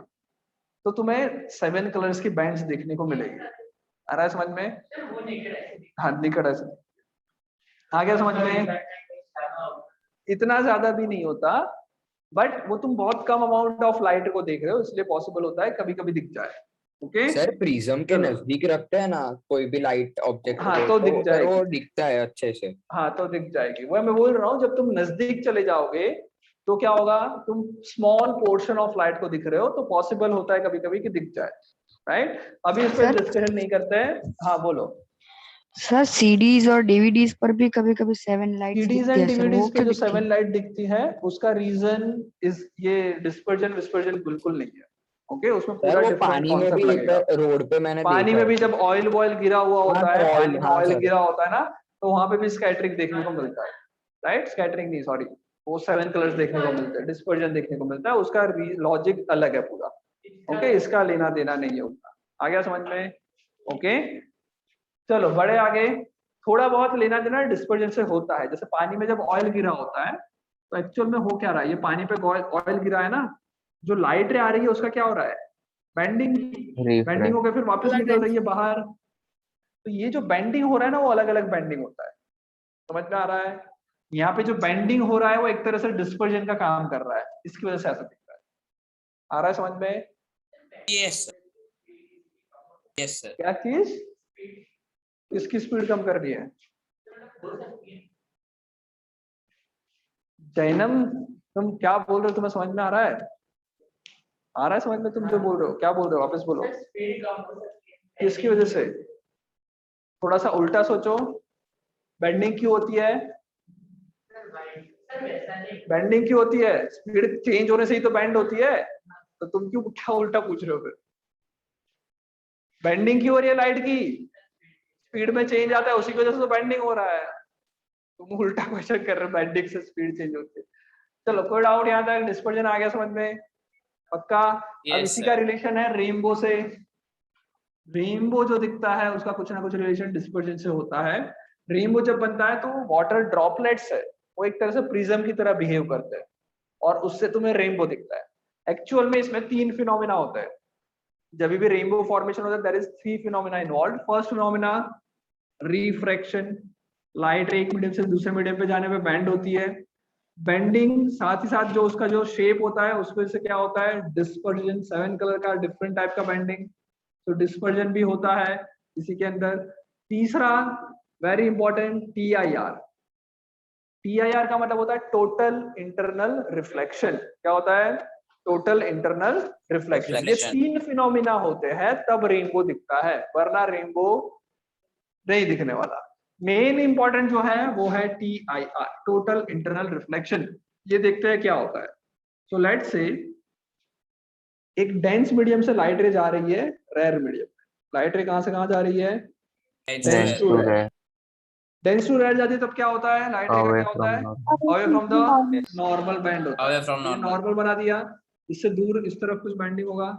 S1: तो तुम्हें 7 कलर्स की बैंड्स देखने को मिलेगी। आ रहा है समझ में? हाँ, निकट ऐसे आ गया समझ में? इतना ज्यादा भी नहीं होता, बट वो तुम बहुत कम अमाउंट ऑफ लाइट को देख रहे हो, इसलिए पॉसिबल होता है कभी कभी दिख जाए। ओके
S3: सर प्रिज्म के
S1: चलो।
S3: नजदीक रखते हैं ना कोई भी लाइट ऑब्जेक्ट
S1: हाँ,
S3: को,
S1: तो दिख
S3: फिर
S1: जाएगी।
S3: वो दिखता है अच्छे से।
S1: हाँ, तो दिख जाएगी। वह मैं बोल रहा हूँ, जब तुम नजदीक चले जाओगे तो क्या होगा, तुम स्मॉल पोर्शन ऑफ लाइट को दिख रहे हो, तो पॉसिबल होता है कभी कभी कि दिख जाए, राइट। अभी इस पर डिस्कशन नहीं करते हैं। हाँ बोलो।
S12: सर सीडीज और डीवीडीज पर भी कभी कभी 7 लाइट्स
S1: सीडीज
S12: दिखती
S1: एंड
S12: है सर, वो
S1: डीवीडीज के
S12: क्यों
S1: जो
S12: दिखती
S1: 7
S12: है?
S1: लाइट दिखती है, उसका रीजन इज ये डिस्पर्जन विस्पर्जन बिल्कुल नहीं है। ओके, उसमें
S3: सर
S1: पूरा
S3: वो
S1: डिफरेंट
S3: पानी में
S1: कॉन्सेप्ट
S3: भी एक
S1: लगेगा।
S3: रोड पे मैंने
S1: पानी
S3: देखा
S1: में
S3: है।
S1: भी जब ऑयल वॉयल गिरा हुआ
S3: हाँ
S1: होता है,
S3: सर,
S1: पानी में
S3: हाँ
S1: ऑयल
S3: सर।
S1: गिरा होता है ना, तो वहां पे भी स्कैटरिंग देखने को मिलता है, राइट। स्कैटरिंग नहीं, सॉरी, वो 7 कलर्स देखने को मिलते हैं, डिस्पर्जन देखने को मिलता है, उसका लॉजिक अलग है पूरा। ओके, इसका लेना देना नहीं है उतना। आ गया समझ में? ओके चलो बड़े आगे। थोड़ा बहुत लेना देना डिस्पर्जन से होता है। जैसे पानी में जब ऑयल गिरा होता है, तो एक्चुअल में हो क्या रहा है, ये पानी पे ऑयल गिरा है ना, जो लाइट रे आ रही है उसका क्या हो रहा है, बेंडिंग। बेंडिंग होकर फिर वापस निकल रही है बाहर। तो ये जो बेंडिंग हो रहा है ना, वो अलग अलग बेंडिंग होता है। समझ में आ रहा है? यहाँ पे जो बेंडिंग हो रहा है वो एक तरह से डिस्पर्जन का काम कर रहा है, इसकी वजह से ऐसा दिख रहा है। आ रहा है समझ में?
S10: Yes yes sir.
S1: क्या चीज? इसकी स्पीड कम कर दी है जैनम? तुम क्या बोल रहे हो, तुम्हें समझ में आ रहा है? आ रहा है समझ में? तुम जो बोल रहे हो, क्या बोल रहे हो, वापस बोलो। किसकी वजह से? थोड़ा सा उल्टा सोचो। बेंडिंग क्यों होती है? बेंडिंग क्यों होती है? स्पीड चेंज होने से ही तो बेंड होती है। तो तुम क्यों क्या उल्टा पूछ रहे हो फिर? बेंडिंग क्यों हो रही है लाइट की? स्पीड में चेंज आता है, उसी की वजह से तो बेंडिंग हो रहा है। तुम उल्टा क्वेश्चन कर रहे हो, बेंडिंग से स्पीड चेंज होती है। चलो कोई डाउट यहाँ तक? डिस्पर्जन आ गया समझ में? पक्का? अब
S10: Yes,
S1: इसी
S10: sir.
S1: का रिलेशन है रेनबो से। रेनबो जो दिखता है उसका कुछ ना कुछ रिलेशन डिस्पर्जन से होता है। रेनबो जब बनता है तो वाटर ड्रॉपलेट्स है, वो एक तरह से प्रिज्म की तरह बिहेव करते हैं, और उससे तुम्हें रेनबो दिखता है। एक्चुअल में इसमें 3 फिनोमिना होते हैं। जब भी रेनबो फॉर्मेशन होता है, there is 3 phenomena involve. First phenomena refraction, light एक मीडियम से दूसरे मीडियम पे जाने पे बेंड होती है। बेंडिंग साथ ही साथ जो उसका जो शेप होता है उस वजह से क्या होता है, डिस्पर्जन। 7 कलर का डिफरेंट टाइप का बेंडिंग, तो डिस्पर्जन भी होता है इसी के अंदर। तीसरा वेरी इंपॉर्टेंट, TIR। TIR का मतलब होता है टोटल इंटरनल रिफ्लेक्शन। क्या होता है? Total internal reflection. ये 3 फिनोमिना होते हैं तब रेनबो दिखता है, वरना रेनबो नहीं दिखने वाला। मेन इंपॉर्टेंट जो है वो है TIR, टोटल इंटरनल रिफ्लेक्शन। ये देखते हैं क्या होता है। सो लेट्स से एक डेंस मीडियम से लाइट रे जा रही है रेयर मीडियम। लाइट रे कहां से कहां जा रही है? Dense to rare. Dense to rare जाती है तब क्या होता है? लाइट रे का क्या होता है? Away from the normal band होता है।
S10: Away from normal.
S1: नॉर्मल बना दिया, इससे दूर इस तरफ कुछ बैंडिंग होगा।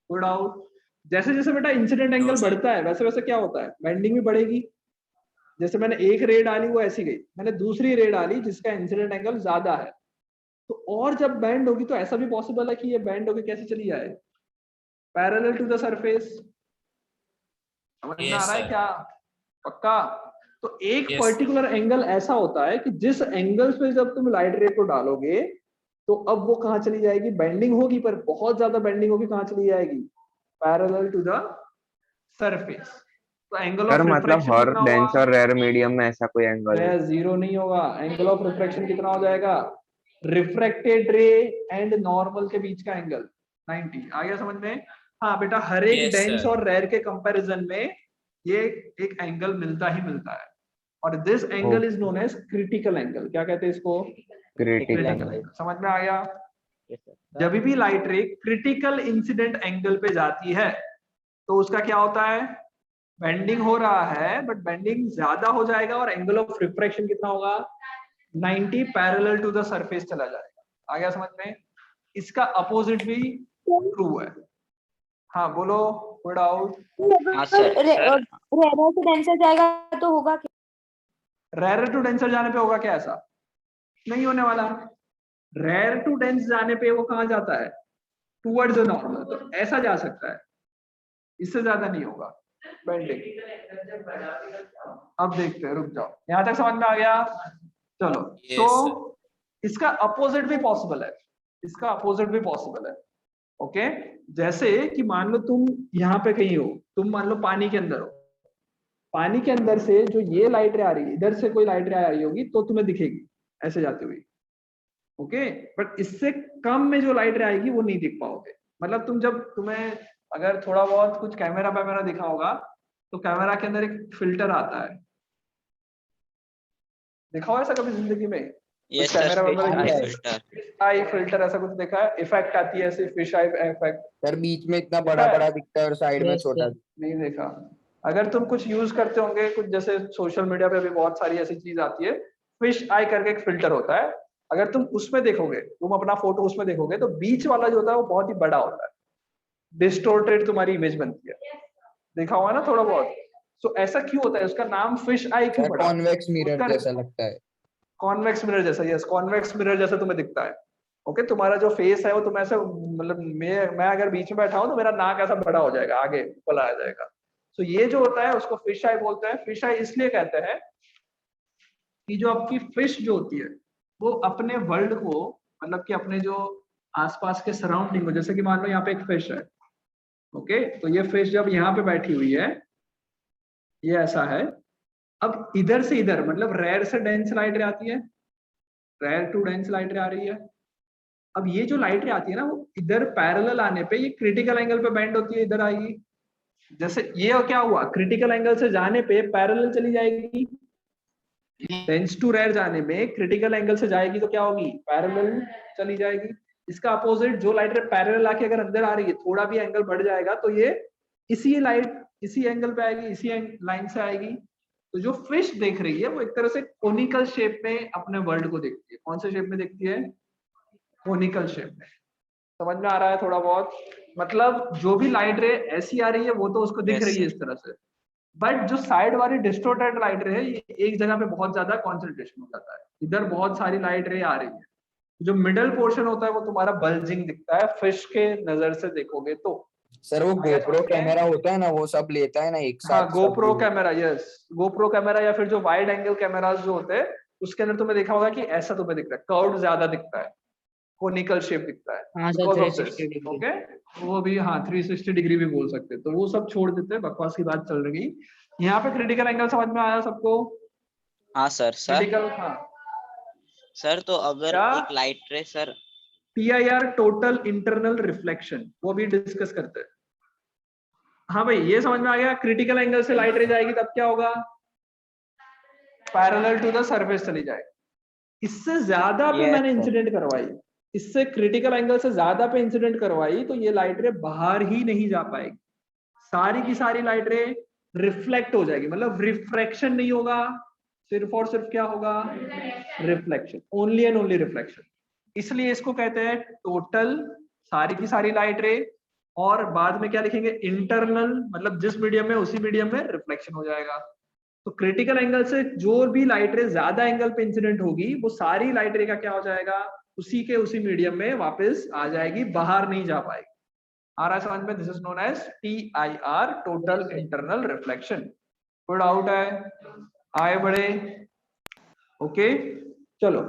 S1: Good out. जैसे जैसे बेटा इंसिडेंट एंगल
S10: sir.
S1: बढ़ता है वैसे वैसे क्या होता है, बैंडिंग भी बढ़ेगी। जैसे मैंने एक रे डाली वो ऐसी गई, मैंने दूसरी रे डाली जिसका इंसिडेंट एंगल ज्यादा है, तो और जब बैंड होगी तो ऐसा भी पॉसिबल है कि ये बैंड होके कैसे चली जाए, पैरेलल टू द सरफेस। समझ में आ
S10: Yes,
S1: रहा है
S10: sir.
S1: क्या? पक्का? तो एक
S10: Yes.
S1: पर्टिकुलर एंगल ऐसा होता है कि जिस एंगल पे जब तुम लाइट रे को डालोगे तो अब वो कहां चली जाएगी, बेंडिंग होगी, पर बहुत ज्यादा बेंडिंग होगी, कहां चली जाएगी, पैरेलल टू द सरफेस। तो एंगल ऑफ
S4: सर मतलब
S1: रिफ्रैक्शन
S4: हर
S1: कितना
S4: डेंस
S1: होगा?
S4: और रेयर मीडियम में ऐसा कोई एंगल है?
S1: जीरो नहीं होगा। एंगल ऑफ रिफ्रैक्शन कितना हो जाएगा? रिफ्रैक्टेड रे एंड नॉर्मल के बीच का एंगल 90। आ गया समझ में? हाँ बेटा, हर एक
S10: Yes,
S1: डेंस
S10: sir.
S1: और रेयर के कंपैरिजन में ये एक एंगल मिलता ही मिलता है, और this angle is known as critical angle. क्या कहते हैं इसको?
S4: Critical
S1: critical angle. समझ में आ गया?
S5: Yes, sir.
S1: जब भी लाइट रे क्रिटिकल इंसिडेंट एंगल पे जाती है तो उसका क्या होता है, बेंडिंग हो रहा है, बट बेंडिंग ज्यादा हो जाएगा, और एंगल ऑफ रिफ्रैक्शन कितना होगा, 90 पैरेलल टू द सरफेस चला जाएगा। आ गया समझ में? इसका अपोजिट भी ट्रू है। हाँ बोलो, गुड आउट।
S5: हाँ सर।
S11: रेयर से डेंसर जाएगा तो होगा क्या?
S1: रेयर टू डेंसर जाने पे होगा क्या? ऐसा नहीं होने वाला। रेयर टू डेंस जाने पे वो कहां जाता है, टूवर्ड्स द नॉर्मल, तो ऐसा जा सकता है, इससे ज्यादा नहीं होगा बेंडिंग। अब देखते हैं, रुक जाओ, यहां तक समझ में आ गया? चलो
S10: Yes,
S1: तो
S10: sir.
S1: इसका अपोजिट भी पॉसिबल है, इसका अपोजिट भी पॉसिबल है। ओके, जैसे कि मान लो तुम यहाँ पे कहीं हो, तुम मान लो पानी के अंदर हो, पानी के अंदर से जो ये लाइट रे आ रही है, इधर से कोई लाइट रे आ रही होगी तो तुम्हें दिखेगी ऐसे जाती हुई। ओके, बट इससे कम में जो लाइट रे आएगी वो नहीं दिख पाओगे। मतलब तुम्हें अगर थोड़ा बहुत कुछ कैमरा वैमरा दिखा होगा तो कैमरा के अंदर एक फिल्टर आता है, देखा हो ऐसा कभी जिंदगी में?
S5: यस
S1: कैमरा
S5: सर,
S1: वैमरा
S5: फिल्टर।
S1: आई फिल्टर ऐसा कुछ देखा है? इफेक्ट आती है ऐसे, फिश आई इफेक्ट।
S3: सर बीच में इतना बड़ा बड़ा दिखता है और साइड में छोटा।
S1: नहीं देखा? अगर तुम कुछ यूज करते होंगे, कुछ जैसे सोशल मीडिया पे भी बहुत सारी ऐसी चीज आती है, फिश आई करके एक फिल्टर होता है, अगर तुम उसमें देखोगे, तुम अपना फोटो उसमें देखोगे तो बीच वाला जो होता है वो बहुत ही बड़ा होता है, डिस्टोर्टेड तुम्हारी इमेज बनती है, देखा हुआ ना थोड़ा बहुत। तो ऐसा क्यों होता है? उसका नाम फिश आई क्यों पड़ा?
S3: कॉन्वेक्स मिरर जैसा लगता है।
S1: कॉन्वेक्स मिरर जैसा, यस, कॉन्वेक्स मिरर जैसा तुम्हें दिखता है। ओके, तुम्हारा जो फेस है वो तुम ऐसे, मतलब मैं अगर बीच में बैठा हूं तो मेरा नाक ऐसा बड़ा हो जाएगा, आगे ऊपर आ जाएगा। तो ये जो होता है उसको फिश आई बोलते हैं। फिश आई इसलिए कहते हैं कि जो आपकी फिश जो होती है वो अपने वर्ल्ड को, मतलब कि अपने जो आसपास के सराउंडिंग को, जैसे कि मान लो यहाँ पे एक फिश है, ओके, तो ये फिश जब यहाँ पे बैठी हुई है, ये ऐसा है, अब इधर से इधर, मतलब रेयर से डेंस लाइट रे आती है, रेयर टू डेंस लाइट रे आ रही है। अब ये जो लाइट रे आती है ना, वो इधर पैरेलल आने पे ये क्रिटिकल एंगल पे बेंड होती है, इधर आएगी। जैसे ये क्या हुआ, क्रिटिकल एंगल से जाने पे पैरेलल चली जाएगी, डेंस टू रेयर जाने में क्रिटिकल एंगल से जाएगी तो क्या होगी, पैरेलल चली जाएगी। इसका अपोजिट, जो लाइट रे पैरेलल आके अगर अंदर आ रही है, थोड़ा भी एंगल बढ़ जाएगा तो ये इसी लाइट इसी एंगल पे आएगी, इसी लाइन से आएगी। तो जो फिश देख रही है वो एक तरह से कोनिकल शेप में अपने वर्ल्ड को देखती है। कौन से शेप में देखती है? कोनिकल शेप में। समझ में आ रहा है थोड़ा बहुत? मतलब जो भी लाइट रे ऐसी आ रही है वो तो उसको दिख रही है इस तरह से, बट जो साइड वाली डिस्टोर्टेड लाइट रे है, ये एक जगह पे बहुत ज्यादा कॉन्सेंट्रेशन हो जाता है, इधर बहुत सारी लाइट रे आ रही है। जो मिडल पोर्शन होता है वो तुम्हारा बल्जिंग दिखता है फिश के नजर से देखोगे तो।
S3: सर वो गोप्रो कैमरा होता है ना, वो सब लेता है ना एक साथ।
S1: हाँ, GoPro camera, yes, GoPro camera या फिर जो वाइड एंगल कैमरास जो होते हैं उसके अंदर तुम्हें देखा होगा कि ऐसा तुम्हें दिख रहा है, कर्व ज्यादा दिखता है, कोनिकल शेप दिखता है।
S9: हाँ सर, 360 डिग्री।
S1: ओके, वो भी, हाँ 360 डिग्री भी बोल सकते हैं। तो वो सब छोड़ देते हैं, बकवास की बात चल रही। यहाँ पे क्रिटिकल एंगल समझ में आया सबको?
S5: हाँ सर।
S1: क्रिटिकल, हाँ
S5: सर तो अगर एक लाइट रे sir,
S1: PIR total internal reflection, वो भी डिस्कस करते हैं। हाँ भाई, ये समझ में आ गया। क्रिटिकल एंगल से लाइट रे जाएगी तब क्या होगा, पैरेलल टू द सरफेस चली जाएगी। इससे ज्यादा पे मैंने इंसिडेंट करवाई, इससे क्रिटिकल एंगल से ज्यादा पे इंसिडेंट करवाई तो ये लाइट रे बाहर ही नहीं जा पाएगी, सारी की सारी लाइट रे रिफ्लेक्ट हो जाएगी। मतलब रिफ्रैक्शन नहीं होगा, सिर्फ और सिर्फ क्या होगा, reflection, only and only reflection. इसलिए इसको कहते हैं टोटल, सारी की सारी लाइट रे, और बाद में क्या लिखेंगे, इंटरनल, मतलब जिस मीडियम में उसी मीडियम में रिफ्लेक्शन हो जाएगा। तो क्रिटिकल एंगल से जो भी लाइट रे ज्यादा एंगल पे इंसिडेंट होगी वो सारी लाइट रे का क्या हो जाएगा, उसी के उसी मीडियम में वापस आ जाएगी, बाहर नहीं जा पाएगी। आ रहा है समझ में? This is known as TIR, total internal reflection. कोई डाउट है? आए बड़े? ओके, चलो।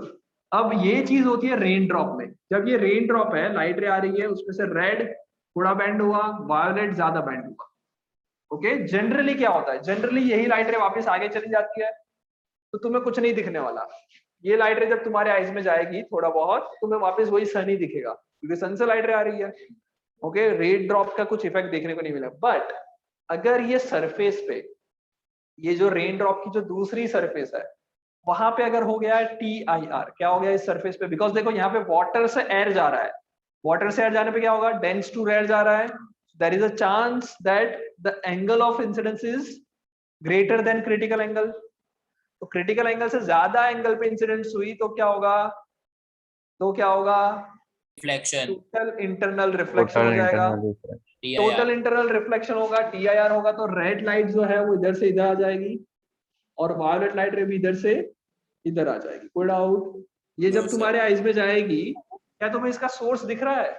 S1: अब ये चीज होती है रेन ड्रॉप में। जब ये रेन ड्रॉप है, लाइट रे आ रही है, उसमें से रेड थोड़ा बैंड हुआ, वायोलेट ज्यादा बैंड हुआ। ओके, जनरली क्या होता है, जनरली यही लाइट रे वापस आगे चली जाती है तो तुम्हें कुछ नहीं दिखने वाला। ये लाइट रे जब तुम्हारे आईज में जाएगी थोड़ा बहुत, तुम्हें वापस वही सन ही दिखेगा, क्योंकि सन से लाइट रे आ रही है। ओके, रेन ड्रॉप का कुछ इफेक्ट देखने को नहीं मिला। बट अगर ये सरफेस पे, ये जो रेन ड्रॉप की जो दूसरी सरफेस है, वहां पे अगर हो गया है TIR, क्या हो गया इस सरफेस पे, बिकॉज देखो यहाँ पे वाटर से एयर जा रहा है, वाटर से एयर जाने पे क्या होगा, डेंस टू रेयर जा रहा है, there is a chance that the angle of incidence is greater than critical angle. तो क्रिटिकल एंगल से ज्यादा एंगल पे इंसिडेंस हुई तो क्या होगा,
S10: रिफ्लेक्शन,
S1: टोटल इंटरनल रिफ्लेक्शन हो जाएगा। टोटल इंटरनल रिफ्लेक्शन होगा, TIR होगा, तो रेड लाइट जो है वो इधर से इधर आ जाएगी और वायोलेट लाइट भी इधर से इधर आ जाएगी। कोई डाउट? ये जब तुम्हारे आईज में जाएगी, क्या तुम्हें इसका सोर्स दिख रहा है?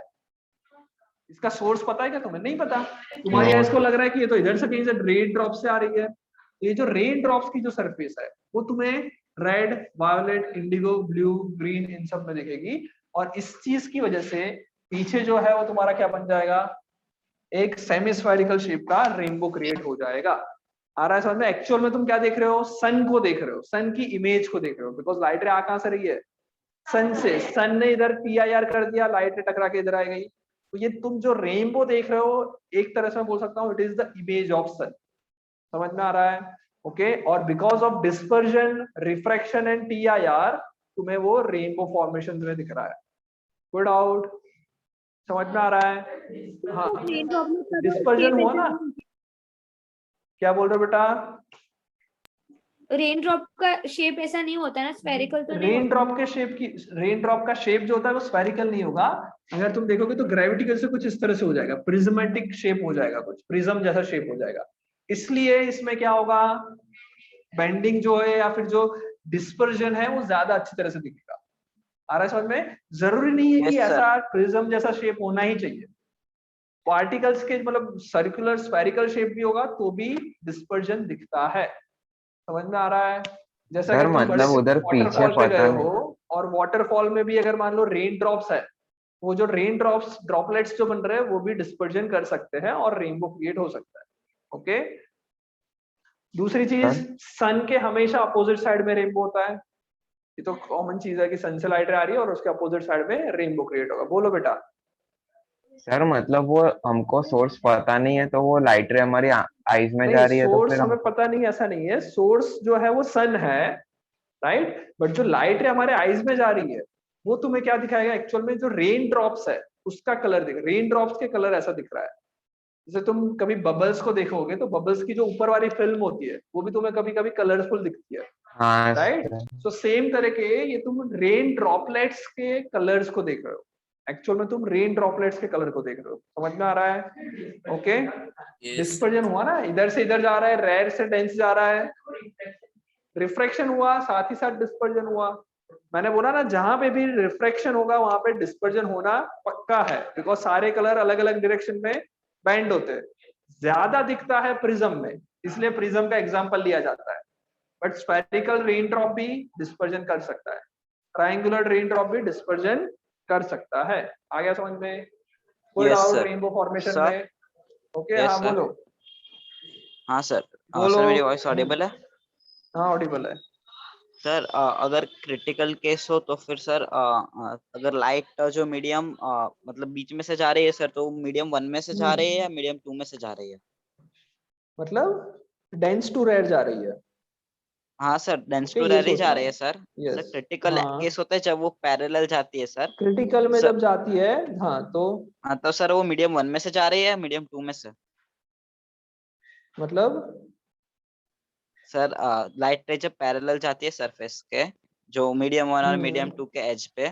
S1: इसका सोर्स पता है क्या तुम्हें? नहीं पता। तुम्हारी आईज को लग रहा है कि ये तो इधर से कहीं से रेन ड्रॉप से आ रही है। ये जो रेन ड्रॉप्स की जो सरफेस है वो तुम्हें red, violet, indigo, blue, green, इन सब में दिखेगी। और इस चीज की वजह से पीछे जो है वो तुम्हारा क्या बन जाएगा, एक सेमी स्फेरिकल शेप का रेनबो क्रिएट हो जाएगा। आ रहा है समझ में? एक्चुअल में तुम क्या देख रहे हो, सन को देख रहे हो, सन की इमेज को देख रहे हो, बिकॉज लाइट रे आ कहां से रही है, सन से। सन ने इधर PIR कर दिया, लाइट रे टकरा के इधर आ गई। तो ये तुम जो रेनबो देख रहे हो, एक तरह से मैं बोल सकता हूँ, it is the image of sun. समझ में आ रहा है? ओके। और because of dispersion, refraction and TIR तुम्हें वो रेनबो फॉर्मेशन में दिख रहा है। गुड आउट, समझ में आ रहा है? हाँ, डिस्पर्जन हुआ ना। क्या बोल रहे हो बेटा?
S11: रेन ड्रॉप का शेप ऐसा नहीं होता ना, स्फेरिकल तो नहीं
S1: रेन
S11: होता।
S1: ड्रॉप के शेप की, रेन ड्रॉप का शेप जो होता है वो स्फेरिकल नहीं होगा। अगर तुम देखोगे तो ग्रेविटिकल से कुछ इस तरह से हो जाएगा, प्रिज्मेटिक शेप हो जाएगा, कुछ प्रिज्म जैसा शेप हो जाएगा। इसलिए इसमें क्या होगा, बेंडिंग जो है या फिर जो डिस्पर्जन है वो ज्यादा अच्छी तरह से दिखेगा। आ रहा है समझ में? जरूरी नहीं है कि
S5: Yes, sir.
S1: ऐसा प्रिज्म जैसा शेप होना ही चाहिए। पार्टिकल्स के मतलब सर्कुलर स्फेरिकल शेप भी होगा तो भी डिस्पर्जन दिखता है। समझ में आ रहा है? जैसा
S4: सर
S1: कि तुम बड़े
S4: मतलब उधर पीछे
S1: वाटरफॉल पे
S4: पता
S1: गए
S4: नहीं।
S1: हो, और वाटरफॉल में भी अगर मान लो रेन ड्रॉप्स है, वो जो रेन ड्रॉप्स, ड्रॉपलेट्स जो बन रहे हैं वो भी डिस्पर्जन कर सकते हैं और रेनबो क्रिएट हो सकता है। ओके। दूसरी चीज, सन के हमेशा अपोजिट साइड में रेनबो होता है। ये तो कॉमन चीज है कि सन से लाइट आ रही है और उसके अपोजिट साइड में रेनबो क्रिएट होगा। बोलो बेटा।
S4: सर मतलब वो हमको सोर्स पता नहीं है, तो वो लाइट रे हमारी आईज में जा
S1: नहीं,
S4: रही है, तो
S1: सोर्स
S4: फिर
S1: हमें पता नहीं, ऐसा नहीं है। सोर्स जो है वो सन है, राइट। बट जो लाइट है हमारे आईज में जा रही है, वो तुम्हें क्या दिखाएगा, एक्चुअल में जो रेन ड्रॉप्स है उसका कलर दिख, रेन ड्रॉप्स के कलर ऐसा दिख रहा है। जैसे तुम कभी बबल्स को देखोगे तो बबल्स की जो ऊपर वाली फिल्म होती है वो भी तुम्हें कभी कभी कलरफुल दिखती है,
S4: हाँ
S1: राइट। सो सेम तरह के ये तुम रेन ड्रॉपलेट्स के कलर्स को देख रहे हो, एक्चुअल में तुम रेन ड्रॉपलेट्स के कलर को देख रहे हो। समझ में आ रहा है? ओके।
S10: Yes.
S1: डिस्पर्जन हुआ ना, इधर से इधर जा रहा है, रेयर से डेंस जा रहा है, रिफ्रैक्शन हुआ, साथ ही साथ डिस्पर्जन हुआ। मैंने बोला ना, जहां पे भी रिफ्रैक्शन होगा वहां पे डिस्पर्जन होना पक्का है, बिकॉज सारे कलर अलग अलग डायरेक्शन में बेंड होते हैं। ज्यादा दिखता है प्रिज्म में, इसलिए प्रिज्म का एग्जांपल लिया जाता है। बट स्फेरिकल रेन ड्रॉप भी डिस्पर्जन कर सकता है, ट्रायंगुलर रेन ड्रॉप भी डिस्पर्जन कर सकता है। आ गया समझ में? कोई
S5: Yes,
S1: doubt
S5: sir.
S1: Rainbow formation
S5: Sir.
S1: में? ओके।
S5: Yes,
S1: हाँ
S5: sir.
S1: बोलो।
S5: हाँ सर।
S1: बोलो।
S5: सर मेरी वॉइस ऑडिबल है?
S1: हाँ ऑडिबल है।
S5: सर अगर क्रिटिकल केस हो तो फिर सर अगर लाइट जो मीडियम मतलब बीच में से जा रही है सर, तो मीडियम 1 में से जा रही है या मीडियम 2 में से जा रही है?
S1: मतलब डेंस टू रेयर जा रही है।
S5: हाँ सर, डेंस
S1: ओके,
S5: टू
S1: ये
S5: रेयर ही
S1: सोच
S5: जा
S1: रहा
S5: रही है
S1: हूँ।
S5: सर। Sir
S1: yes.
S5: क्रिटिकल
S1: हाँ,
S5: केस होता है जब वो पैरेलल जाती है सर।
S1: क्रिटिकल में
S5: सर
S1: जब जाती है, हाँ तो
S5: हाँ, तो सर वो मीडियम 1 में से जा रही है या मीडियम 2 में से?
S1: मतलब
S5: सर लाइट रे जब पैरेलल जाती है सरफेस के, जो मीडियम 1 और मीडियम 2 के एज पे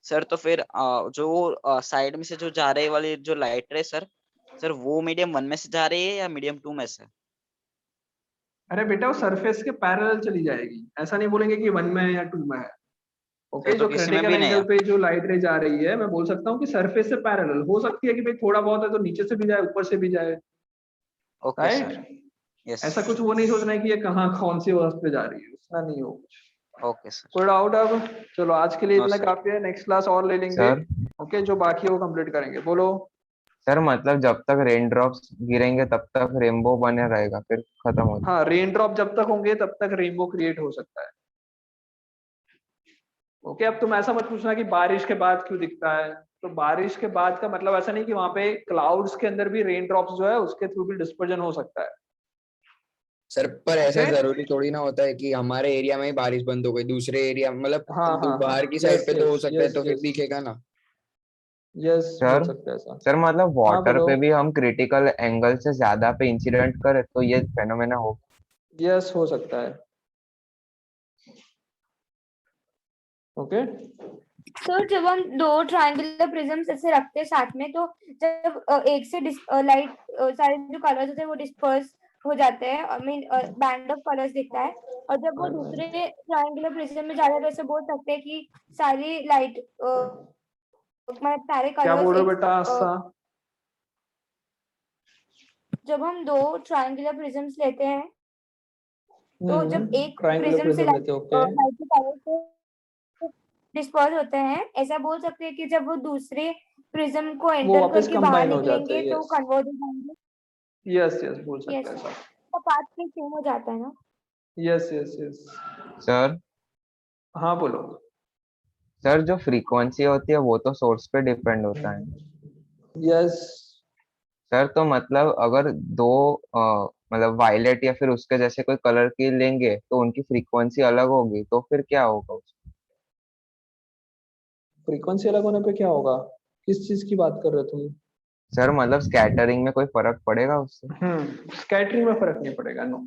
S5: सर, तो फिर जो साइड में से जो जा रही वाली जो लाइट रे सर, सर वो मीडियम 1 में से जा रही है या मीडियम 2 में से?
S1: अरे बेटा, वो सरफेस के पैरेलल चली जाएगी, ऐसा नहीं बोलेंगे कि 1 में है या 2 में है। ओके।
S5: सर तो
S1: जो
S5: किसी में
S1: क्रिटिकल
S5: भी नहीं
S1: एंगल
S5: है?
S1: पे जो लाइट रे जा रही है, मैं बोल सकता हूँ कि सरफेस से पैरेलल हो सकती है कि भाई थोड़ा बहुत है तो नीचे से भी जाए, ऊपर से भी जाए,
S5: ओके सर।
S1: राइट।
S5: यस।
S1: ऐसा कुछ वो नहीं सोचना है कि ये कहाँ कौन सी वर्ष पे जा रही है, उतना नहीं हो कुछ।
S5: Okay sir.
S1: कोई डाउट? अब चलो आज के लिए
S5: नो
S1: इतना
S5: सर।
S1: काफी है, नेक्स्ट क्लास और ले लेंगे।
S4: सर
S1: ओके, जो बाकी है वो कंप्लीट करेंगे। बोलो।
S4: सर मतलब जब तक रेन ड्रॉप्स गिरेंगे तब तक रेनबो बने रहेगा, फिर खत्म हो जाएगा।
S1: हाँ, रेन ड्रॉप जब तक होंगे तब तक रेनबो क्रिएट हो सकता है। ओके। अब तुम ऐसा मत पूछना कि बारिश के बाद क्यों दिखता है। तो बारिश के बाद का मतलब ऐसा नहीं कि वहां पे क्लाउड्स के अंदर भी रेन ड्रॉप्स जो है उसके थ्रू भी डिस्पर्जन हो सकता है।
S3: सर पर ऐसा
S1: ओके।
S3: जरूरी थोड़ी ना होता है कि हमारे एरिया में ही बारिश बंद हो गई, दूसरे एरिया मतलब
S1: हाँ हाँ हाँ,
S3: बाहर की साइड
S1: यस
S3: पे तो हो
S1: यस
S3: सकता है,
S1: यस
S3: तो फिर
S1: यस
S3: दिखेगा ना।
S1: यस, हो
S4: सर
S1: सकता है ऐसा।
S4: सर मतलब
S1: हाँ
S4: वाटर
S1: बोलो।
S4: पे भी हम क्रिटिकल एंगल से ज्यादा पे इंसिडेंट करें तो ये फेनोमेना हो।
S1: यस, हो सकता है। ओके।
S11: सर जब हम दो ट्रायंगुलर प्रिज्म्स ऐसे रखते हैं साथ में, तो जब एक से लाइट सारे जो कलर्स होते हैं वो डिस्पर्स हो जाते हैं, I mean band of colours दिखता है, और जब वो दूसरे ट्रायंगुलर प्रिज्म में जाते हैं तो ऐसे बोल सकते हैं कि सारी लाइट मतलब सारे
S1: क्या बोल रहे हो
S11: कलर्स
S1: बेटा आस्था?
S11: जब हम दो ट्रायंगुलर प्रिज्म्स लेते हैं तो जब एक
S1: ट्रायंगुलर
S11: प्रिज्म से
S1: प्रिज्म लेते ओके
S11: लाइट के कलर डिस्पर्स होते हैं, ऐसा बोल सकते हैं कि जब वो दूसरे प्रिज्म को
S1: वो
S11: एंटर
S1: वापस
S11: करके बाहर
S1: कंबाइन हो जाते
S11: निकलेंगे
S1: हैं
S11: तो
S1: यस
S11: कन्वर्ट हो जाएंगे।
S1: यस यस बोल सकते
S11: यस
S1: हैं
S11: सर,
S1: सर
S11: तो पाथ भी सेम हो जाता है ना।
S1: यस यस यस
S4: सर
S1: हाँ बोलो
S4: सर जो फ्रीक्वेंसी होती है वो तो सोर्स पे डिपेंड होता है।
S1: यस
S4: सर तो मतलब अगर दो मतलब वायलेट या फिर उसके जैसे कोई कलर की लेंगे तो उनकी फ्रीक्वेंसी अलग होगी तो फिर क्या होगा उसमें?
S1: फ्रीक्वेंसी अलग होने पे क्या होगा किस चीज की बात कर रहे हो तुम
S4: सर मतलब स्कैटरिंग में कोई फर्क पड़ेगा उससे?
S1: स्कैटरिंग में फर्क नहीं पड़ेगा नो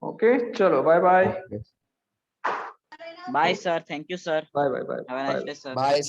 S1: ओके चलो bye bye
S4: okay
S5: bye sir, thank you sir,
S1: bye bye bye
S5: have a nice day sir.
S3: Bye